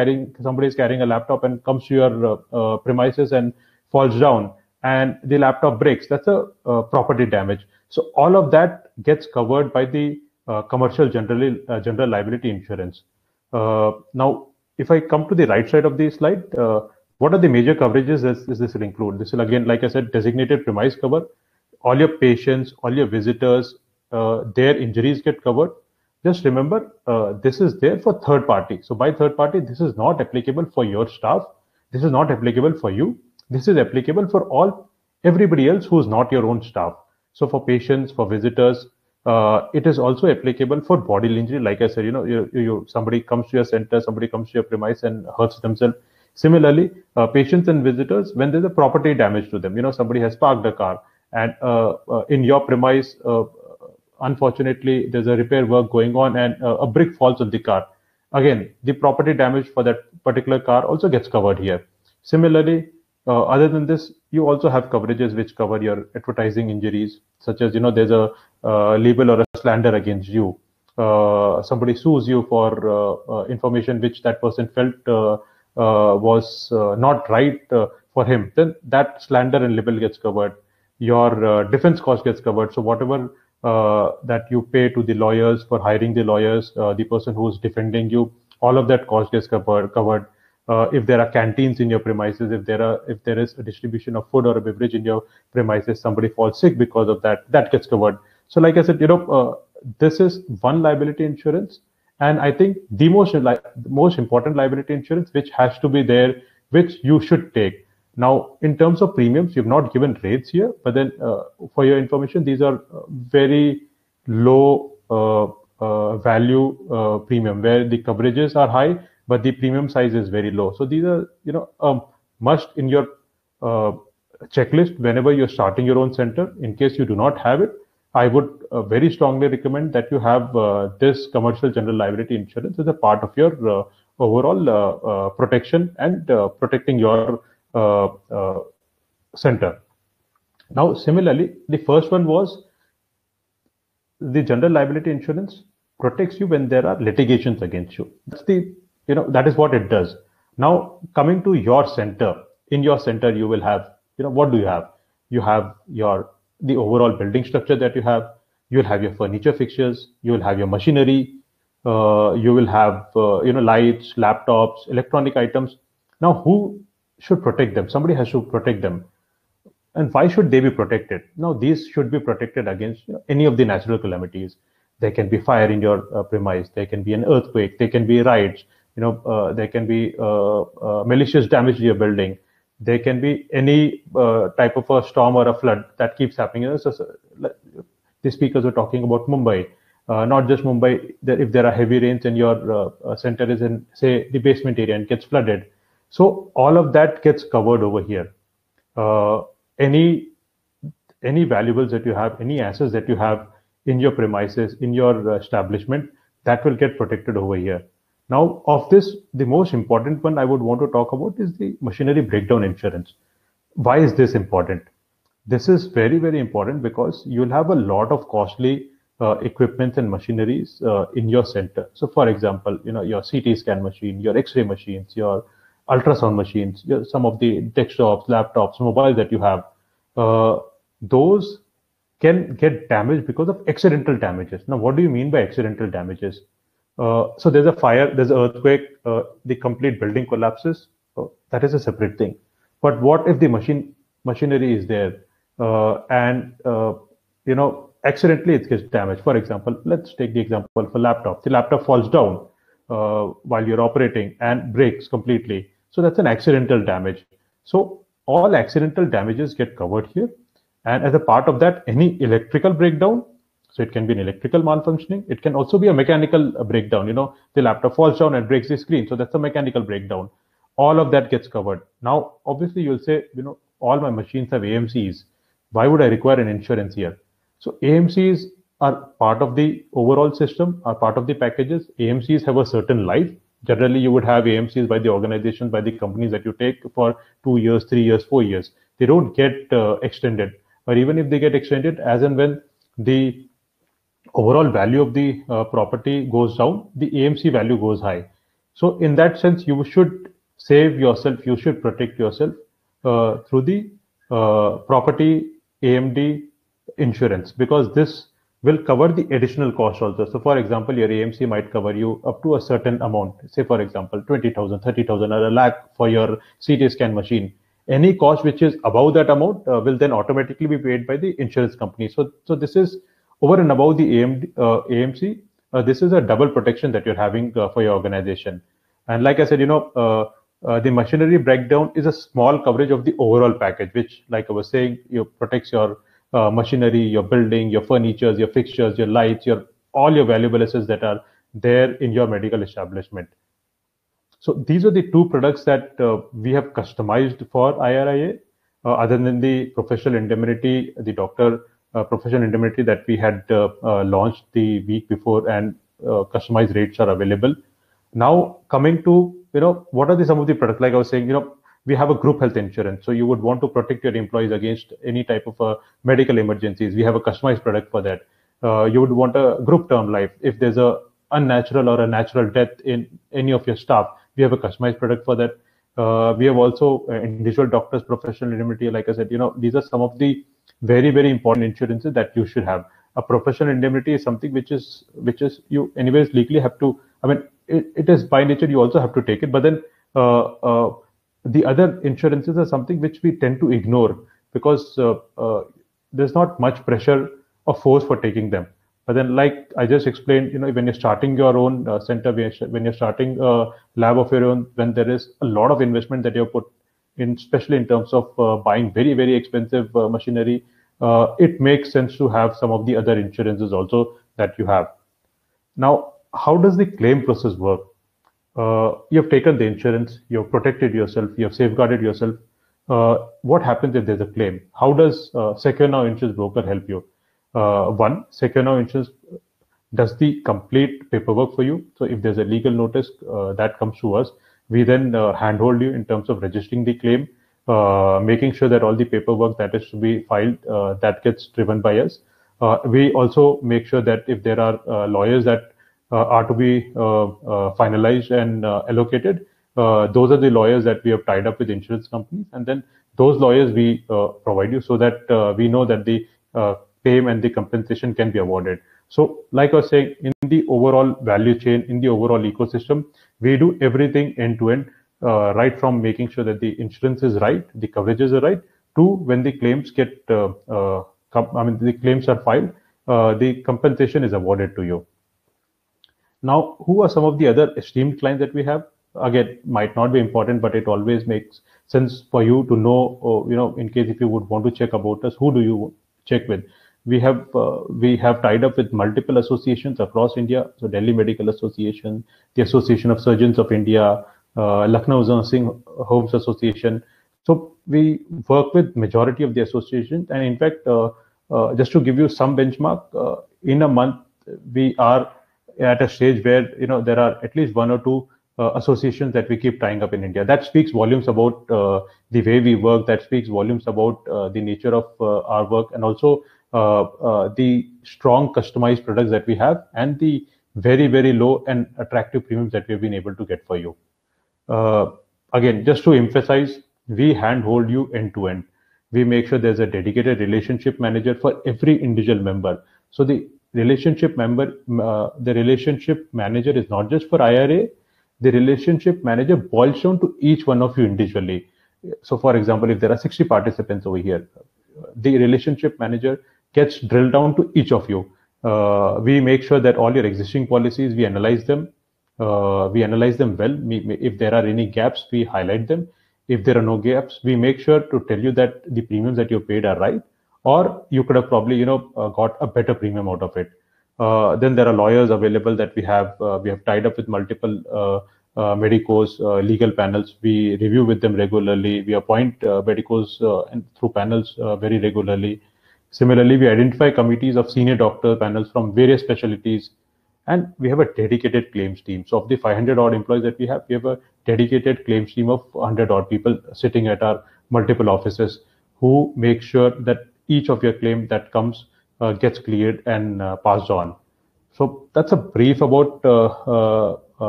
carrying a laptop and comes to your premises and falls down, and the laptop breaks. That's a property damage. So all of that gets covered by the commercial general liability insurance. Now, if I come to the right side of the slide, what are the major coverages this will include? This will, again, like I said, designated premise cover. All your patients, all your visitors, their injuries get covered. Just remember, this is there for third party. So by third party, this is not applicable for your staff. This is not applicable for you. This is applicable for everybody else who is not your own staff. So for patients, for visitors, it is also applicable for bodily injury. Like I said, somebody comes to your center, somebody comes to your premise and hurts themselves. Similarly, patients and visitors, when there's a property damage to them, somebody has parked a car and in your premise, unfortunately, there's a repair work going on and a brick falls on the car. Again, the property damage for that particular car also gets covered here. Similarly, other than this, you also have coverages which cover your advertising injuries, such as, there's a libel or a slander against you. Somebody sues you for information which that person felt was not right for him, then that slander and libel gets covered. Your defense cost gets covered. So whatever that you pay to the lawyers for hiring the lawyers, the person who's defending you, all of that cost gets covered. If there are canteens in your premises, if there is a distribution of food or a beverage in your premises, somebody falls sick because of that gets covered. So like I said, this is one liability insurance. And I think the most important liability insurance, which has to be there, which you should take. Now, in terms of premiums, you've not given rates here, but then for your information, these are very low value premium where the coverages are high, but the premium size is very low. So these are, must in your checklist whenever you're starting your own center. In case you do not have it, I would very strongly recommend that you have this commercial general liability insurance as a part of your overall protection and protecting your center. Now, similarly, the first one was the general liability insurance protects you when there are litigations against you. That's that is what it does. Now, coming to your center, in your center, you will have, what do you have? You have the overall building structure that you have. You will have your furniture fixtures. You will have your machinery. You will have, lights, laptops, electronic items. Now, who should protect them? Somebody has to protect them. And why should they be protected? Now, these should be protected against any of the natural calamities. There can be fire in your premise. There can be an earthquake. There can be riots. There can be malicious damage to your building. There can be any type of a storm or a flood that keeps happening. So, the speakers were talking about Mumbai. Not just Mumbai. If there are heavy rains and your center is in, say, the basement area and gets flooded, so all of that gets covered over here. Any valuables that you have, any assets that you have in your premises, in your establishment, that will get protected over here. Now, of this, the most important one I would want to talk about is the machinery breakdown insurance. Why is this important? This is very, very important because you'll have a lot of costly equipment and machineries in your center. So, for example, your CT scan machine, your X-ray machines, your ultrasound machines, some of the desktops, laptops, mobiles that you have, those can get damaged because of accidental damages. Now, what do you mean by accidental damages? So there's a fire, there's an earthquake, the complete building collapses. That is a separate thing. But what if the machinery is there and accidentally it gets damaged? For example, let's take the example for laptop. The laptop falls down while you're operating and breaks completely. So that's an accidental damage. So all accidental damages get covered here. And as a part of that, any electrical breakdown, so it can be an electrical malfunctioning. It can also be a mechanical breakdown. The laptop falls down and breaks the screen. So that's a mechanical breakdown. All of that gets covered. Now, obviously, you'll say, all my machines have AMCs. Why would I require an insurance here? So AMCs are part of the overall system, are part of the packages. AMCs have a certain life. Generally, you would have AMCs by the organization, by the companies that you take for 2 years, 3 years, 4 years. They don't get extended. Or even if they get extended, as and when the overall value of the property goes down, the AMC value goes high. So in that sense, you should save yourself, you should protect yourself through the property AMD insurance, because this will cover the additional cost also. So for example, your AMC might cover you up to a certain amount, say for example, 20,000, 30,000 or a lakh for your CT scan machine. Any cost which is above that amount will then automatically be paid by the insurance company. So this is over and above the AMC. This is a double protection that you're having for your organization. And like I said, the machinery breakdown is a small coverage of the overall package, which, like I was saying, protects your machinery, your building, your furniture, your fixtures, your lights, all your valuable assets that are there in your medical establishment. So these are the two products that we have customized for IRIA, other than the professional indemnity, the doctor professional indemnity that we had launched the week before, and customized rates are available. Now coming to, what are some of the products? Like I was saying, we have a group health insurance. So you would want to protect your employees against any type of medical emergencies. We have a customized product for that. You would want a group term life. If there's a unnatural or a natural death in any of your staff, we have a customized product for that. We have also individual doctors, professional indemnity. Like I said, these are some of the very, very important insurances that you should have. A professional indemnity is something which is you anyways legally have to. I mean, it is by nature you also have to take it. But then the other insurances are something which we tend to ignore because there's not much pressure or force for taking them. But then, like I just explained, when you're starting your own center, when you're starting a lab of your own, when there is a lot of investment that you put in, especially in terms of buying very, very expensive machinery, it makes sense to have some of the other insurances also that you have. Now, how does the claim process work? You have taken the insurance, you have protected yourself, you have safeguarded yourself. What happens if there's a claim? How does Secure Now Insurance Broker help you? One, Secure Now Insurance does the complete paperwork for you. So if there's a legal notice that comes to us, we then handhold you in terms of registering the claim, making sure that all the paperwork that is to be filed, that gets driven by us. We also make sure that if there are lawyers that are to be finalized and allocated, those are the lawyers that we have tied up with insurance companies, and then those lawyers we provide you so that we know that the claim and the compensation can be awarded. So like I was saying, in the overall value chain, in the overall ecosystem, we do everything end to end, right from making sure that the insurance is right, the coverages are right, to when the claims get, the claims are filed, the compensation is awarded to you. Now, who are some of the other esteemed clients that we have? Again, might not be important, but it always makes sense for you to know, in case if you would want to check about us, who do you check with? We have tied up with multiple associations across India. So Delhi Medical Association, the Association of Surgeons of India, Lucknow Nursing Homes Association. So we work with majority of the associations, and in fact, just to give you some benchmark, in a month we are at a stage where there are at least one or two associations that we keep tying up in India. That speaks volumes about the way we work. That speaks volumes about the nature of our work, and also the strong customized products that we have, and the very, very low and attractive premiums that we have been able to get for you. Again, just to emphasize, we handhold you end to end. We make sure there's a dedicated relationship manager for every individual member. So the relationship manager is not just for IRA. The relationship manager boils down to each one of you individually. So for example, if there are 60 participants over here, the relationship manager gets drilled down to each of you. We make sure that all your existing policies, we analyze them. We analyze them well. If there are any gaps, we highlight them. If there are no gaps, we make sure to tell you that the premiums that you paid are right, or you could have probably, got a better premium out of it. Then there are lawyers available that we have. We have tied up with multiple medicos, legal panels. We review with them regularly. We appoint medicos and through panels very regularly. Similarly, we identify committees of senior doctor panels from various specialties, and we have a dedicated claims team. So of the 500 odd employees that we have a dedicated claims team of 100 odd people sitting at our multiple offices, who make sure that each of your claim that comes gets cleared and passed on. So that's a brief about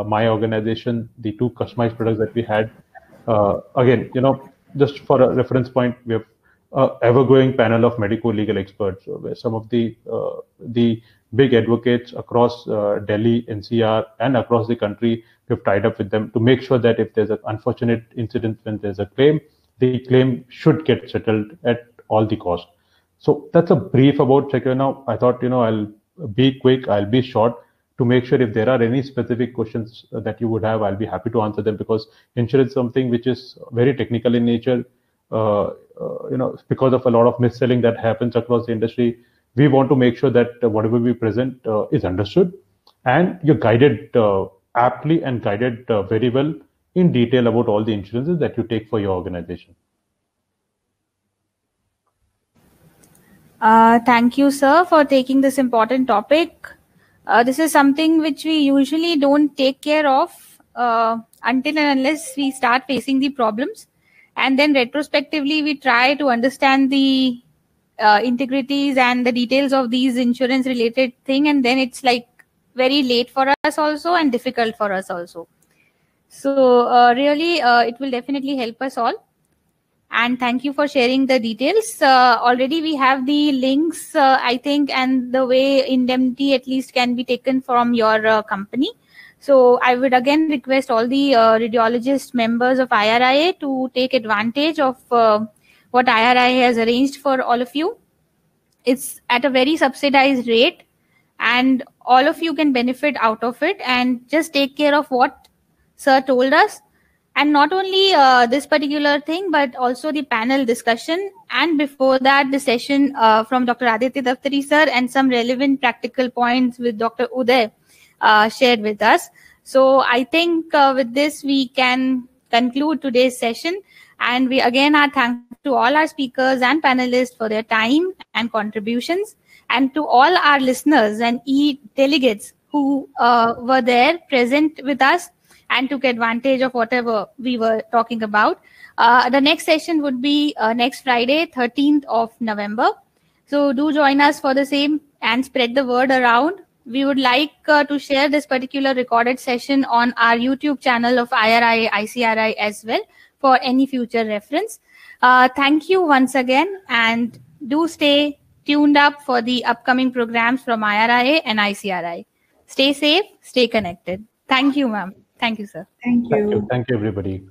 my organization, the two customized products that we had. Again, just for a reference point, we have ever-growing panel of medico-legal experts, where some of the big advocates across Delhi, NCR, and across the country, we've tied up with them to make sure that if there's an unfortunate incident when there's a claim, the claim should get settled at all the cost. So that's a brief about Secure Now. I thought, I'll be quick, I'll be short, to make sure if there are any specific questions that you would have, I'll be happy to answer them, because insurance is something which is very technical in nature. because of a lot of mis-selling that happens across the industry, we want to make sure that whatever we present is understood, and you're guided aptly and guided very well in detail about all the insurances that you take for your organization. Thank you, sir, for taking this important topic. This is something which we usually don't take care of until and unless we start facing the problems. And then retrospectively, we try to understand the integrities and the details of these insurance related thing. And then it's like very late for us also and difficult for us also. So really, it will definitely help us all. And thank you for sharing the details. Already we have the links, I think, and the way indemnity at least can be taken from your company. So I would again request all the radiologist members of IRIA to take advantage of what IRIA has arranged for all of you. It's at a very subsidized rate, and all of you can benefit out of it, and just take care of what sir told us. And not only this particular thing, but also the panel discussion. And before that, the session from Dr. Aditya Daftari sir and some relevant practical points with Dr. Uday shared with us. So I think with this, we can conclude today's session. And we again are thankful to all our speakers and panelists for their time and contributions. And to all our listeners and e-delegates who were there present with us and took advantage of whatever we were talking about. The next session would be next Friday, 13th of November. So do join us for the same and spread the word around. We would like to share this particular recorded session on our YouTube channel of IRIA-ICRI as well for any future reference. Thank you once again, and do stay tuned up for the upcoming programs from IRIA and ICRI. Stay safe, stay connected. Thank you, ma'am. Thank you, sir. Thank you. Thank you, everybody.